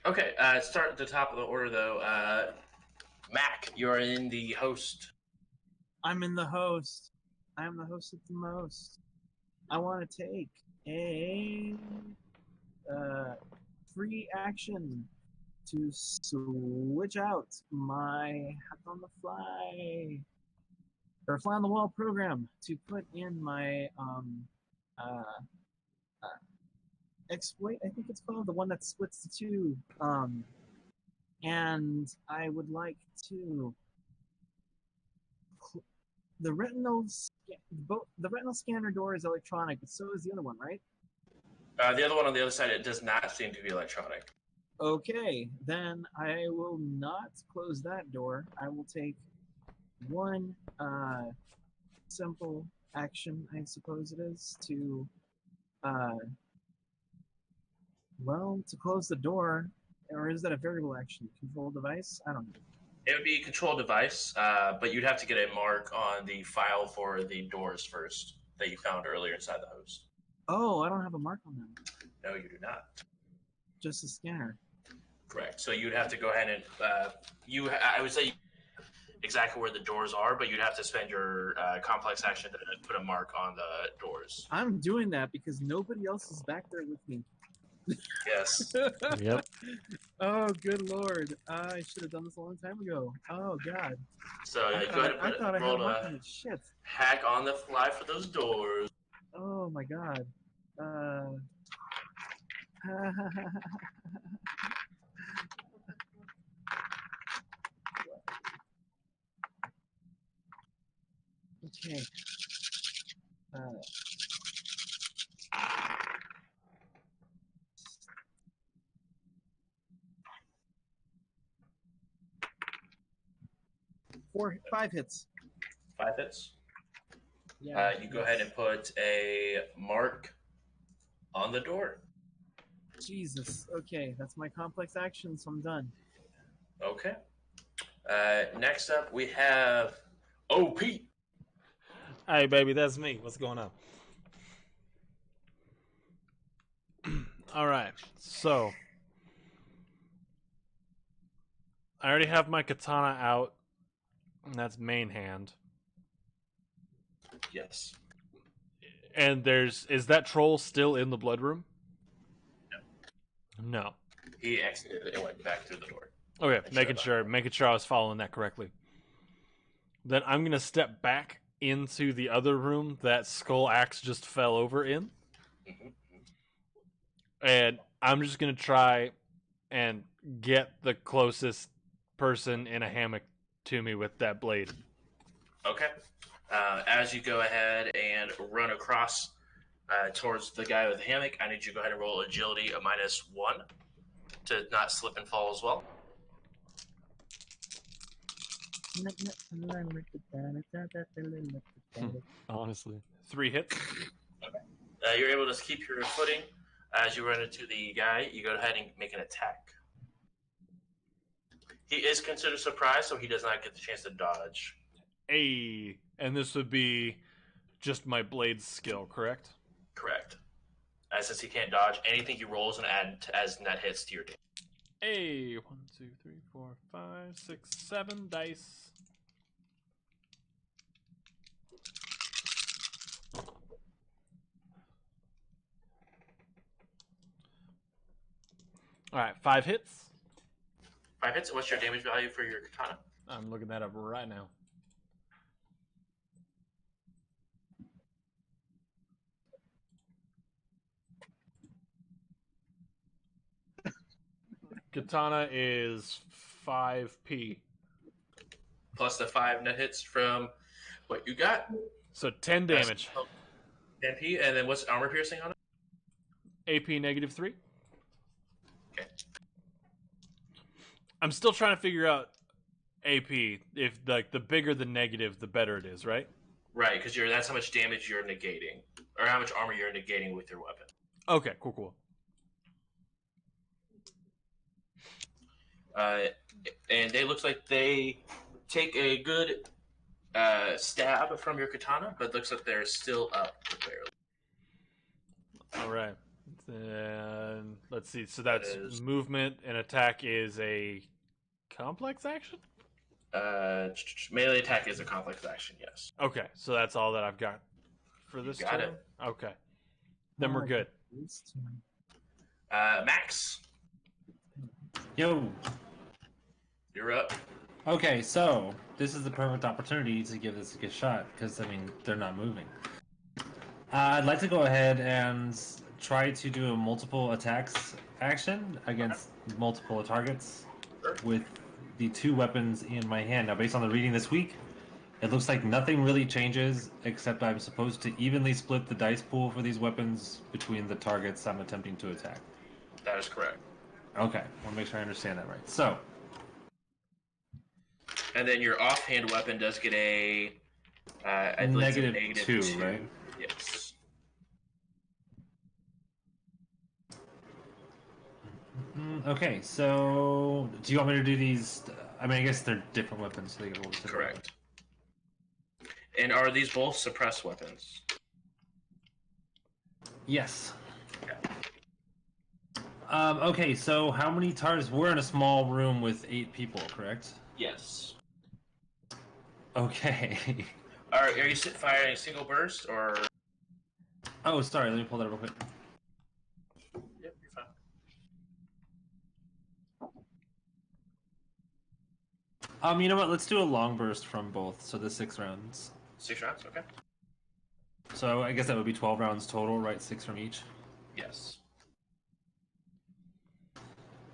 Okay, start at the top of the order though. Mac, you're in the host. I'm in the host. I am the host of the most. I want to take a free action to switch out my hack on the fly or fly on the wall program to put in my exploit. I think it's called the one that splits the two. And I would like to. The retinal scanner door is electronic, but so is the other one, right? The other one on the other side, it does not seem to be electronic. Okay, then I will not close that door. I will take one simple action, I suppose it is, to to close the door. Or is that a variable action? Control device? I don't know. It would be a control device, but you'd have to get a mark on the file for the doors first that you found earlier inside the host. Oh, I don't have a mark on them. No, you do not. Just a scanner. Correct. So you'd have to go ahead and I would say exactly where the doors are, but you'd have to spend your complex action to put a mark on the doors. I'm doing that because nobody else is back there with me. Yes. Yep. Oh, good lord! I should have done this a long time ago. Oh god. So I go ahead thought, I and thought I had roll mark a on it. Shit. hack on the fly for those doors. Oh my god. Okay. 5 hits. 5 hits. Yeah. You go ahead and put a mark on the door. Jesus. Okay, that's my complex action, so I'm done. Okay. Next up, we have OP. Hey, baby, that's me. What's going on? All right, so I already have my katana out, and that's main hand. Yes. And is that troll still in the blood room? No. He exited and went back through the door. Okay, making sure I was following that correctly. Then I'm gonna step back into the other room that Skull Axe just fell over in. And I'm just going to try and get the closest person in a hammock to me with that blade. Okay. As you go ahead and run across towards the guy with the hammock, I need you to go ahead and roll agility a -1 to not slip and fall as well. Honestly. 3 hits. You're able to keep your footing. As you run into the guy, you go ahead and make an attack. He is considered surprised, so he does not get the chance to dodge. Hey, and this would be just my blade skill, correct? Correct. Since he can't dodge, anything he rolls and add as net hits to your damage. Hey, 1, 2, 3, 4, 5, 6, 7 dice. All right, 5 hits. 5 hits. What's your damage value for your katana? I'm looking that up right now. Katana is 5p. Plus the 5 net hits from what you got. So 10 damage. 10p, and then what's armor piercing on it? AP -3. Okay. I'm still trying to figure out AP. If like the bigger the negative, the better it is, right? Right, because that's how much damage you're negating, or how much armor you're negating with your weapon. Okay, cool. And they looks like they take a good stab from your katana, but looks like they're still up barely. All right. Then let's see. So That that's is- movement and attack is a complex action. Melee attack is a complex action, yes. Okay, so that's all that I've got for this got turn. it. Okay, then we're good. Max, Yo. you're up. Okay, so this is the perfect opportunity to give this a good shot because I mean they're not moving. I'd like to go ahead and try to do a multiple attacks action against multiple targets Sure. with the 2 weapons in my hand. Now, based on the reading this week, it looks like nothing really changes except I'm supposed to evenly split the dice pool for these weapons between the targets I'm attempting to attack. That is correct. Okay, I want to make sure I understand that right. So, And then your offhand weapon does get a I believe it's a negative 2, right? Yes. Okay, so do you want me to do these? I mean, I guess they're different weapons, so they get rolled different. Correct. And are these both suppressed weapons? Yes. Okay. Okay, so how many targets? We're in a small room with 8 people, correct? Yes. Okay. Are you firing a single burst or? Oh, sorry. Let me pull that up real quick. Yep, you're fine. You know what? Let's do a long burst from both. So the 6 rounds. 6 rounds, okay. So I guess that would be 12 rounds total, right? 6 from each. Yes.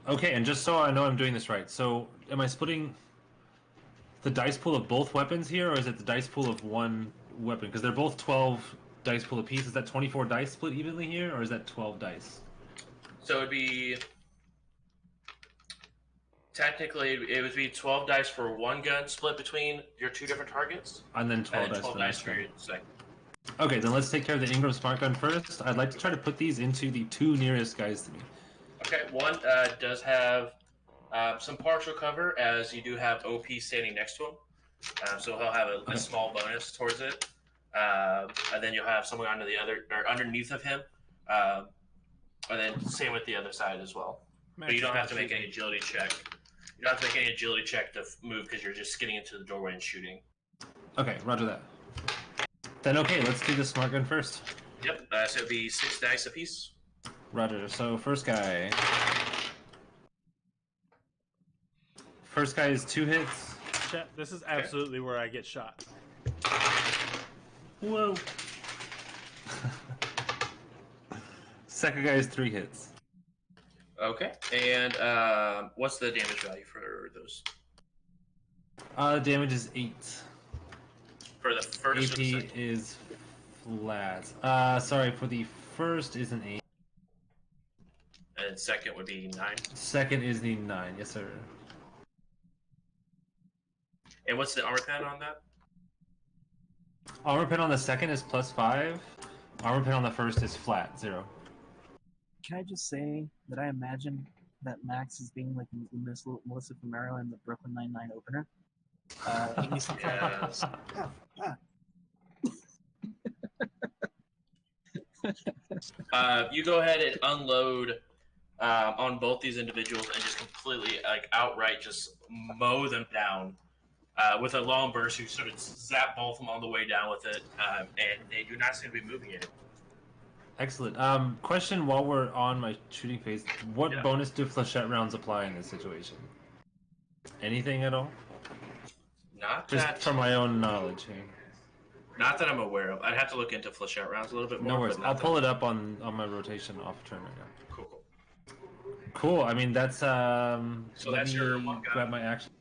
Okay, and just so I know I'm doing this right, so am I splitting the dice pool of both weapons here, or is it the dice pool of one weapon? Because they're both 12 dice pool apiece. Is that 24 dice split evenly here, or is that 12 dice? So it'd be technically it would be 12 dice for one gun split between your 2 different targets, And then 12 and then dice 12 for the dice next for gun. your second. Okay, then let's take care of the Ingram Smart Gun first. I'd like to try to put these into the 2 nearest guys to me. Okay, one does have some partial cover, as you do have OP standing next to him, so he'll have a small bonus towards it. And then you'll have someone under the other or underneath of him, and then same with the other side as well. But you don't have to make any agility check. You don't have to make any agility check to move because you're just getting into the doorway and shooting. Okay, roger that. Then okay, let's do the Smart Gun first. Yep. So it'd be 6 dice apiece. Roger. So first guy. First guy is 2 hits. Chat, this is absolutely where I get shot. Whoa. Second guy is 3 hits. Okay. And what's the damage value for those? Damage is 8. For the first or the AP second? is flat. Sorry, for the first is an 8. And second would be 9. Second is the 9. Yes, sir. And what's the armor pen on that? Armor pen on the second is +5. Armor pen on the first is flat, 0. Can I just say that I imagine that Max is being like Melissa Fumero in the Brooklyn Nine-Nine opener? He's Yes. You go ahead and unload on both these individuals and just completely, like, outright just mow them down with a long burst. You sort of zap both of them on the way down with it, and they do not seem to be moving it. Excellent. Question while we're on my shooting phase. What Yeah. bonus do flechette rounds apply in this situation? Anything at all? Not Just that, from my own knowledge here. not that I'm aware of. I'd have to look into flechette rounds a little bit more. No worries. but not I'll that- pull it up on my rotation off turn right now. Cool. Cool. I mean, that's So let that's me your one gun. grab my action.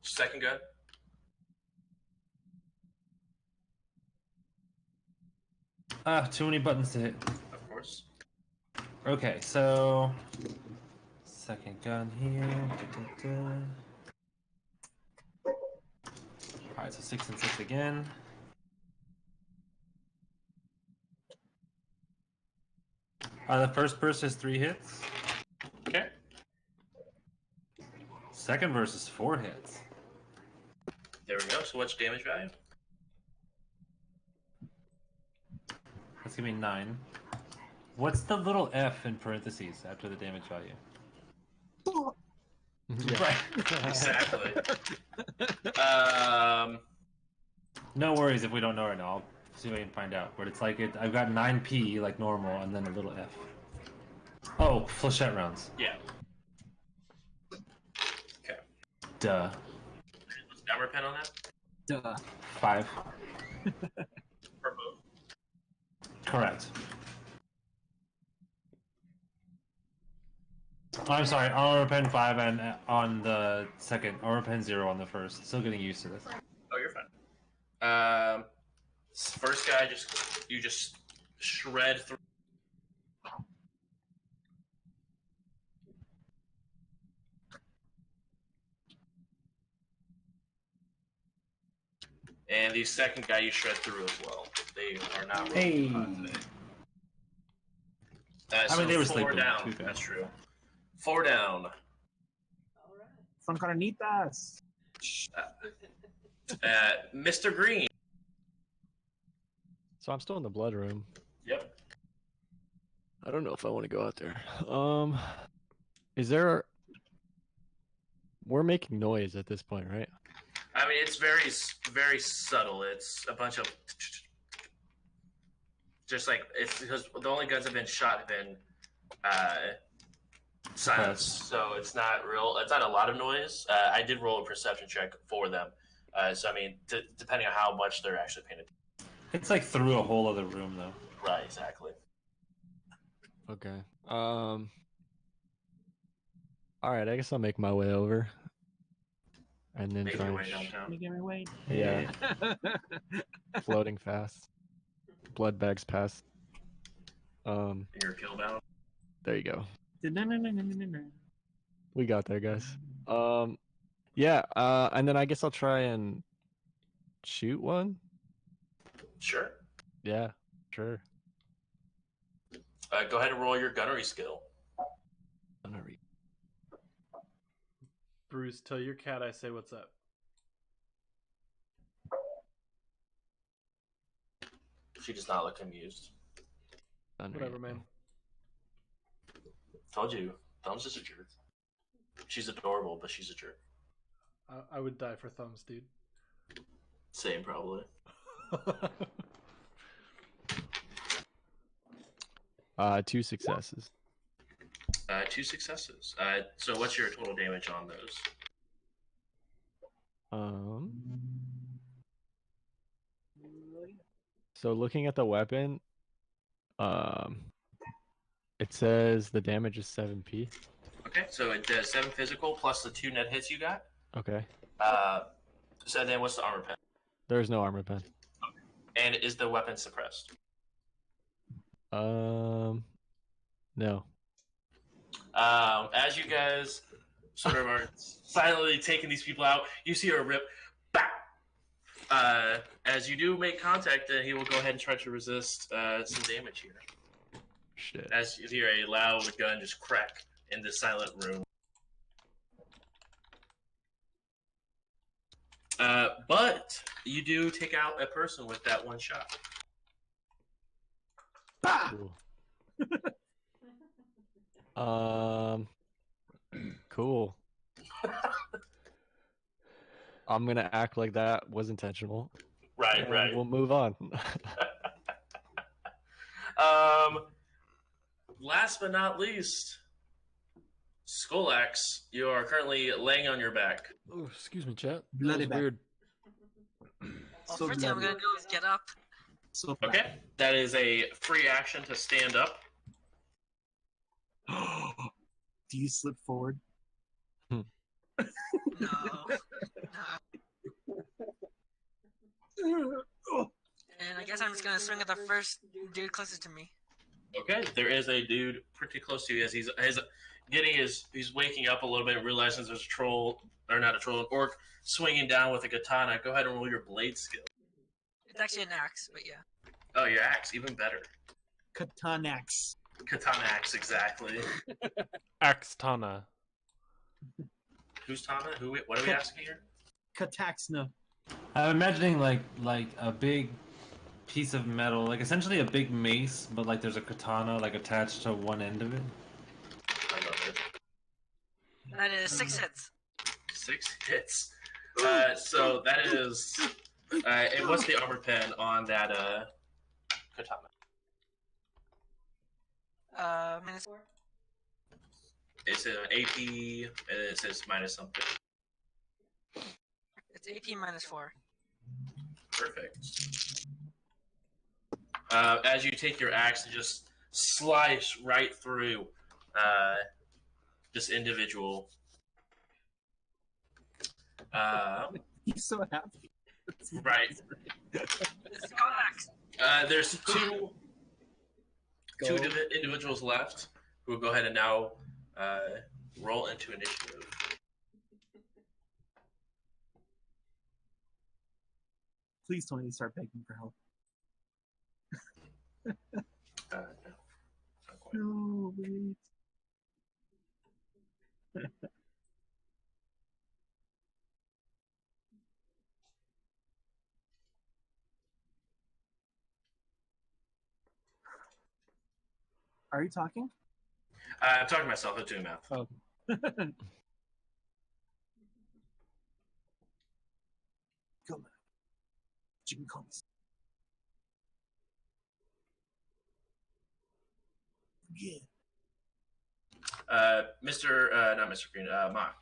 Second gun. Too many buttons to hit. Of course. Okay, so second gun here. Da, da, da. Alright, so 6 and 6 again. The first burst is 3 hits. Okay. Second burst is 4 hits. There we go. So what's your damage value? That's gonna be 9. What's the little F in parentheses after the damage value? Right. Exactly. No worries if we don't know right now. I'll see if I can find out. But it's like I've got 9p like normal and then a little F. Oh, flechette rounds. Yeah. Okay. Duh. What's the armor pen on that? Duh. 5. For both. Correct. I'm sorry, armor pen 5 and on the second, armor pen 0 on the first. Still getting used to this. Oh, you're fine. First guy, you just shred through. And the second guy you shred through as well. They are not rolling today. I mean, they were 4 sleeping. down. That's true. 4 down. Son carnitas. Mr. Green. So I'm still in the blood room. Yep. I don't know if I want to go out there. Is there? We're making noise at this point, right? I mean, it's very, very subtle. It's a bunch of just like it's because the only guns have been shot have been silenced, so it's not real. It's not a lot of noise. I did roll a perception check for them, so I mean, depending on how much they're actually paying attention. It's like through a whole other room, though. Right, exactly. Okay. All right. I guess I'll make my way over, and then Make try your and way downtown. Give me away. yeah, floating fast. Blood bags past. In your kill bound. There you go. No. We got there, guys. Yeah. And then I guess I'll try and shoot one. Sure. Yeah. Sure. Go ahead and roll your gunnery skill. Bruce, tell your cat I say what's up. She does not look amused. Whatever, man. Told you, Thumbs is a jerk. She's adorable, but she's a jerk. I would die for Thumbs, dude. Same, probably. 2 successes. 2 successes. So what's your total damage on those? So looking at the weapon, it says the damage is 7p. Okay, so it does 7 physical plus the 2 net hits you got. Okay. So then what's the armor pen? There's no armor pen. And is the weapon suppressed? No. As you guys sort of are silently taking these people out, you see a rip. Bah! As you do make contact, he will go ahead and try to resist some damage here. Shit. As you hear a loud gun just crack in the silent room. But you do take out a person with that one shot. Cool. Cool. I'm gonna act like that was intentional. Right, and right. We'll move on. Last but not least, Skolax, you are currently laying on your back. Oh, excuse me, chat. Bloody That was back. weird. Well, So first thing I'm bloody. gonna do is get up. So Okay, that is a free action to stand up. Do you slip forward? No. No. And I guess I'm just gonna swing at the first dude closest to me. Okay, there is a dude pretty close to you as he's he's waking up a little bit and realizes there's a troll, or not a troll, an orc swinging down with a katana. Go ahead and roll your blade skill. It's actually an axe, but yeah. Oh, your axe, even better. Katanax. Katana axe, exactly. Axtana. Who's Tana? Who? What are we asking here? Kataxna. I'm imagining like a big piece of metal, like essentially a big mace, but like there's a katana like attached to one end of it. I love it. That is 6 hits. 6 hits. So that is. And what's the armor pen on that katana? -4. It's an AP, and it says minus something. It's AP -4. Perfect. As you take your axe and just slice right through this individual. He's so happy. Right. It's called axe. There's two individuals left who will go ahead and now roll into initiative. Please, Tony, start begging for help. No, not quite. No, wait. Are you talking? I'm talking to myself. I'm doing math. Oh. Come on. Chicken comes. Yeah. Not Mr. Green, Mac,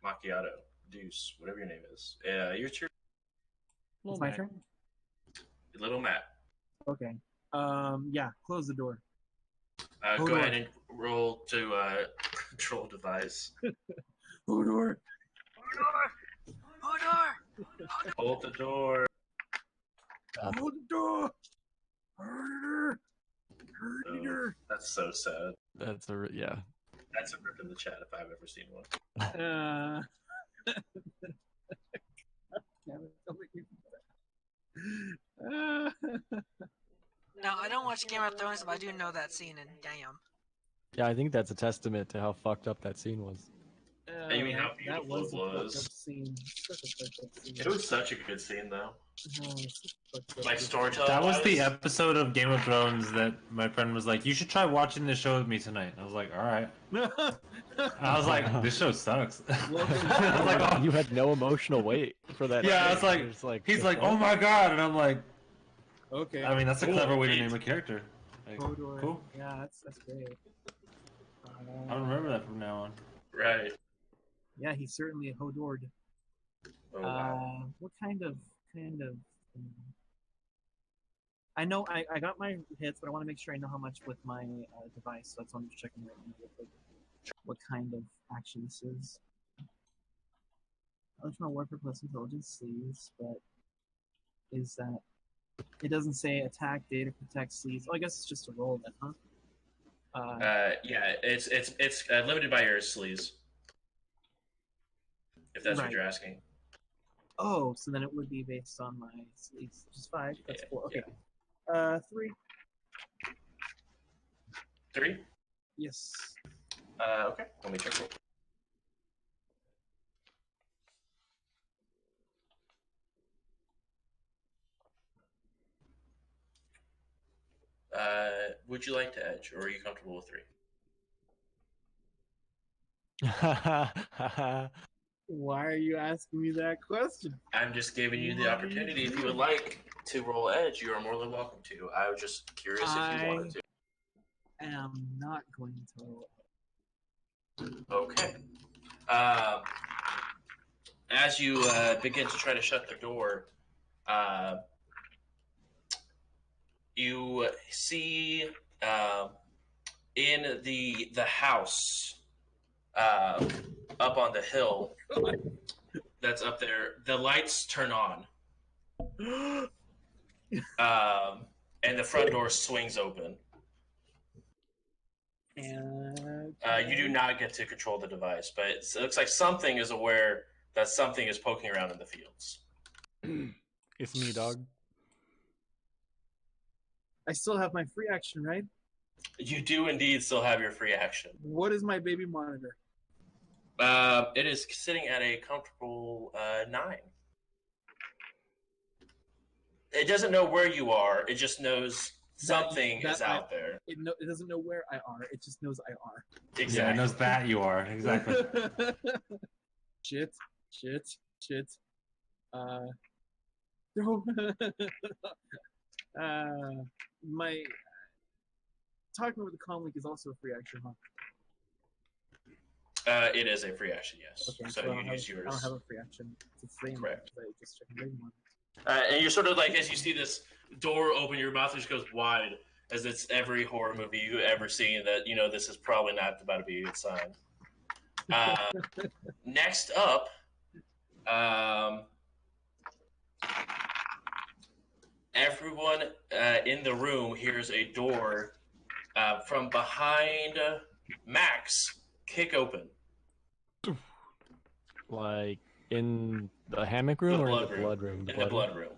Macchiato, Deuce, whatever your name is. Your turn, It's my turn? little Matt. Okay. Yeah, close the door. Go ahead and roll to control device. Hodor! Hodor! Hold the door. Hold the door! Harder! Harder! That's so sad. That's a yeah. That's a rip in the chat if I've ever seen one. Damn it, don't make me do that. Now, I don't watch Game of Thrones, but I do know that scene, and damn. Yeah, I think that's a testament to how fucked up that scene was. You mean how That beautiful was it a fucked was? up scene. Such a fucked up scene. It was such a good scene, though. Oh, it's such a fucked up Like scene. storytelling. That was the episode of Game of Thrones that my friend was like, "You should try watching this show with me tonight." I was like, "All right." I was like, "This show sucks." I was like, "Oh." You had no emotional weight for that. Yeah, I was scene. like, You're just he's the like, fuck? "Oh my god," and I'm like, Okay. I mean, that's a Cool, clever way to neat. name a character. Like, Hodor. cool. Yeah, that's great. I'll remember that from now on. Right. Yeah, he's certainly a Hodord. Oh, wow. What kind of? I know I got my hits, but I want to make sure I know how much with my device. So that's why I'm just checking right now. What kind of action this is? Electron warfare plus intelligence sleeves, but is that? It doesn't say attack, data, protect, sleeves. Oh, I guess it's just a roll then, huh? Yeah, it's limited by your sleeves. If that's what Right. you're asking. Oh, so then it would be based on my sleeves, which is 5. That's Yeah, 4. Okay. yeah. 3. 3? Yes. Okay. Let me check. Would you like to edge, or are you comfortable with 3? Why are you asking me that question? I'm just giving you the What are you opportunity. If you doing? would like to roll edge, you are more than welcome to. I was just curious if you wanted to. I am not going to roll. Okay. As you begin to try to shut the door, you see in the house up on the hill that's up there, the lights turn on. and the front door swings open. And You do not get to control the device, but it looks like something is aware that something is poking around in the fields. It's me, dog. I still have my free action, right? You do indeed still have your free action. What is my baby monitor? It is sitting at a comfortable 9. It doesn't know where you are. It just knows something is out there. It doesn't know where I are. It just knows I are. Exactly. Yeah, it knows that you are. Exactly. Shit. No. My talking over the comm link is also a free action, huh? It is a free action, yes. Okay, so you use yours. I don't have a free action. It's the same. Correct. I just checked the one. And you're sort of like, as you see this door open, your mouth just goes wide, as it's every horror movie you've ever seen that, this is probably not about to be a good sign. Next up, everyone in the room hears a door from behind Max kick open. Like in the hammock room or in the blood room? The blood room.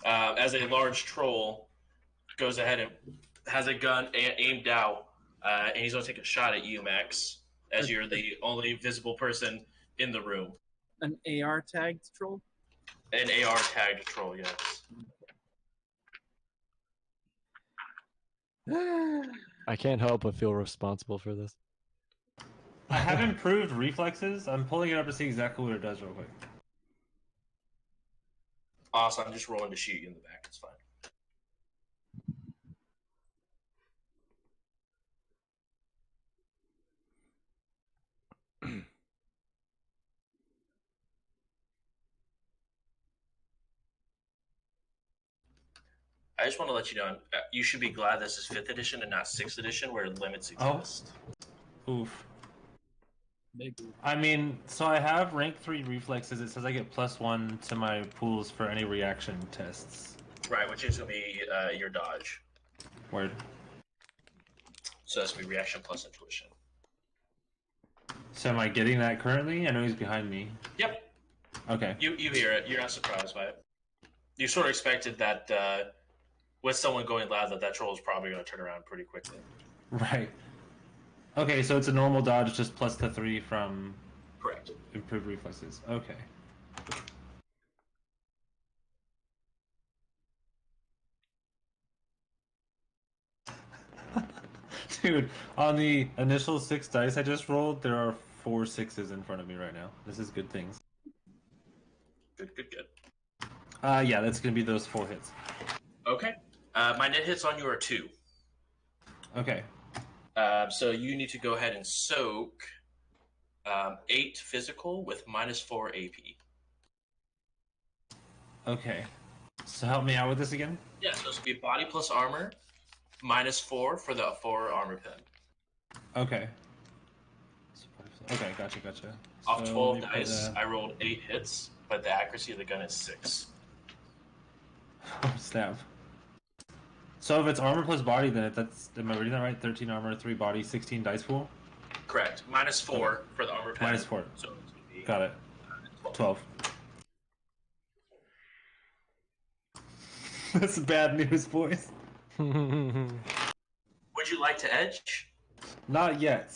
As a large troll goes ahead and has a gun aimed out, and he's going to take a shot at you, Max, as you're the only visible person in the room. An AR tagged troll? An AR tagged troll, yes. I can't help but feel responsible for this. I have improved reflexes. I'm pulling it up to see exactly what it does real quick. Awesome. I'm just rolling to shoot you in the back. It's fine. I just want to let you know, you should be glad this is 5th edition and not 6th edition, where limits exist. Oof. Big. I mean, so I have rank 3 reflexes. It says I get +1 to my pools for any reaction tests. Right, which is going to be your dodge. Word. So that's going to be reaction plus intuition. So am I getting that currently? I know he's behind me. Yep. Okay. You hear it. You're not surprised by it. You sort of expected that with someone going loud that troll is probably going to turn around pretty quickly. Right. Okay, so it's a normal dodge, just plus the 3 from Correct. improved reflexes. Okay. Dude, on the initial 6 dice I just rolled, there are 4 6s in front of me right now. This is good things. Good. Yeah, that's going to be those 4 hits. Okay. My net hits on you are 2. Okay. So you need to go ahead and soak 8 physical with -4 AP. Okay. So help me out with this again? Yeah, so it's going to be body plus armor, -4 for the 4 armor pen. Okay. Okay, gotcha. Off So 12 let me dice, put, I rolled 8 hits, but the accuracy of the gun is 6. Oh, snap. So if it's armor plus body, then am I reading that right? 13 armor, 3 body, 16 dice pool? Correct. -4 for the armor pen. -4. So it's going to be Got it. 12. That's bad news, boys. Would you like to edge? Not yet.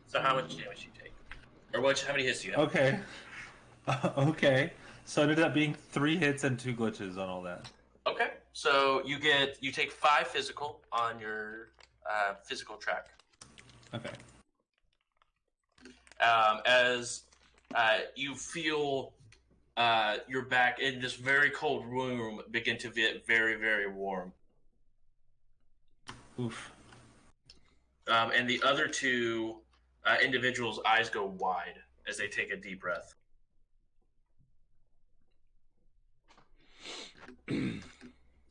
So how much damage do you take? Or how many hits do you have? Okay. Okay. So it ended up being 3 hits and 2 glitches on all that. Okay. So you take 5 physical on your physical track. Okay. As you feel your back in this very cold room begin to get very, very warm. Oof. And the other 2 individuals' eyes go wide as they take a deep breath.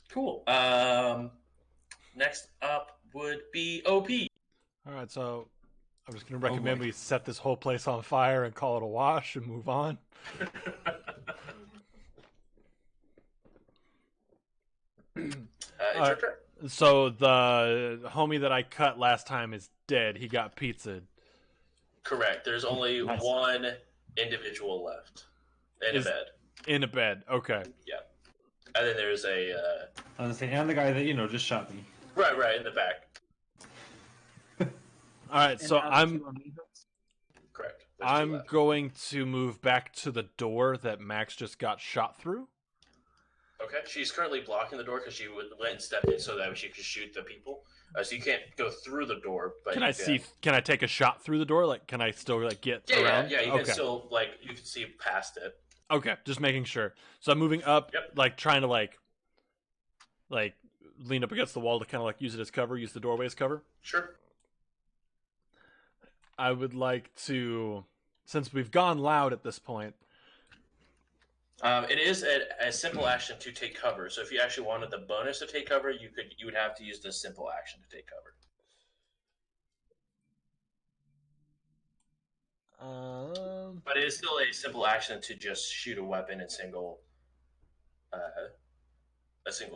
Cool. Next up would be OP. All right, so I'm just going to recommend we set this whole place on fire and call it a wash and move on. It's your turn. So the homie that I cut last time is dead. He got pizza. Correct. There's only Nice. one individual left in a bed. In a bed. Okay. Yeah. And then there's a I was gonna say, and the guy that just shot me. right in the back. All right. And So now the I'm two amigos. Correct. There's two I'm left. going to move back to the door that Max just got shot through. Okay. She's currently blocking the door because she went and stepped in so that she could shoot the people. So you can't go through the door, but Can you I see? Can I take a shot through the door? Like, can I still get Yeah, around? yeah. You okay. can still you can see past it. Okay, just making sure. So I'm moving up, Yep. like trying to like lean up against the wall to kind of use it as cover, use the doorway as cover. Sure. I would like to, since we've gone loud at this point. It is a simple action to take cover. So if you actually wanted the bonus to take cover, you would have to use the simple action to take cover. But it is still a simple action to just shoot a weapon in a single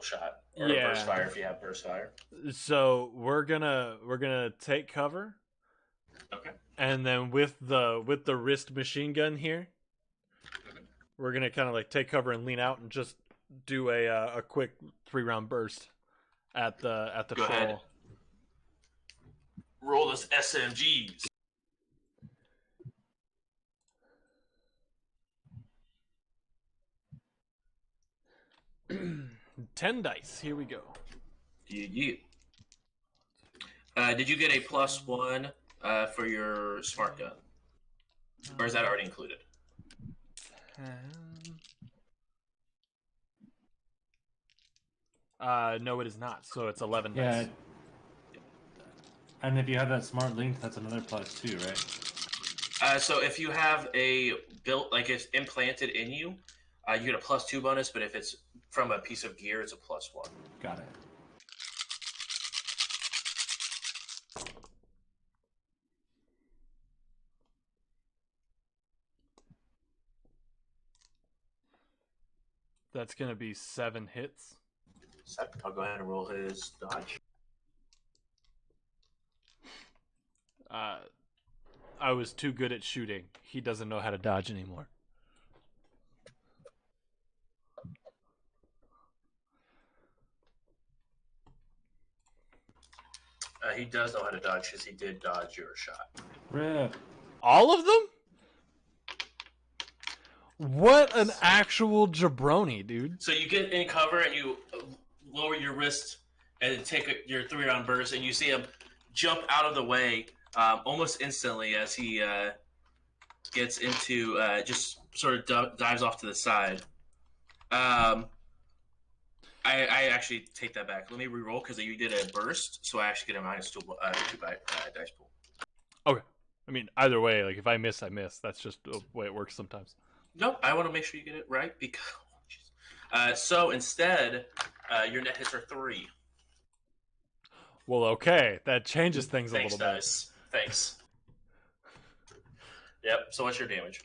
shot or a burst fire if you have burst fire. So we're gonna take cover. Okay. And then with the wrist machine gun here, we're gonna kind of take cover and lean out and just do a quick 3-round burst at the Go troll. ahead. Roll those SMGs. $10 dice. Here we go. Yeah. Did you get a +1 for your smart gun, or is that already included? No, it is not. So it's 11 Yeah. dice. And if you have that smart link, that's another +2, right? So if you have a built, it's implanted in you, you get a +2 bonus. But if it's from a piece of gear, it's a +1. Got it. That's gonna be 7 hits. I'll go ahead and roll his dodge. I was too good at shooting. He doesn't know how to dodge anymore. He does know how to dodge because he did dodge your shot. Rip. All of them? What an actual jabroni, dude. So you get in cover and you lower your wrist and take your 3-round burst, and you see him jump out of the way almost instantly as he gets into just sort of dives off to the side. I actually take that back. Let me re-roll because you did a burst, so I actually get a -2 dice pool. Okay. I mean, either way, if I miss, I miss. That's just the way it works sometimes. No, I want to make sure you get it right because. So instead, your net hits are 3. Well, okay, that changes things a Thanks, little bit. dice. Thanks. Yep. So what's your damage?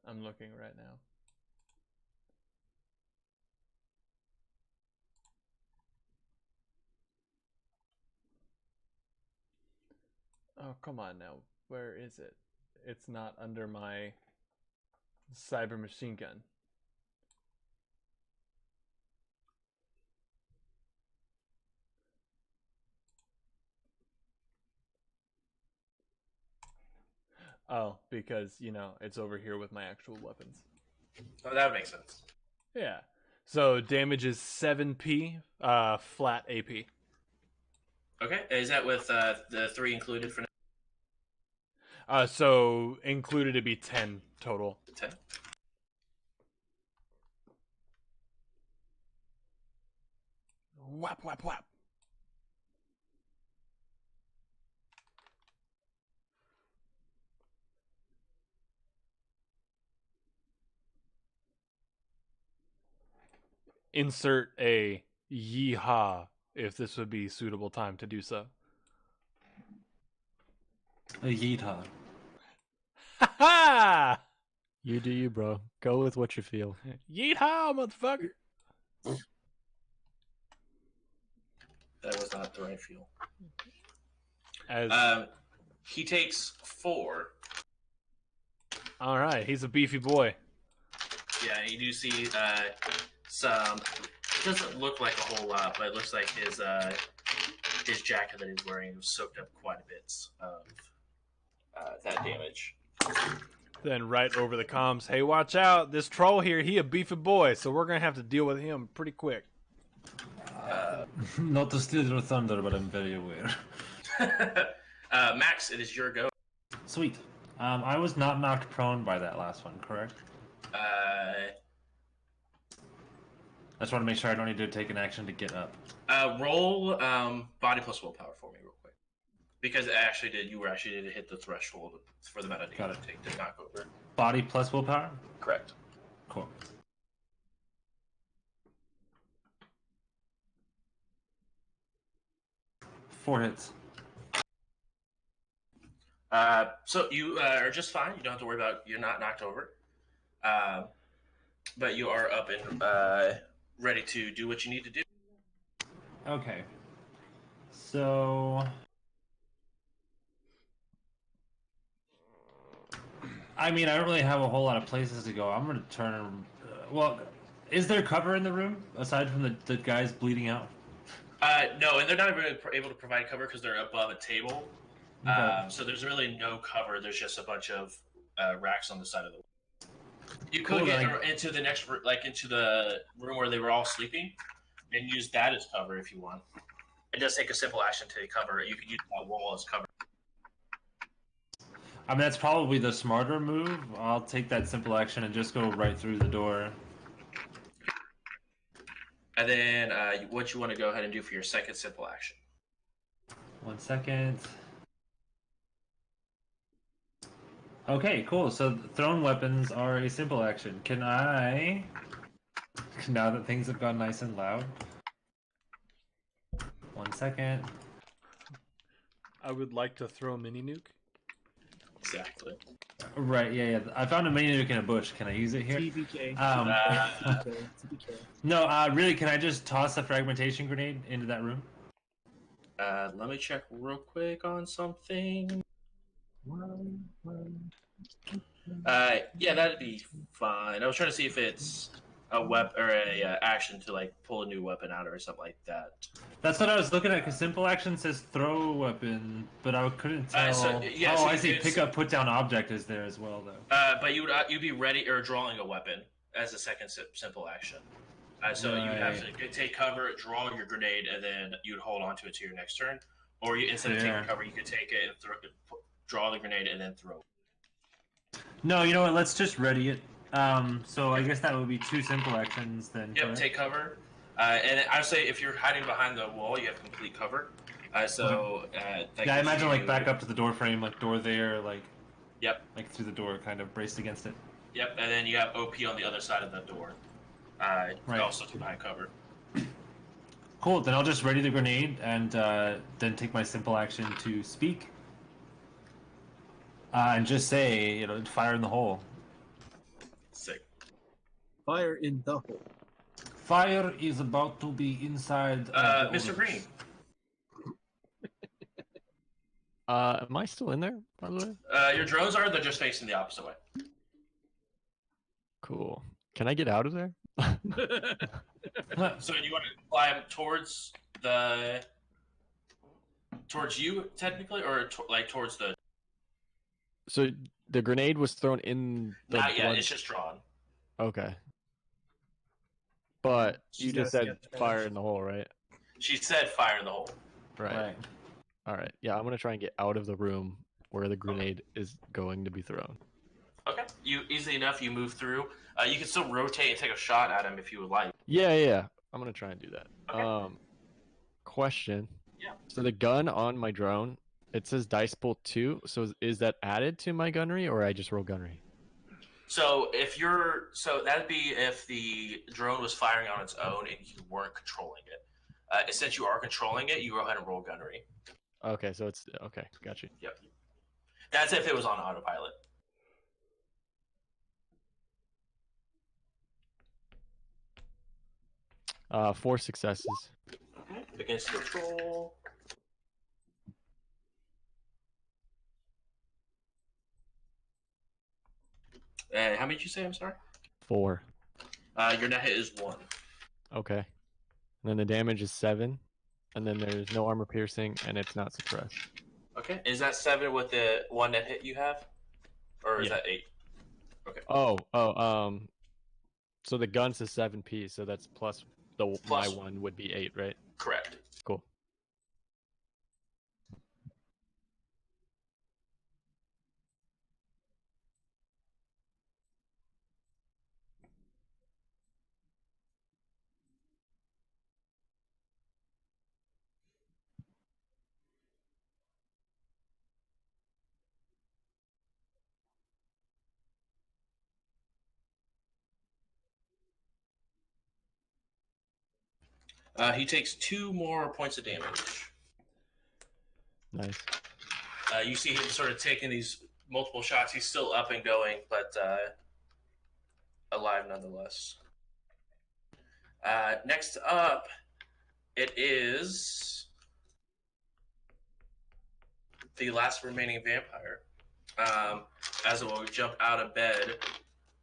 I'm looking right now. Oh, come on now. Where is it? It's not under my cyber machine gun. Oh, because, it's over here with my actual weapons. Oh, that makes sense. Yeah. So damage is 7p, flat AP. Okay. Is that with the 3 included for now? So included it'd be 10 total. 10. Whap, whap, whap. Insert a yeehaw if this would be suitable time to do so. A yeehaw. Ha ha! You do you, bro. Go with what you feel. Yeehaw, motherfucker! That was not the right feel. As He takes 4. all right, he's a beefy boy. Yeah, you do see some. It doesn't look like a whole lot, but it looks like his jacket that he's wearing was soaked up quite a bit of that damage. Then right over the comms, hey, watch out! This troll here, he a beefy boy, so we're gonna have to deal with him pretty quick. Not to steal your thunder, but I'm very aware. Max, it is your go. Sweet. I was not knocked prone by that last one, correct? I just want to make sure I don't need to take an action to get up. Roll body plus willpower for me real quick, because it actually did. You were actually did hit the threshold for the meta Got it. to take to knock over. Body plus willpower? Correct. Cool. Four hits. So you are just fine. You don't have to worry about. You're not knocked over. But you are up and ready to do what you need to do. Okay. So I mean, I don't really have a whole lot of places to go. I'm gonna turn. Well, is there cover in the room aside from the guys bleeding out? No, and they're not really able to provide cover because they're above a table. Okay. So there's really no cover. There's just a bunch of racks on the side of the wall. You could Cool, get then into the next, like into the room where they were all sleeping, and use that as cover if you want. It does take a simple action to cover it. You could use that wall as cover. I mean, that's probably the smarter move. I'll take that simple action and just go right through the door. And then what you want to go ahead and do for your second simple action. 1 second. Okay, cool. So thrown weapons are a simple action. Can I, now that things have gone nice and loud, 1 second. I would like to throw a mini nuke. Exactly. Right, yeah. I found a mini nuke in a bush. Can I use it here? TBK. Um, TBK. no, really, can I just toss a fragmentation grenade into that room? Let me check real quick on something. Yeah, that'd be fine. I was trying to see if it's a weapon or a action to like pull a new weapon out or something like that. That's what I was looking at, because simple action says throw a weapon, but I couldn't tell. So I you see. could- Pick up, put down object is there as well, though. But you'd be ready or drawing a weapon as a second simple action. So you would have to take cover, draw your grenade, and then you'd hold onto it to your next turn. Or instead of taking cover, you could take it and draw the grenade and then throw. No, you know what? Let's just ready it. So I guess that would be 2 simple actions then. Yep, correct? take cover. And I would say if you're hiding behind the wall, you have complete cover. That Yeah, I imagine gives like you- back up to the door frame, like door there, like. Yep. Like through the door, kind of braced against it. Yep, and then you have OP on the other side of the door. Right. Also to behind cover. Cool. Then I'll just ready the grenade and then take my simple action to speak. And just say, fire in the hole. Sick. Fire in the hole. Fire is about to be inside. Of the Mr. orders. Green. Am I still in there, by the way? Your drones are, they're just facing the opposite way. Cool. Can I get out of there? So you want to climb towards you, technically, or towards the... So the grenade was thrown in the Not yet, blood- it's just drawn. Okay. But you She's just gotta said skip fire finish. in the hole, right? She said fire in the hole. Right. All right. Yeah, I'm gonna try and get out of the room where the grenade is going to be thrown. Okay. You easily enough, you move through. You can still rotate and take a shot at him if you would like. Yeah. I'm gonna try and do that. Okay. Question. Yeah. So the gun on my drone, it says dice pool 2. So is that added to my gunnery, or I just roll gunnery? So that'd be if the drone was firing on its own and you weren't controlling it. Since you are controlling it, you go ahead and roll gunnery. Okay, so it's okay. Got you. Yep. That's if it was on autopilot. 4 successes. Against the troll. How many did you say? I'm sorry. 4. Your net hit is 1. Okay. And then the damage is 7. And then there's no armor piercing, and it's not suppressed. Okay. Is that 7 with the 1 net hit you have? Or is Yeah. that 8? Okay. So the gun says 7p, so that's plus my Plus- 1 would be 8, right? Correct. Cool. He takes 2 more points of damage. Nice. You see him sort of taking these multiple shots. He's still up and going, but alive nonetheless. Next up, it is the last remaining vampire. As it will jump out of bed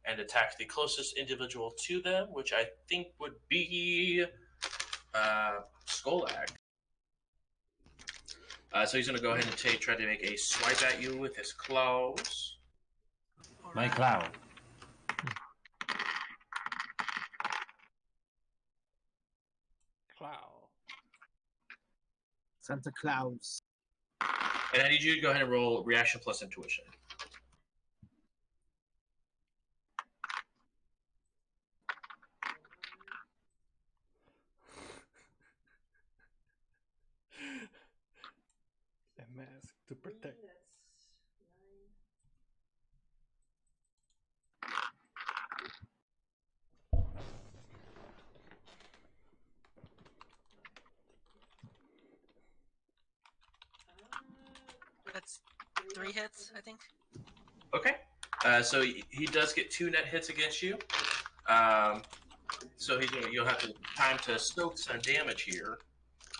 and attack the closest individual to them, which I think would be Skolak. So he's going to go ahead and try to make a swipe at you with his claws. My cloud. Santa Claus. And I need you to go ahead and roll reaction plus intuition. A mask to protect. That's 3 hits, I think. Okay. So he does get 2 net hits against you. So you'll have to time to soak some damage here,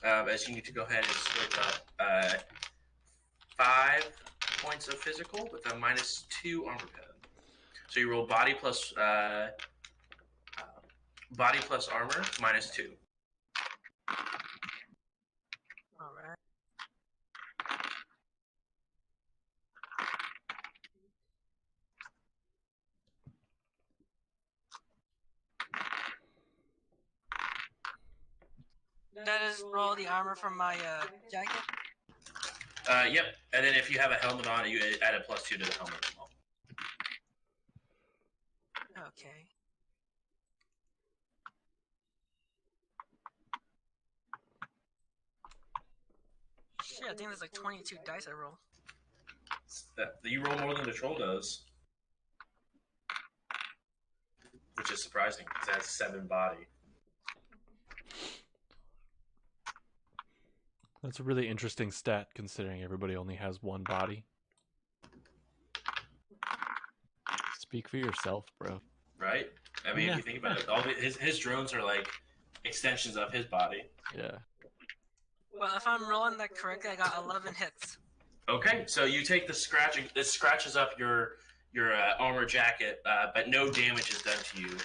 as you need to go ahead and soak up 5 points of physical with a -2 armor pen. So you roll body plus armor -2. All right. That is roll the armor from my jacket. Yep. And then if you have a helmet on, you add a +2 to the helmet as well. Okay. Shit, I think there's like 22 dice I roll. You roll more than the troll does, which is surprising because it has 7 body. That's a really interesting stat considering everybody only has 1 body. Speak for yourself, bro. Right? I mean, if you think about it, his drones are like extensions of his body. Yeah. Well, if I'm rolling that correctly, I got 11 hits. Okay, so you take the scratch. It scratches up your armor jacket, but no damage is done to you.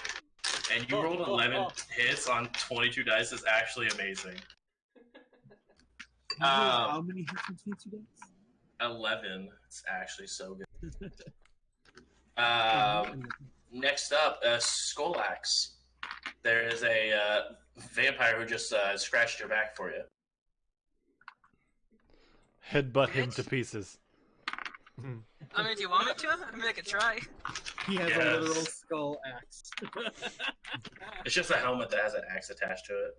And you rolled 11 hits on 22 dice is actually amazing. How many hits between 2 dice? 11. It's actually so good. Next up, Skolax. There is a vampire who just scratched your back for you. Headbutt him to pieces. I mean, do you want me to? I mean, I could try. He has a Yes. literal skull axe. It's just a helmet that has an axe attached to it.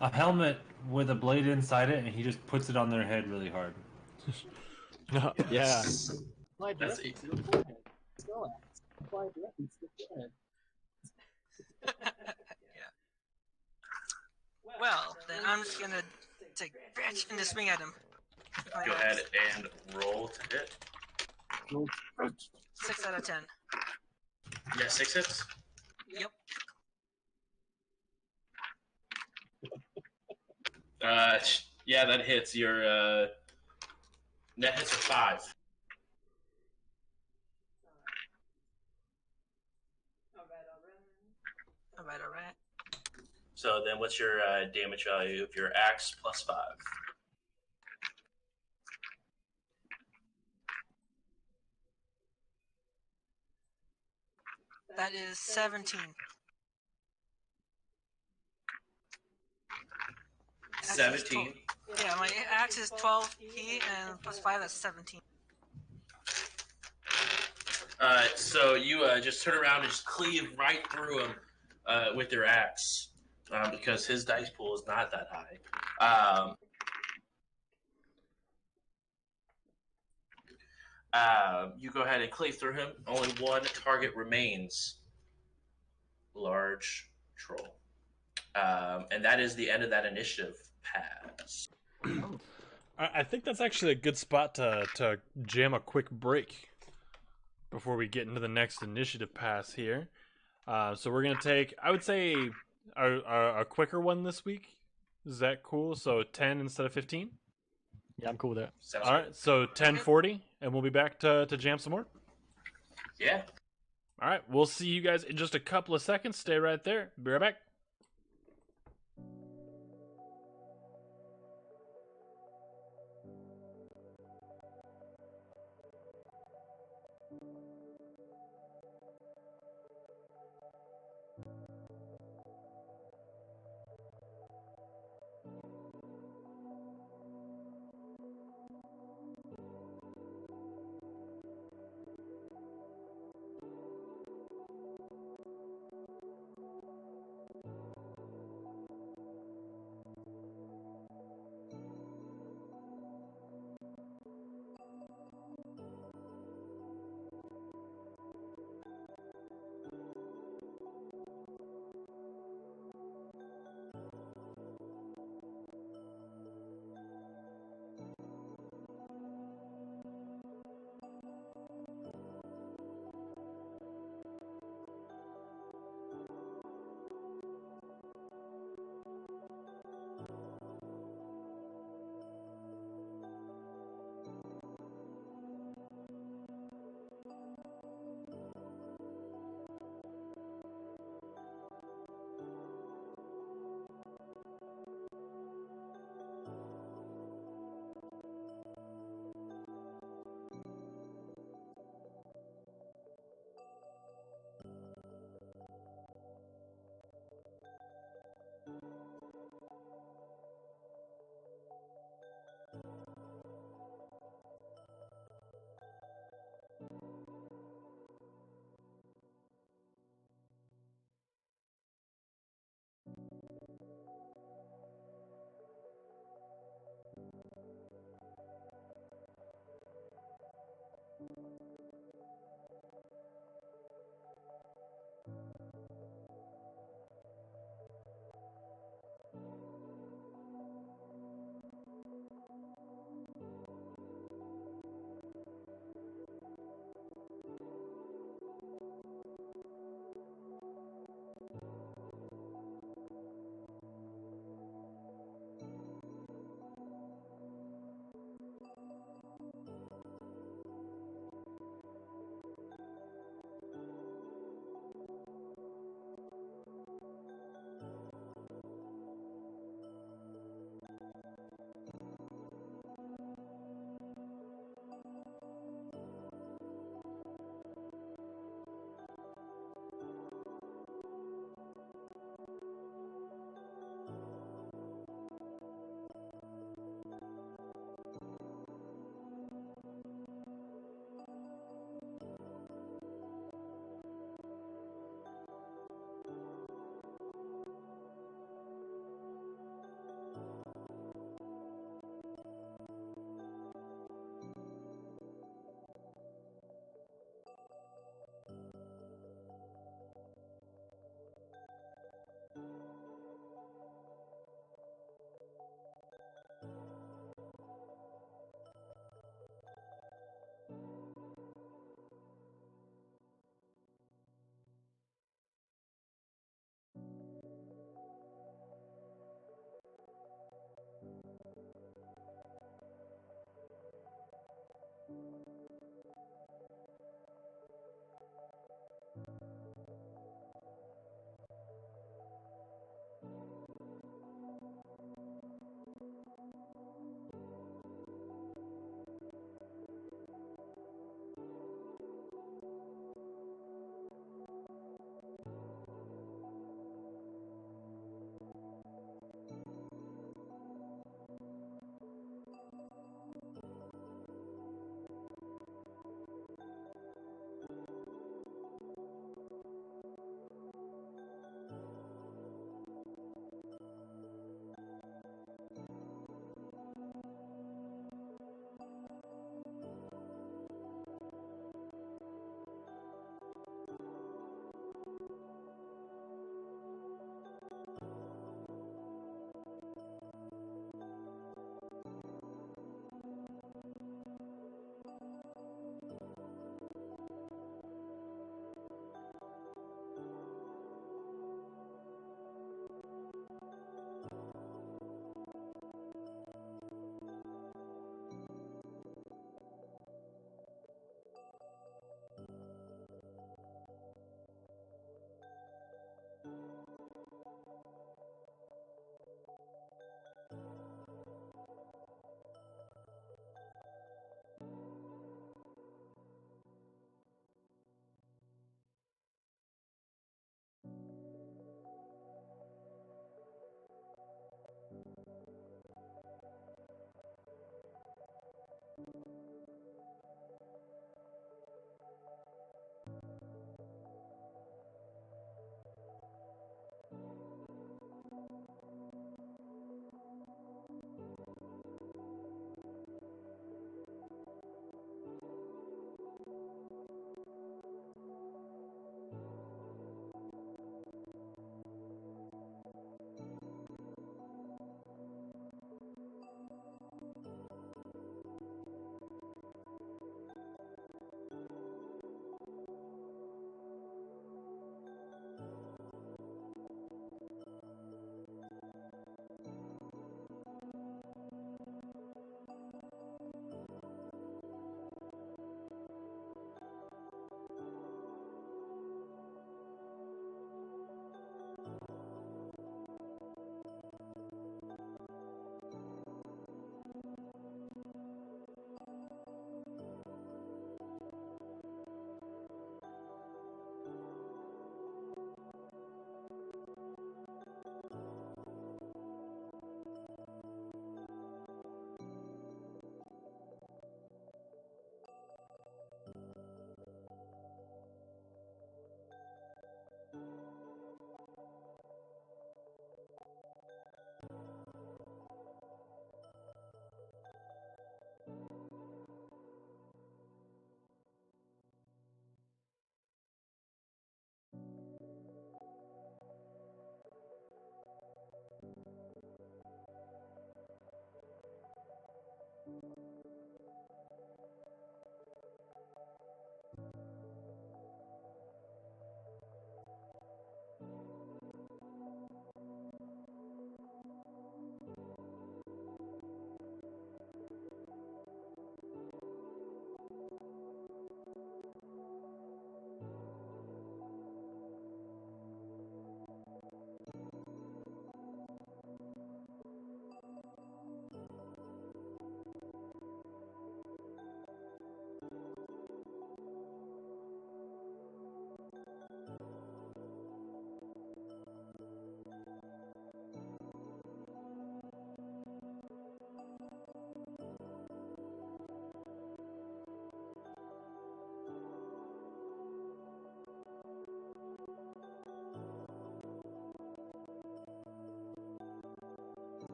A helmet with a blade inside it, and he just puts it on their head really hard. Yeah. That's Skull axe. Apply directly to the forehead. Yeah. Well, then I'm just gonna take bitch and just swing at him. Go ahead and roll to hit. 6 out of 10. Yeah, 6 hits. Yep. Yeah, that hits. Your net hits are 5. Alright, alright. So then, what's your damage value of your axe plus 5? That is 17. Axe is 17. 12. Yeah, my axe is 12 key and plus 5 is 17. So you just turn around and just cleave right through him with your axe because his dice pool is not that high. You go ahead and cleave through him. Only one target remains. Large troll. And that is the end of that initiative pass. I think that's actually a good spot to jam a quick break before we get into the next initiative pass here. So we're gonna take, I would say, a quicker one this week. Is that cool? So 10 instead of 15. Yeah, I'm cool with that. Sounds All good. right, so 10:40, and we'll be back to jam some more. Yeah. All right, we'll see you guys in just a couple of seconds. Stay right there. Be right back.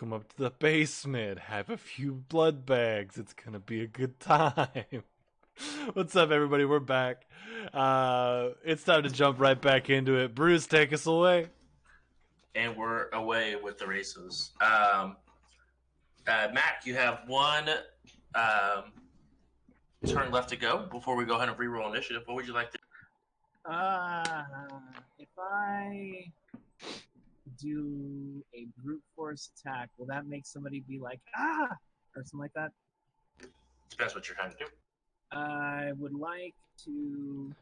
Welcome up to the basement. Have a few blood bags. It's gonna be a good time. What's up, everybody? We're back. It's time to jump right back into it. Bruce, take us away. And we're away with the races. Mac, you have one turn left to go before we go ahead and re-roll initiative. What would you like to If I do a brute force attack, will that make somebody be like, ah, or something like that? Depends what you're trying to do. I would like to,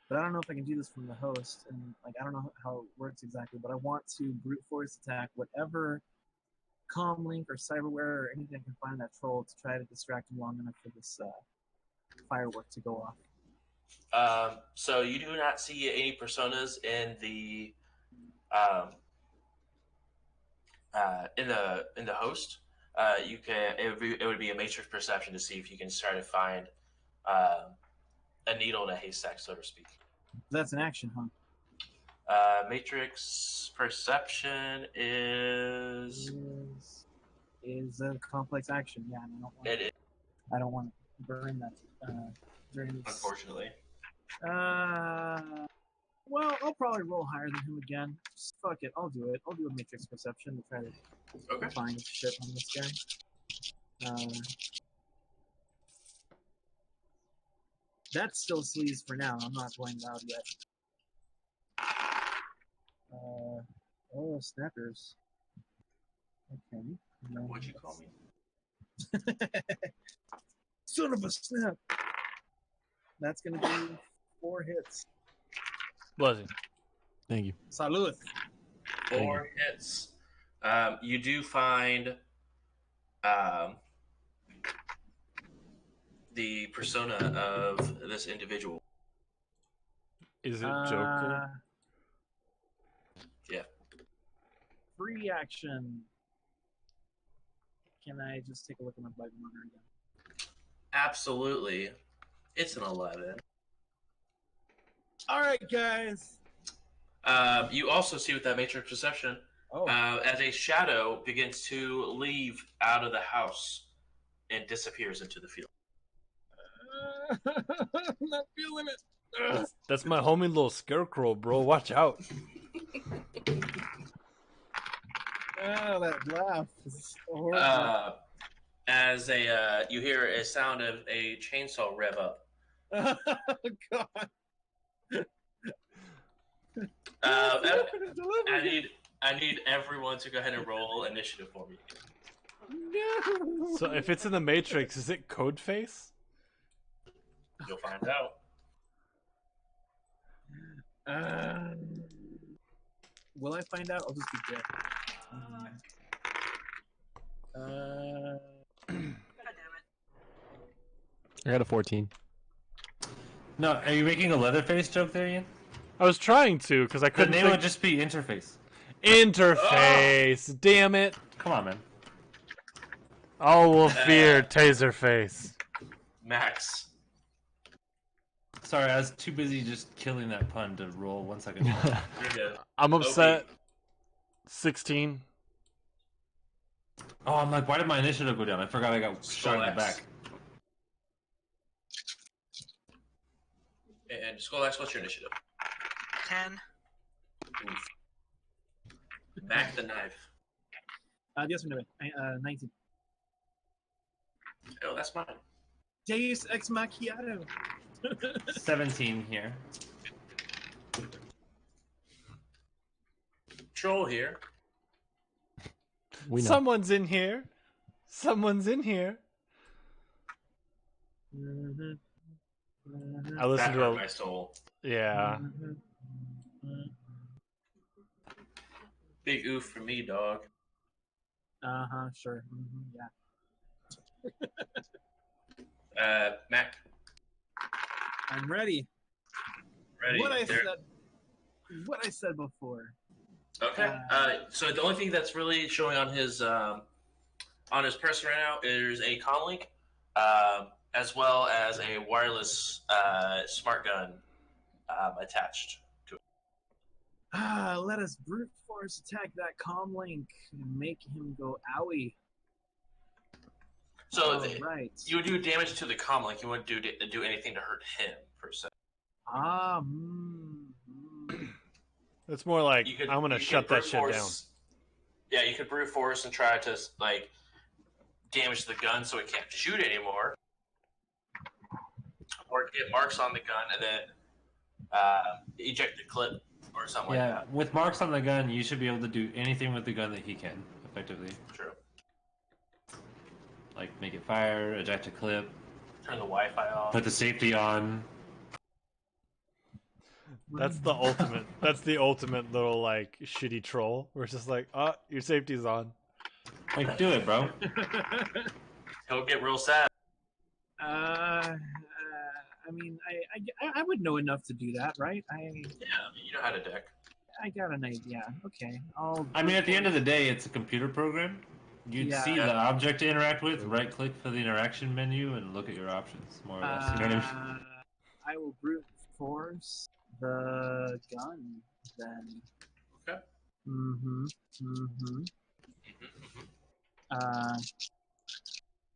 but I don't know if I can do this from the host, and like I don't know how it works exactly, but I want to brute force attack whatever comlink or cyberware or anything I can find that troll to try to distract him long enough for this firework to go off. So you do not see any personas in the host. You can it would be a matrix perception to see if you can try to find a needle in a haystack, so to speak. That's an action, huh? Matrix perception is a complex action. Yeah, and I don't want to burn that during this. Unfortunately. Well, I'll probably roll higher than him again. Just fuck it, I'll do it. I'll do a matrix perception to try to find shit on this guy. That's still sleaze for now. I'm not going loud yet. Oh, snappers. Okay. What'd you call me? Son of a snap. That's gonna be 4 hits. Bless you. Thank you. Salud. 4 hits. You do find the persona of this individual. Is it Joker? Yeah. Free action. Can I just take a look at my bug monitor again? Absolutely. It's an 11. All right, guys. You also see with that matrix perception, Oh. as a shadow begins to leave out of the house and disappears into the field. I'm not feeling it. That's my homie little scarecrow, bro. Watch out. Oh, that laugh is horrible. As you hear a sound of a chainsaw rev up. Oh, God. I need everyone to go ahead and roll initiative for me. No. So if it's in the Matrix, is it Codeface? You'll find out. Will I find out? I'll just be dead. God damn it. I got a 14. No, are you making a Leatherface joke there, Ian? I was trying to because I The couldn't name think. would just be Interface. Interface. Damn it. Come on, man. All will fear Taserface. Max. Sorry, I was too busy just killing that pun to roll 1 second. You're good. I'm upset. 16. Oh, I'm like, why did my initiative go down? I forgot I got shot in the back. And Skolax, what's your initiative? 10. Oof. Mac the knife. Yes or no? 19. Oh, that's mine. Deus Ex Macchiato. 17 here. Troll here. We know. Someone's in here. Someone's in here. Mm-hmm. I listened That to hurt a. my soul. Yeah. Big oof for me, dog. Sure. Yeah. Mac. I'm ready. Ready? What There- I said before. Okay. So the only thing that's really showing on his person right now is a comlink, as well as a wireless smart gun attached to it. Let us brute force attack that comm link and make him go owie. So right. you would do damage to the comm link. You wouldn't do anything to hurt him per se. It's more like You could, I'm gonna you shut could that brute shit down. force. Yeah, you could brute force and try to like damage the gun so it can't shoot anymore, or get marks on the gun and then eject the clip or something like Yeah, that. with marks on the gun, you should be able to do anything with the gun that he can, effectively. True. Like make it fire, eject a clip, Turn the Wi-Fi off. put the safety on. That's the ultimate. That's the ultimate little like shitty troll. Where it's just like, oh, your safety's on. Like, do it, bro. He'll get real sad. I mean, I would know enough to do that, right? Yeah, I mean, you know how to deck. I got an idea. Okay, I mean, at the end of the day, it's a computer program. You'd Yeah. see the object to interact with, right-click for the interaction menu, and look at your options, more or less. You know what I mean? I will brute force the gun then. Okay.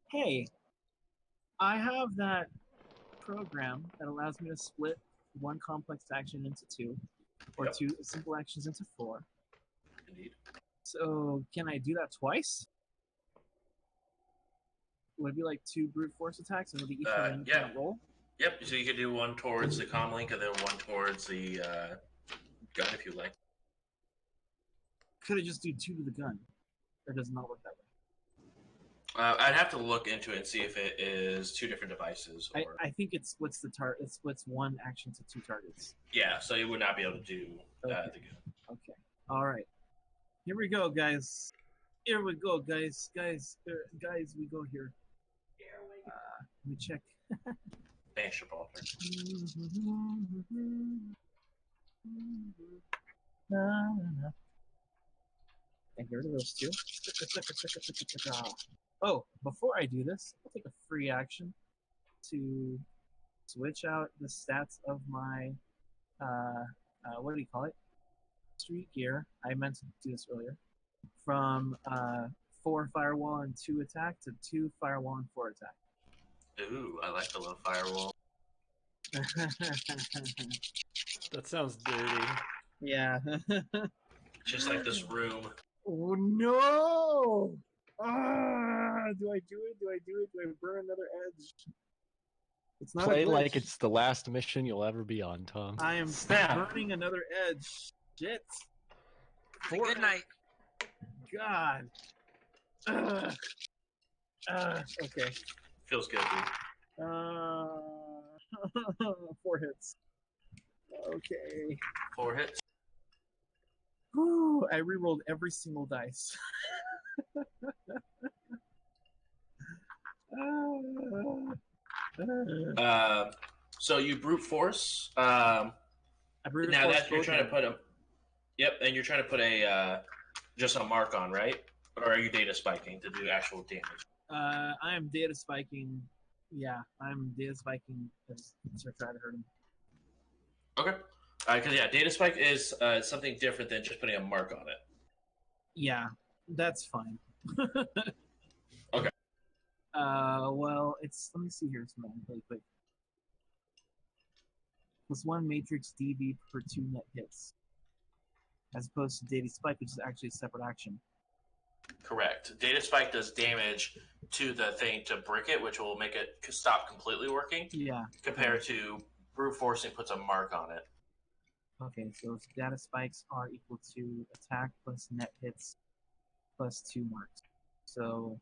Hey, I have that program that allows me to split one complex action into two, or Yep. two simple actions into four. Indeed. So can I do that twice? Would it be like two brute force attacks and would it be each with an independent roll? Yep. So you could do one towards the comm link and then one towards the gun if you like. Could I just do two to the gun? Or does it not work that way? I'd have to look into it and see if it is two different devices. Or... I think it splits the it splits one action to two targets. Yeah, so you would not be able to do the gun. Okay. All right. Here we go, guys. Here we go, guys. Guys, we go here. Let me check. Thanks, Gibraltar. And get rid of those two. Oh, before I do this, I'll take a free action to switch out the stats of my what do you call it? Street gear. I meant to do this earlier. From 4 firewall and 2 attack to 2 firewall and 4 attack. Ooh, I like the low firewall. That sounds dirty. Yeah. Just like this room. Oh no! Do I do it? Do I do it? Do I burn another edge? It's not Play a glitch. like it's the last mission you'll ever be on, Tom. I am burning another edge. Shit. Good night. God. Okay. Feels good, dude. 4 hits. Okay. 4 hits. Whew, I re-rolled every single dice. So you brute force. I brute Now force that you're both trying to of put a, yep, and you're trying to put a just a mark on, right? Or are you data spiking to do actual damage? I am data spiking. Yeah, I'm data spiking to try to hurt him. Okay. Because data spike is something different than just putting a mark on it. Yeah, that's fine. Okay. Well, let me see here something really quick. +1 matrix DV per 2 net hits, as opposed to data spike, which is actually a separate action. Correct. Data spike does damage to the thing to brick it, which will make it stop completely working. Yeah. Compared to brute forcing puts a mark on it. Okay, so data spikes are equal to attack plus net hits plus 2 marks. So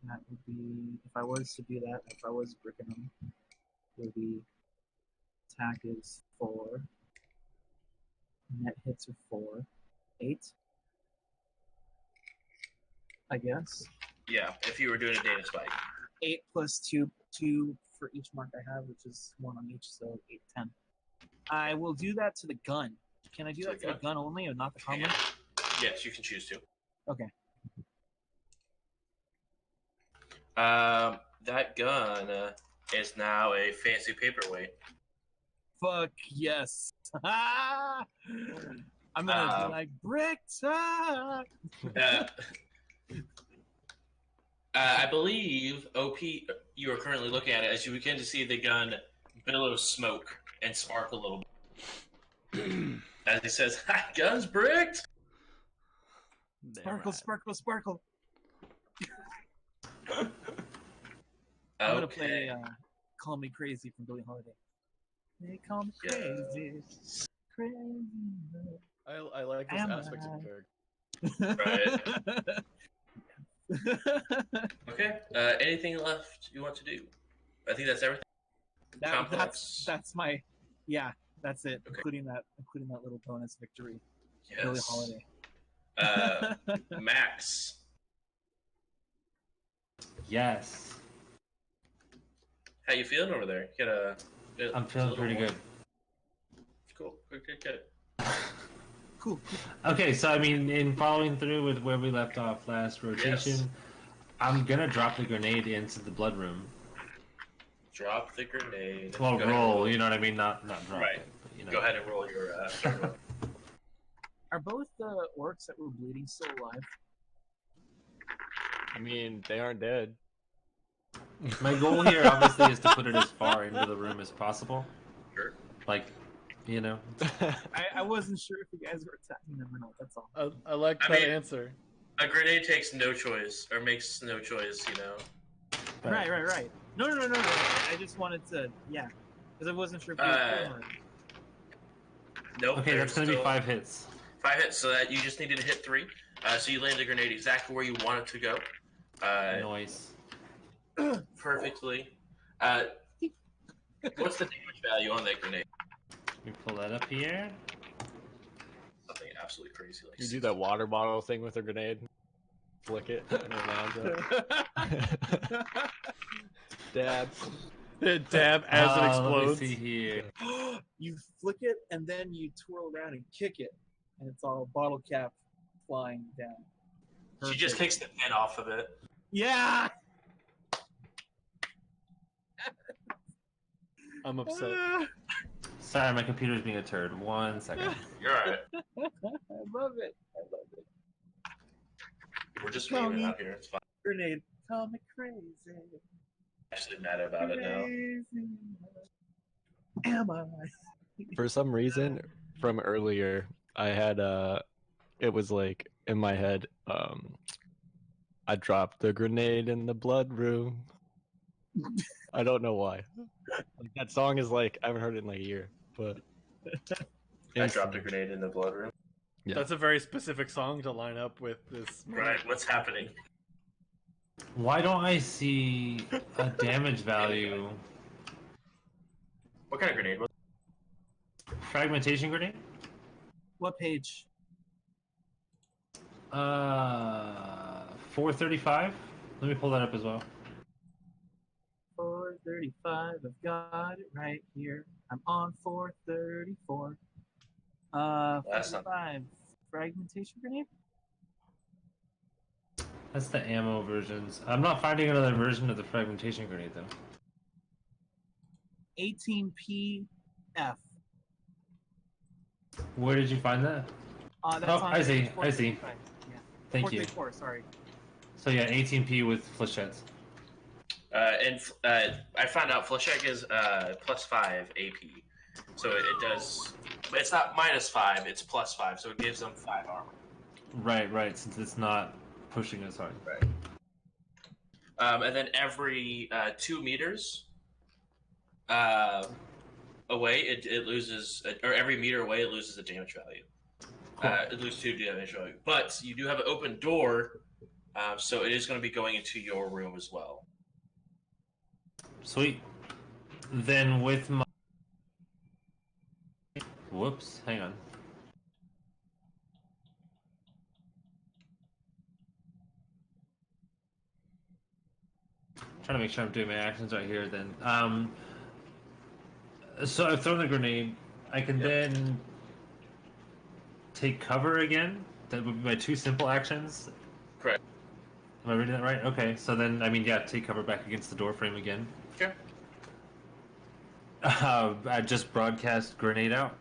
that would be, if I was to do that, if I was bricking them, it would be attack is 4, net hits are 4, 8, I guess. Yeah, if you were doing a data spike. 8 plus 2 for each mark I have, which is 1 on each, so 8, 10. I will do that to the gun. Can I do that to the gun only, or not the combo? Yes, you can choose to. Okay. That gun is now a fancy paperweight. Fuck yes. I'm gonna be like bricks. I believe OP, you are currently looking at it as you begin to see the gun billow smoke and spark a little bit. As he says, "Ha, gun's bricked." Sparkle, sparkle, sparkle. I'm gonna play "Call Me Crazy" from Billie Holiday. They call me crazy, crazy. I like this aspect of the character. Right. Okay. Anything left you want to do? I think that's everything. That's my, yeah, that's it. Okay. Including that little bonus victory. Billie Yes. Holiday. Max. Yes. How you feeling over there? I'm feeling pretty good. Cool. Good. Cool. Okay, so I mean, in following through with where we left off last rotation, Yes. I'm gonna drop the grenade into the blood room. Drop the grenade. Well, Go ahead and roll, you know what I mean? Not drop Right. it. But, you know. Go ahead and roll your. Are both the orcs that were bleeding still alive? I mean, they aren't dead. My goal here, obviously, is to put it as far into the room as possible. Sure. Like, you know. I wasn't sure if you guys were attacking them or not. That's all. I like that answer. A grenade takes no choice, or makes no choice, you know. Right. No. I just wanted to, yeah, because I wasn't sure if you were killing or. Nope. Okay, that's gonna be 5 hits. 5 hits, so that you just needed to hit 3. So you land the grenade exactly where you want it to go. Noise. Perfectly. What's the damage value on that grenade? Let me pull that up here. Something absolutely crazy. Like You do that water bottle thing with a grenade. Flick it and it lands up. Dab. Dab as it Let me explodes. see here. You flick it and then you twirl around and kick it, and it's all bottle cap flying down. She just takes the pin off of it. Yeah. I'm upset. Sorry, my computer's being a turd. 1 second. You're alright. I love it. We're just Call memeing me out here. It's fine. Grenade. Call me crazy. I'm actually mad about it now. Crazy. Am I? For some reason, from earlier, I had it was like in my head, I dropped the grenade in the blood room. I don't know why. Like, that song is like, I haven't heard it in like a year, but I dropped a grenade in the blood room. Yeah. That's a very specific song to line up with this. Right, what's happening? Why don't I see a damage value? What kind of grenade was Fragmentation grenade? What page? 435. Let me pull that up as well. 435. I've got it right here. I'm on 434. Last time. 45. Fragmentation grenade? That's the ammo versions. I'm not finding another version of the fragmentation grenade though. 18PF. Where did you find that? That's Oh, on I see, page I see. 435. Yeah. Thank you. 434, sorry. So yeah, 18p with flechettes. I found out Fleshek is +5 AP. So it does, but it's not -5, it's +5, so it gives them 5 armor. Right, since it's not pushing as hard. Right. And then every 2 meters away, it loses, or every meter away, it loses a damage value. Cool. It loses 2 damage value. But you do have an open door, so it is going to be going into your room as well. Sweet. Then with my... Whoops, hang on. Trying to make sure I'm doing my actions right here then. So I've thrown the grenade. I can then take cover again. That would be my 2 simple actions. Correct. Am I reading that right? Okay, so then, I mean, yeah, take cover back against the door frame again. Okay. I just broadcast grenade out.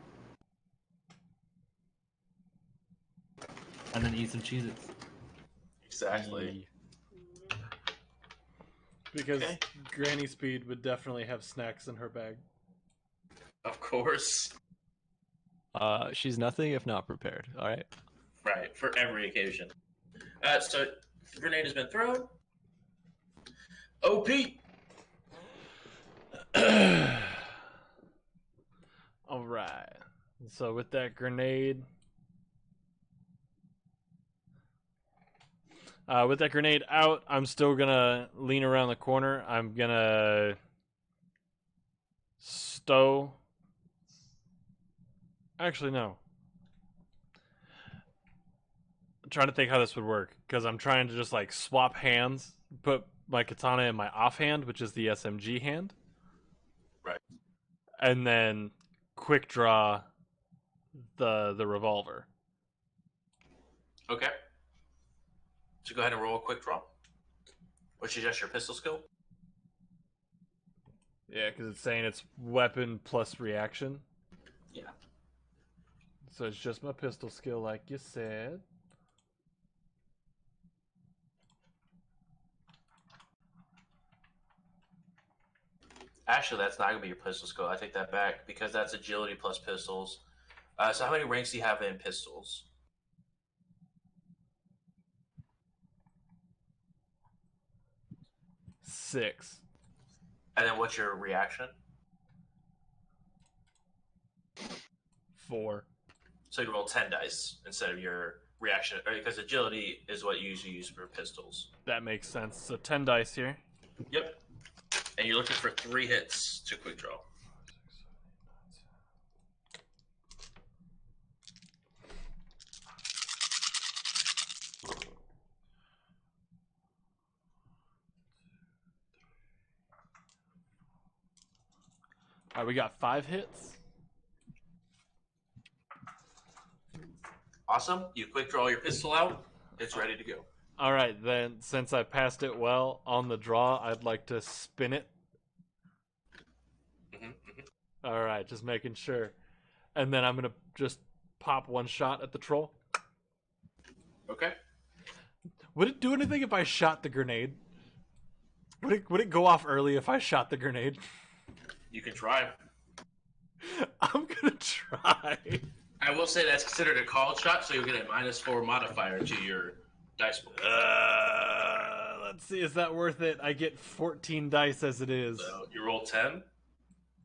And then eat some Cheez-Its. Exactly. Because Okay. Granny Speed would definitely have snacks in her bag. Of course. She's nothing if not prepared. All right. Right, for every occasion. So the grenade has been thrown. OP. All right. So with that grenade, out, I'm still gonna lean around the corner. I'm gonna stow. Actually, no. I'm trying to think how this would work because I'm trying to just like swap hands, put my katana in my offhand, which is the SMG hand, Right. and then quick draw the revolver. Okay. So go ahead and roll a quick draw. Which is just your pistol skill. Yeah, because it's saying it's weapon plus reaction. Yeah. So it's just my pistol skill, like you said. Actually, that's not gonna be your pistol skill. I take that back because that's agility plus pistols. So how many ranks do you have in pistols? 6. And then what's your reaction? 4. So you roll 10 dice instead of your reaction, because agility is what you usually use for pistols. That makes sense. So 10 dice here. Yep. And you're looking for 3 hits to quick draw. All right, we got 5 hits. Awesome. You quick draw your pistol out. It's ready to go. All right, then since I passed it well on the draw, I'd like to spin it. All right, just making sure. And then I'm going to just pop one shot at the troll. Okay. Would it do anything if I shot the grenade? Would it go off early if I shot the grenade? You can try. I'm going to try. I will say that's considered a called shot, so you'll get a -4 modifier to your dice pool. Let's see, is that worth it? I get 14 dice as it is. So you roll 10.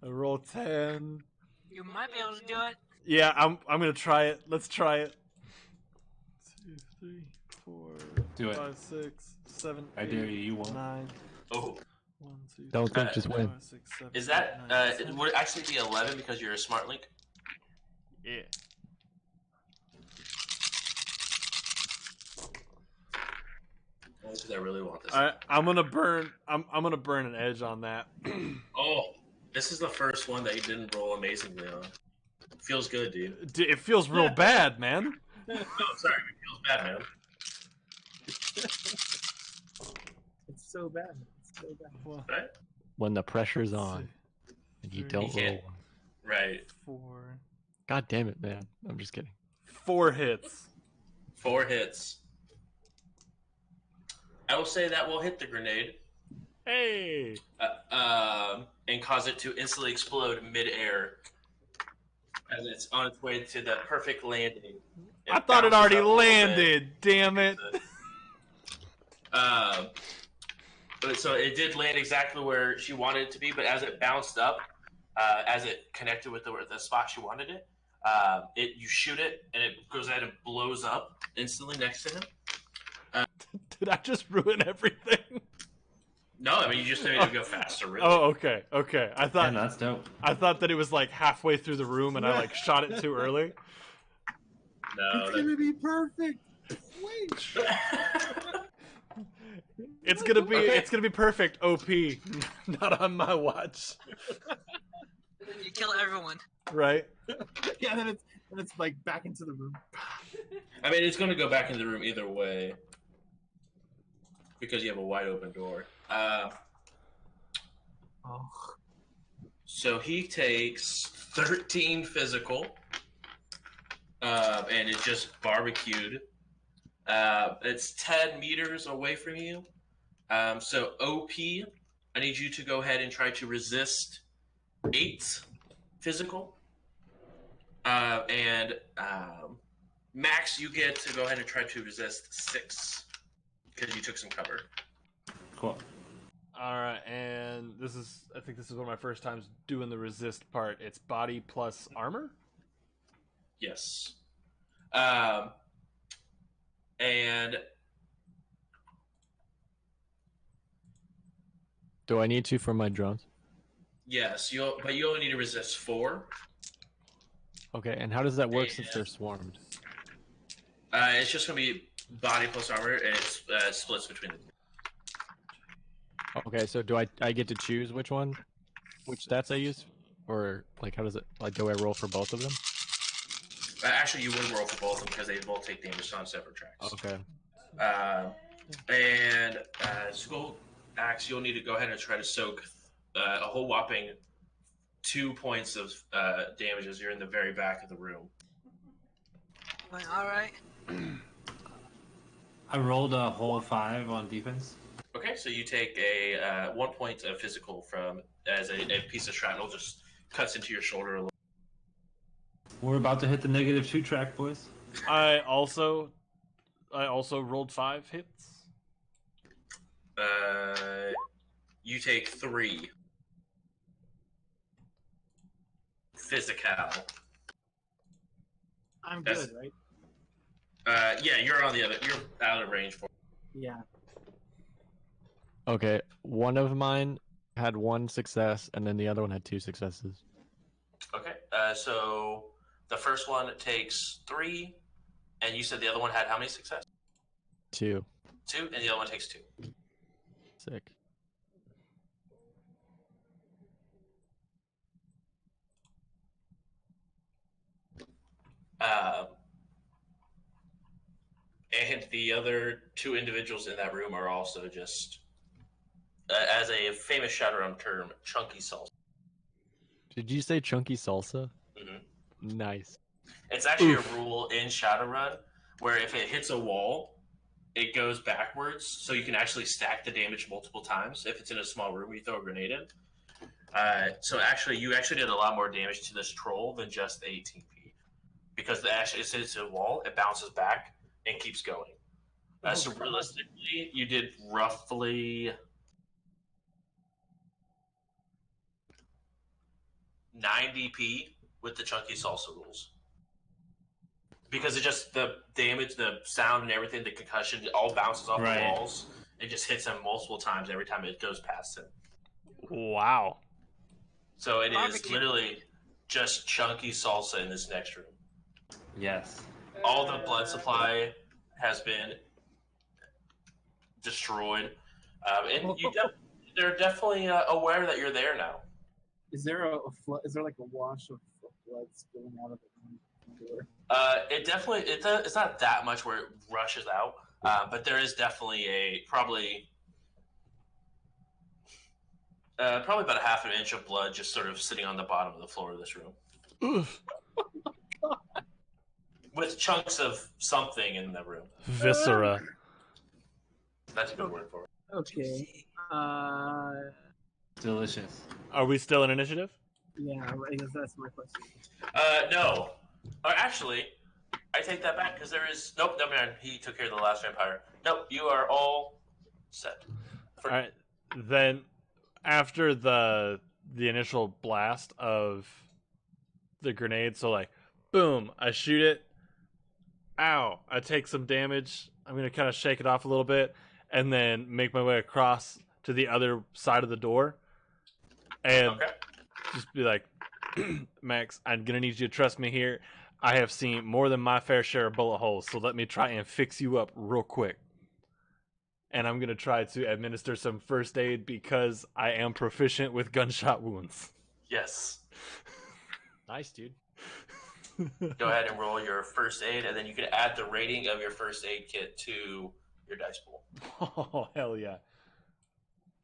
I roll 10. You might be able to do it. Yeah, I'm gonna try it. Let's try it. 2, 3, 4, Do it. 5, 6, 7, I 8, dare you, you won't. 9. Oh. 1, 2, Don't 3, think, just win. 5, 6, 7, Is 8, that, 9, 10. would it actually be 11 because you're a smart link? Yeah. Because I really want this. I'm gonna burn. I'm gonna burn an edge on that. Oh, this is the first one that you didn't roll amazingly on. Feels good, dude. It feels real bad, man. No, sorry, it feels bad, man. It's so bad. It's so bad. Right? When the pressure's on and you don't can't- roll. Right. 4. God damn it, man. I'm just kidding. 4 hits. 4 hits. I will say that will hit the grenade, Hey. and cause it to instantly explode mid-air as it's on its way to the perfect landing. I thought it already bounces up a little bit. landed. Damn it. But so it did land exactly where she wanted it to be, but as it bounced up, as it connected with the spot she wanted it, you shoot it and it goes ahead and blows up instantly next to him. Did I just ruin everything? No, I mean you just made it go faster. Really. Oh, okay, okay. I And that's dope. thought that it was like halfway through the room and I like shot it too early. No. It's gonna be perfect. Wait. It's gonna be Okay. it's gonna be perfect. OP, not on my watch, You kill everyone. right? Yeah, then it's like back into the room. I mean, it's going to go back into the room either way because you have a wide open door. Oh. So he takes 13 physical, and it's just barbecued. It's 10 meters away from you. So OP, I need you to go ahead and try to resist 8 physical. And Max, you get to go ahead and try to resist 6 because you took some cover. Cool. All right, and I think this is one of my first times doing the resist part. It's body plus armor. Yes. And Do I need to for my drones? yes, but you only need to resist 4. Okay, and how does that work since they're swarmed? It's just gonna be body plus armor, and it splits between the. Okay, so do I get to choose which stats I use? Or, like, how does it, like, do I roll for both of them? Actually, you would roll for both of them because they both take damage on separate tracks. Okay. And Skull Axe, you'll need to go ahead and try to soak a whole whopping 2 points of damage as you're in the very back of the room. All right. I rolled a whole 5 on defense. Okay, so you take a 1 point of physical as a piece of shrapnel just cuts into your shoulder a little. We're about to hit the -2 track, boys. I also rolled 5 hits. You take 3 physical. I'm That's- good, right? Yeah, you're out of range for. Yeah. Okay, one of mine had 1 success, and then the other one had 2 successes. Okay, so the first one takes 3, and you said the other one had how many success? 2. 2, and the other one takes 2. Sick. And the other 2 individuals in that room are also just, as a famous Shadowrun term, chunky salsa. Did you say chunky salsa? Mm-hmm. Nice. It's actually a rule in Shadowrun where if it hits a wall, it goes backwards, so you can actually stack the damage multiple times if it's in a small room where you throw a grenade in. So actually, you actually did a lot more damage to this troll than just the 18 feet. Because it hits a wall, it bounces back, and keeps going. So realistically, you did roughly 90p with the chunky salsa rules. Because it just, the damage, the sound and everything, the concussion, it all bounces off the walls. It just hits him multiple times every time it goes past him. Wow. So it is Barbecue. literally just chunky salsa in this next room. Yes. All the blood supply has been destroyed. And they're definitely aware that you're there now. Is there is there like a wash of blood spilling out of the door? It's not that much where it rushes out, but there is definitely probably about a half an inch of blood just sort of sitting on the bottom of the floor of this room. Oof. With chunks of something in the room. Viscera. That's a good word for it. Okay. Delicious. Are we still in initiative? Yeah, I guess that's my question. No. Actually, I take that back because there is... Nope, never mind. He took care of the last vampire. Nope, you are all set. All right. Then, after the initial blast of the grenade, so like, boom, I shoot it. Ow! I take some damage. I'm gonna kind of shake it off a little bit, and then make my way across to the other side of the door, and just be like, Max, I'm gonna need you to trust me here. I have seen more than my fair share of bullet holes, so let me try and fix you up real quick. And I'm gonna try to administer some first aid because I am proficient with gunshot wounds. Yes. Nice, dude. Go ahead and roll your first aid, and then you can add the rating of your first aid kit to your dice pool. Oh, hell yeah.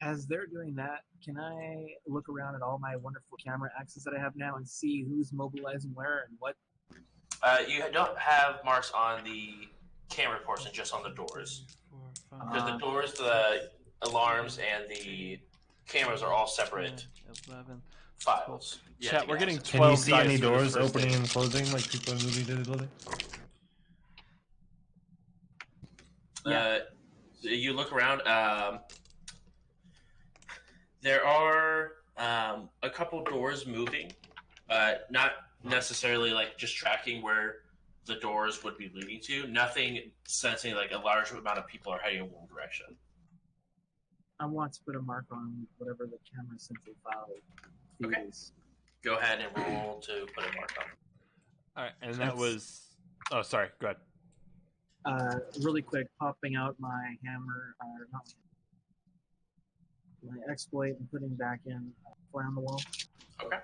As they're doing that, can I look around at all my wonderful camera access that I have now and see who's mobilizing where and what? You don't have marks on the camera portion, just on the doors. Because the doors, the alarms, and the cameras are all separate 11. files. You have Chat, to we're get getting access. Can you 12 see dice any for this doors first opening stage. and closing like people in the movie did the other day? Yeah. You look around. There are a couple doors moving, not necessarily like just tracking where the doors would be leading to. Nothing sensing like a large amount of people are heading in one direction. I want to put a mark on whatever the camera central file feed Okay. is. Go ahead and roll to put a mark on. All right, and that was. Oh, sorry. Go ahead. Really quick, popping out my hammer, not my exploit and putting back in fly on the wall. Okay.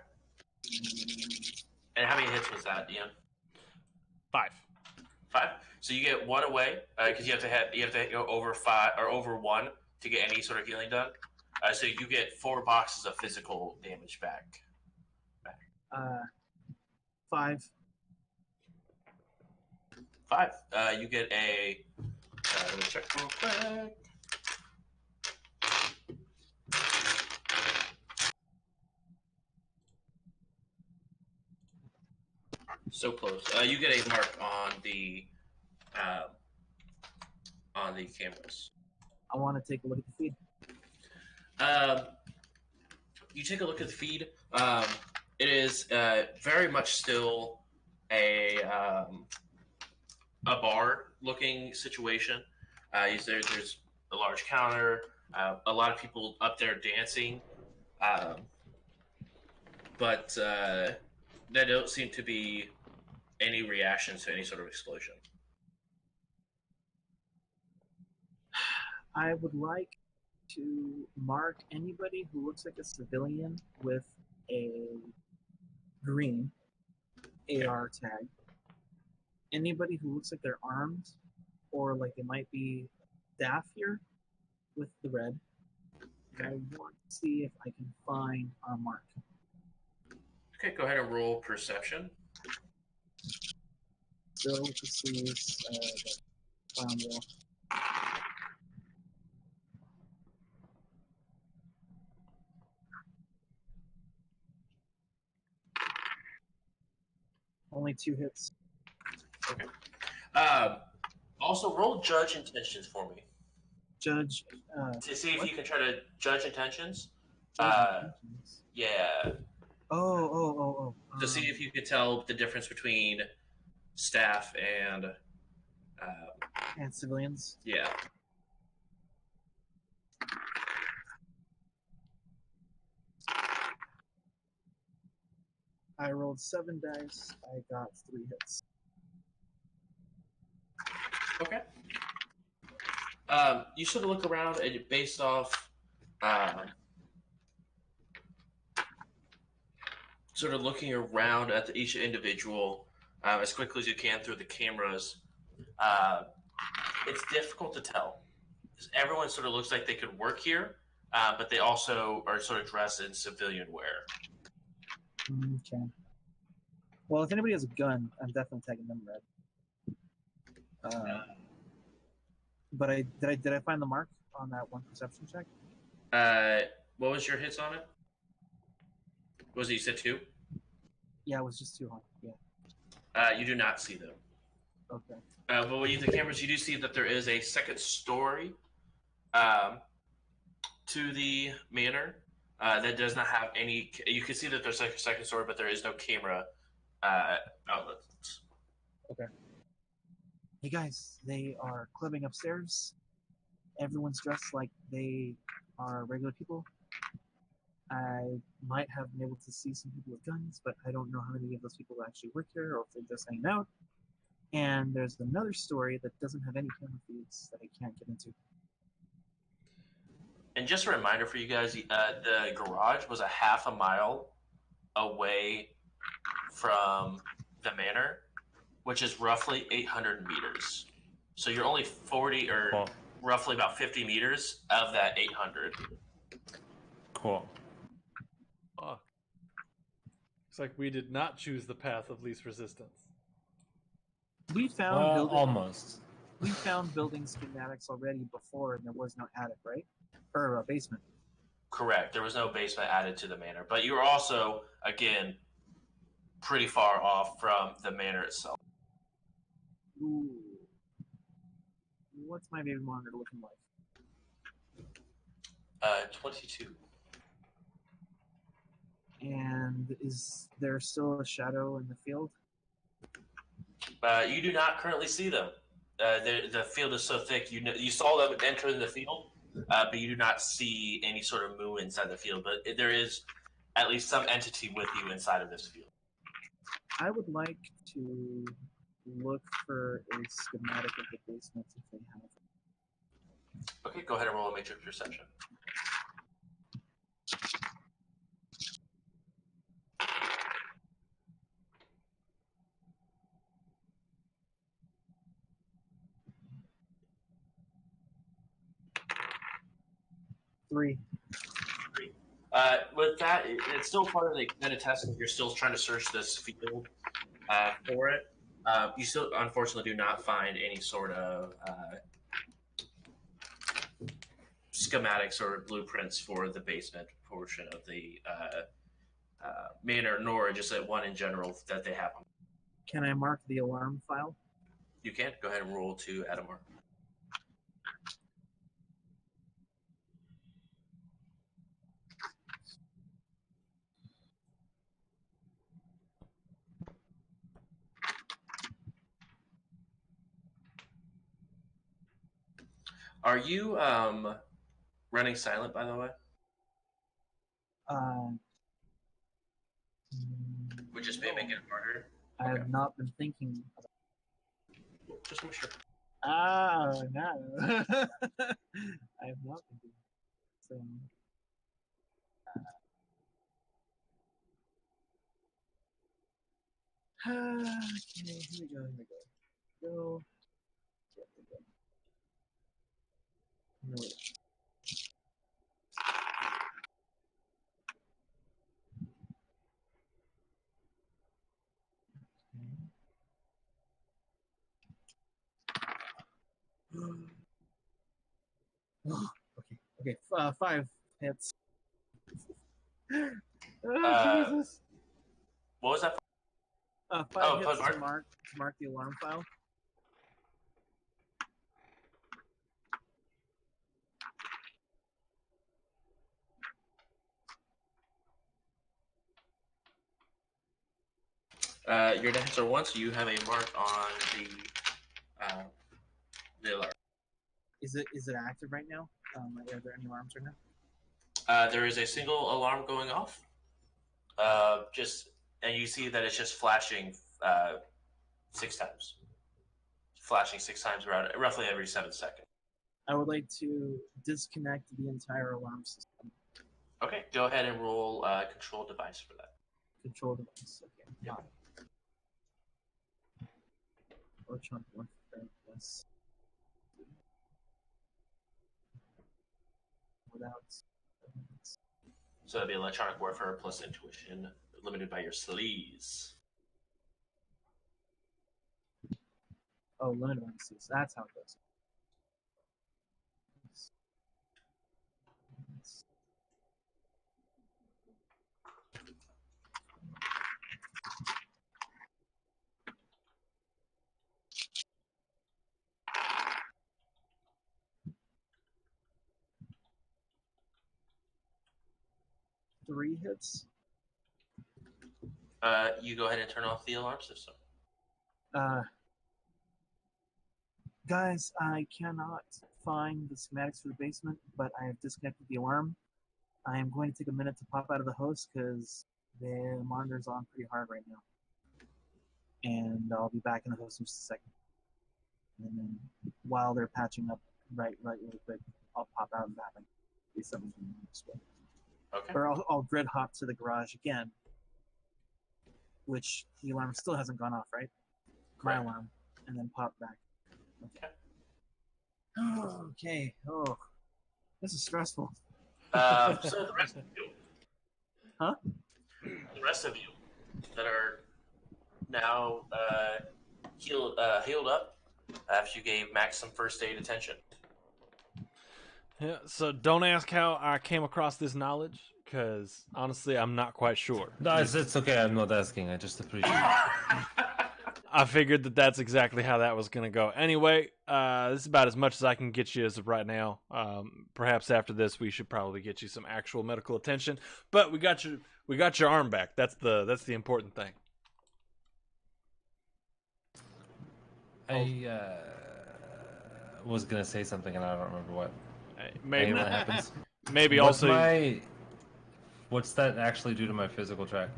And how many hits was that, Ian? 5. 5. So you get 1 away because you have to go over 5 or over 1 to get any sort of healing done. So you get 4 boxes of physical damage back. 5. 5. You get a. Let me check real quick. So close. You get a mark on the cameras. I want to take a look at the feed. You take a look at the feed. It is very much still a bar-looking situation. There's a large counter, a lot of people up there dancing, but there don't seem to be any reactions to any sort of explosion. I would like to mark anybody who looks like a civilian with a green AR tag. Anybody who looks like they're armed or like they might be staff here with the red. Okay. I want to see if I can find our mark. Okay, go ahead and roll perception. Still with the sleeves, the fly on the wall. Only 2 hits. Okay. Also, roll judge intentions for me Judge. to see if what? you can try to judge intentions. Judge intentions. Yeah. Oh. To see if you could tell the difference between staff and And civilians. yeah. I rolled 7 dice. I got 3 hits. Okay. You sort of look around and based off sort of looking around at each individual as quickly as you can through the cameras. It's difficult to tell. Everyone sort of looks like they could work here, but they also are sort of dressed in civilian wear. Okay. Well, if anybody has a gun, I'm definitely tagging them red. But did I find the mark on that one perception check? What was your hits on it? What was it, you said 2? Yeah, it was just 2 hard. Yeah. You do not see them. Okay. But when you use the cameras, you do see that there is a second story to the manor that does not have any. You can see that there's a second story, but there is no camera outlets. Okay. Hey guys, they are clubbing upstairs. Everyone's dressed like they are regular people. I might have been able to see some people with guns, but I don't know how many of those people actually work here or if they're just hanging out. And there's another story that doesn't have any camera feeds that I can't get into. And just a reminder for you guys, the garage was a half a mile away from the manor, which is roughly 800 meters. So you're only 40 or roughly about 50 meters of that 800. Cool. Fuck. Looks like we did not choose the path of least resistance. We found Well, building. almost. We found building schematics already before, and there was no attic, right? Or a basement. Correct. There was no basement added to the manor, but you were also, again, pretty far off from the manor itself. Ooh. What's my baby monitor looking like? 22. And is there still a shadow in the field? You do not currently see them. The field is so thick. You saw them enter in the field, but you do not see any sort of movement inside the field. But there is at least some entity with you inside of this field. I would like to look for a schematic of the basement if they have it. Okay, go ahead and roll a matrix perception. Three. With that, it's still part of the meta test. You're still trying to search this field for it. You still, unfortunately, do not find any sort of schematics or blueprints for the basement portion of the manor, nor just that one in general that they have. Can I mark the alarm file? You can go ahead and roll to add a mark. Are you running silent, by the way? Which just may make it harder. I have not been thinking about Just to make sure. no. I have not been doing so. Okay, here we go. Go. No, wait. Okay. 5 hits. Jesus. What was that? 5 hits mark? to mark the alarm file. Your hits are 1, so you have a mark on the alarm. Is it active right now? Are there any alarms right now? There is a single alarm going off. And you see that it's just flashing 6 times. Flashing 6 times around roughly every 7 seconds. I would like to disconnect the entire alarm system. Okay, go ahead and roll control device for that. Control device. Okay. Yep. Electronic warfare plus without. So that'd be electronic warfare plus intuition, limited by your sleaze. Oh, limited on sleaze. That's how it goes. 3 hits. You go ahead and turn off the alarm system. Guys, I cannot find the schematics for the basement, but I have disconnected the alarm. I am going to take a minute to pop out of the host because the monitor's on pretty hard right now. And I'll be back in the host in just a second. And then while they're patching up right really quick, I'll pop out and back and do something this way. Okay. Or I'll grid hop to the garage again, which the alarm still hasn't gone off, right? Correct. My alarm, and then pop back. Okay. Okay. Oh, this is stressful. So the rest of you, Huh? the rest of you that are now healed up after you gave Max some first aid attention. Yeah, so don't ask how I came across this knowledge, because honestly, I'm not quite sure. No, it's okay. I'm not asking. I just appreciate it. I figured that that's exactly how that was going to go. Anyway, this is about as much as I can get you as of right now. Perhaps after this, we should probably get you some actual medical attention. But we got your arm back. That's the important thing. I was gonna say something and I don't remember what. Maybe Anyway, what happens? maybe What's also what's that actually do to my physical track?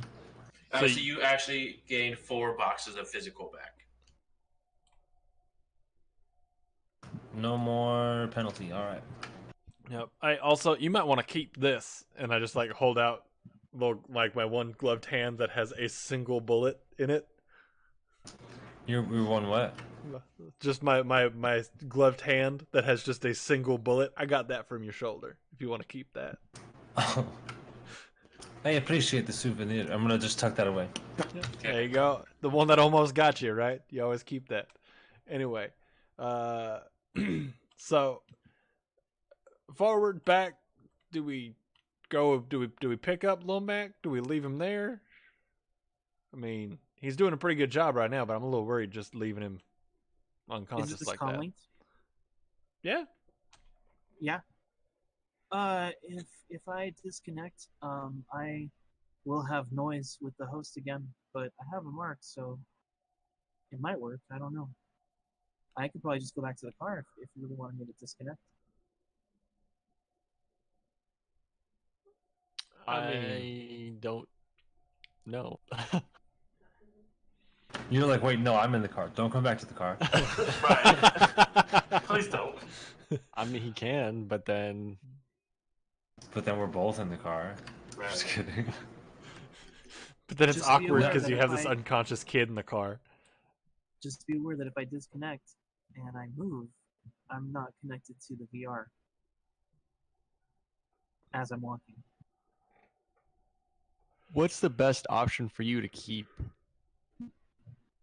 So you actually gained 4 boxes of physical back. No more penalty. All right. Yep. I also you might want to keep this, and I just like hold out like my one gloved hand that has a single bullet in it. You're one what? Just my gloved hand that has just a single bullet. I got that from your shoulder. If you want to keep that. Oh. I appreciate the souvenir. I'm gonna just tuck that away. There you go. The one that almost got you, right? You always keep that. Anyway, so forward, back. Do we go? Do we pick up Lil Mac? Do we leave him there? I mean, he's doing a pretty good job right now, but I'm a little worried just leaving him unconscious Is this like com that. linked? Yeah. Yeah. If I disconnect, I will have noise with the host again, but I have a mark, so it might work. I don't know. I could probably just go back to the car if you really wanted me to disconnect. I don't know. You're like, wait, no, I'm in the car. Don't come back to the car. Right. Please don't. I mean, he can, but then But then we're both in the car. Right. Just kidding. But then it's Just be awkward aware because that you if have this I- unconscious kid in the car. Just be aware that if I disconnect and I move, I'm not connected to the VR as I'm walking. what's the best option for you to keep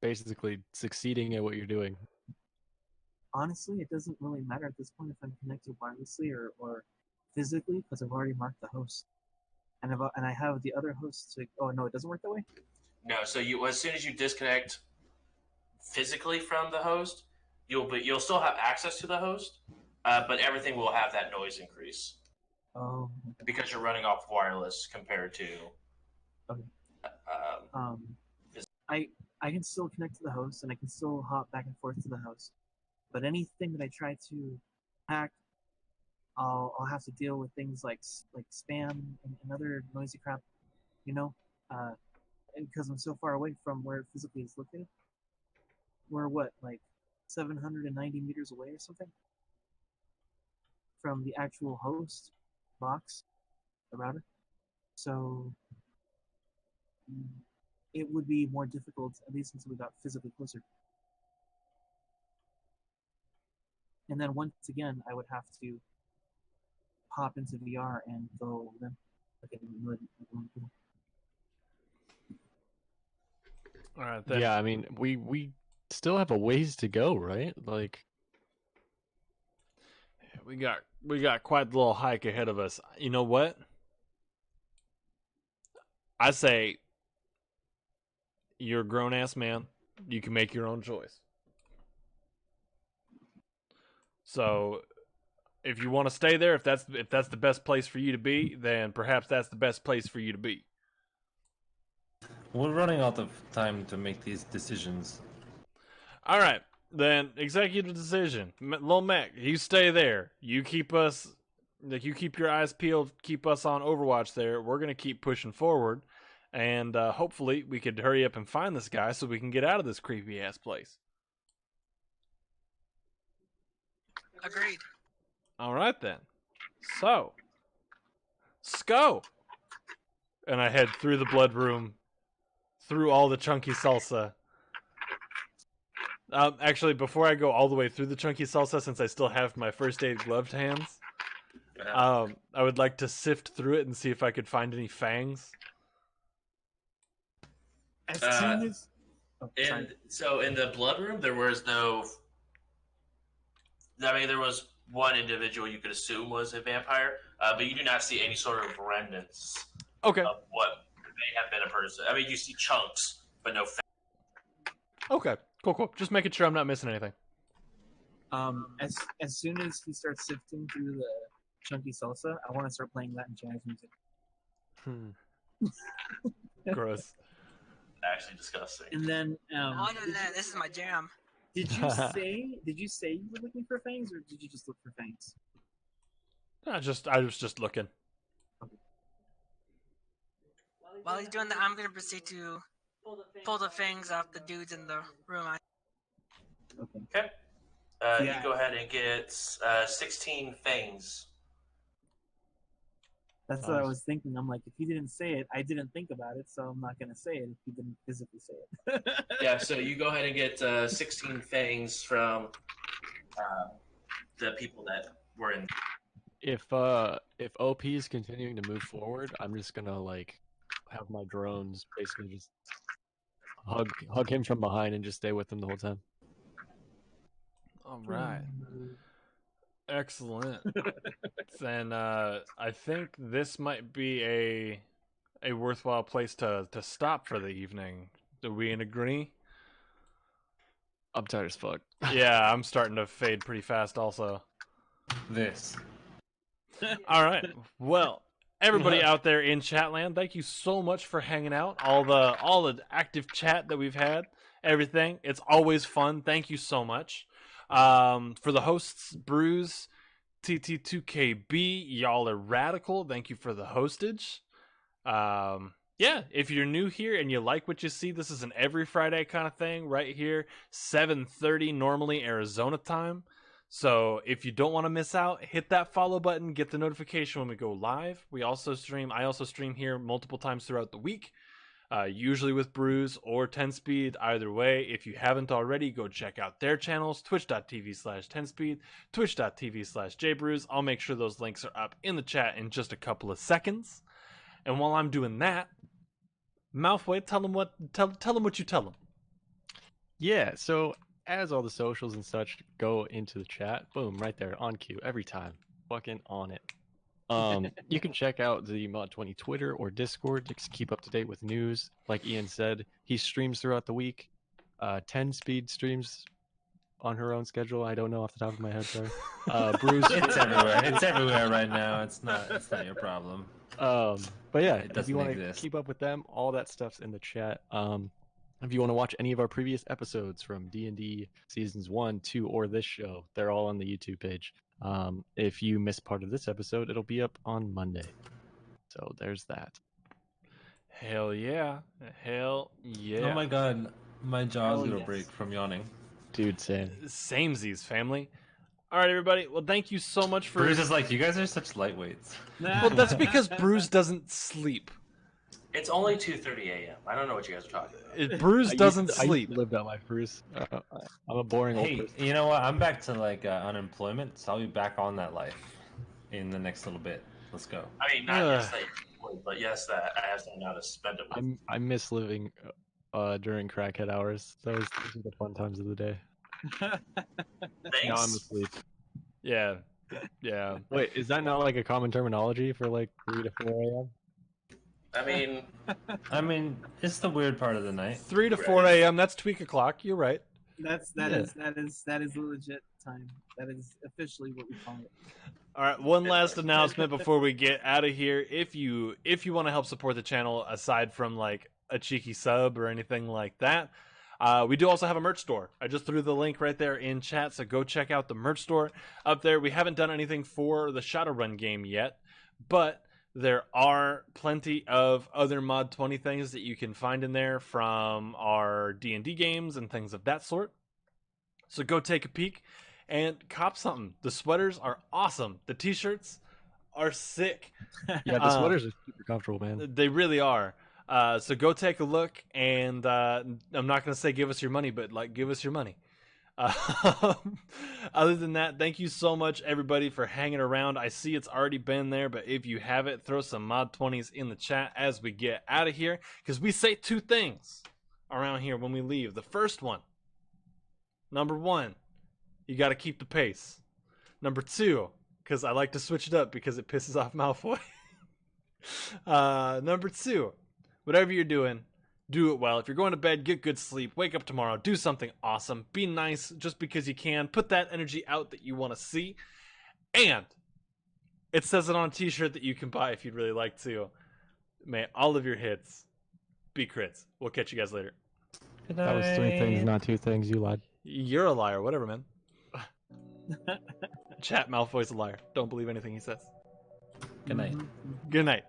basically succeeding at what you're doing? Honestly, it doesn't really matter at this point if I'm connected wirelessly or physically because I've already marked the host, and I have the other host to. Oh no, it doesn't work that way. No, so as soon as you disconnect physically from the host, you'll still have access to the host, but everything will have that noise increase Oh, because you're running off wireless compared to. Okay. Um, I can still connect to the host and I can still hop back and forth to the host, but anything that I try to hack, I'll have to deal with things like spam and other noisy crap, you know, because I'm so far away from where it physically is located. We're what, like 790 meters away or something from the actual host box, the router. So it would be more difficult, at least until we got physically closer. And then once again, I would have to hop into VR and go then. Okay, All right, then. Yeah, I mean, we still have a ways to go, right? Like, We got quite the little hike ahead of us. You know what? I say you're a grown ass man. You can make your own choice. So if you want to stay there, if that's the best place for you to be, then perhaps that's the best place for you to be. We're running out of time to make these decisions. All right, then executive decision. Lil Mac, you stay there. You keep us, like you keep your eyes peeled. Keep us on Overwatch there. We're gonna keep pushing forward, and hopefully we could hurry up and find this guy so we can get out of this creepy ass place. Agreed. All right then. So, Sco. And I head through the blood room, through all the chunky salsa. Actually, before I go all the way through the chunky salsa, since I still have my first aid gloved hands, I would like to sift through it and see if I could find any fangs. As soon as. Oh, sorry. So in the blood room, there was no. I mean, there was one individual you could assume was a vampire, but you do not see any sort of remnants Okay. of what may have been a person. I mean, you see chunks, but no. Okay. Cool. Just making sure I'm not missing anything. As soon as he starts sifting through the chunky salsa, I want to start playing Latin jazz music. Gross. Actually disgusting. And then, Oh, no, this is my jam. did you say you were looking for fangs, or did you just look for fangs? I was just looking. While he's doing that, I'm gonna proceed to pull the fangs off the dudes in the room. Okay. Okay. Yeah. You go ahead and get 16 fangs. That's what I was thinking. I'm like, if he didn't say it, I didn't think about it, so I'm not gonna say it if he didn't physically say it. Yeah, so you go ahead and get 16 fangs from the people that were in. If OP is continuing to move forward, I'm just gonna like have my drones basically just hug him from behind and just stay with him the whole time. All right. Excellent. Then I think this might be a worthwhile place to stop for the evening. Do we agree? I'm tired as fuck. Yeah, I'm starting to fade pretty fast also. This. All right. Well, everybody out there in Chatland, thank you so much for hanging out. All the active chat that we've had, everything. It's always fun. Thank you so much. For the hosts, Bruce, TT2KB, y'all are radical. Thank you for the hostage. Yeah, if you're new here and you like what you see, this is an every Friday kind of thing right here, 7:30 normally Arizona time. So if you don't want to miss out, hit that follow button, get the notification when we go live. I also stream here multiple times throughout the week. Usually with Bruise or 10-Speed, either way. If you haven't already, go check out their channels, twitch.tv/10speed, twitch.tv/jbruise. I'll make sure those links are up in the chat in just a couple of seconds. And while I'm doing that, Mouthway, tell them what you tell them. Yeah, so as all the socials and such go into the chat, boom, right there on cue every time. Fucking on it. You can check out the Mod 20 Twitter or Discord to keep up to date with news. Like Ian said, he streams throughout the week. 10-Speed streams on her own schedule. I don't know off the top of my head, sorry. Bruce. It's everywhere. It's everywhere right now. It's not your problem. But yeah, It if doesn't you want to exist. keep up with them, all that stuff's in the chat. If you want to watch any of our previous episodes from D&D seasons 1, 2, or this show, they're all on the YouTube page. If you miss part of this episode, it'll be up on Monday. So there's that. Hell yeah. Oh my god, my jaw's gonna break from yawning. Dude, same. Samesies, family. All right, everybody. Well, thank you so much for... Bruce is like, you guys are such lightweights. Well, that's because Bruce doesn't sleep. It's only 2:30 a.m. I don't know what you guys are talking about. Bruce doesn't I sleep. lived out life, Bruce. I'm a boring old Hey, person. you know what? I'm back to like unemployment, so I'll be back on that life in the next little bit. Let's go. I mean, not yes that you would, but yes that I have to know how to spend it with. I miss living during crackhead hours. Those are the fun times of the day. Thanks. Now I'm asleep. Yeah. Wait, is that not like a common terminology for like 3 to 4 a.m.? I mean, it's the weird part of the night. 3 to 4 a.m. That's tweak o'clock. You're right. That is a legit time. That is officially what we call it. All right, one last announcement before we get out of here. If you want to help support the channel, aside from like a cheeky sub or anything like that, we do also have a merch store. I just threw the link right there in chat, so go check out the merch store up there. We haven't done anything for the Shadowrun game yet, but there are plenty of other Mod 20 things that you can find in there from our D&D games and things of that sort. So go take a peek and cop something. The sweaters are awesome. The t-shirts are sick. Yeah, the sweaters are super comfortable, man. They really are. So go take a look, and I'm not going to say give us your money, but like give us your money. Other than that, thank you so much, everybody, for hanging around. I see it's already been there, but if you haven't, throw some mod 20s in the chat as we get out of here, because we say 2 things around here when we leave. The first one, number 1, you got to keep the pace. Number 2, because I like to switch it up because it pisses off Malfoy. Number 2, whatever you're doing, do it well. If you're going to bed, get good sleep. Wake up tomorrow. Do something awesome. Be nice just because you can. Put that energy out that you want to see. And it says it on a t-shirt that you can buy if you'd really like to. May all of your hits be crits. We'll catch you guys later. Good That was 3 things, night. not 2 things. You lied. You're a liar. Whatever, man. Chat, Malfoy's a liar. Don't believe anything he says. Good night. Mhm. Good night.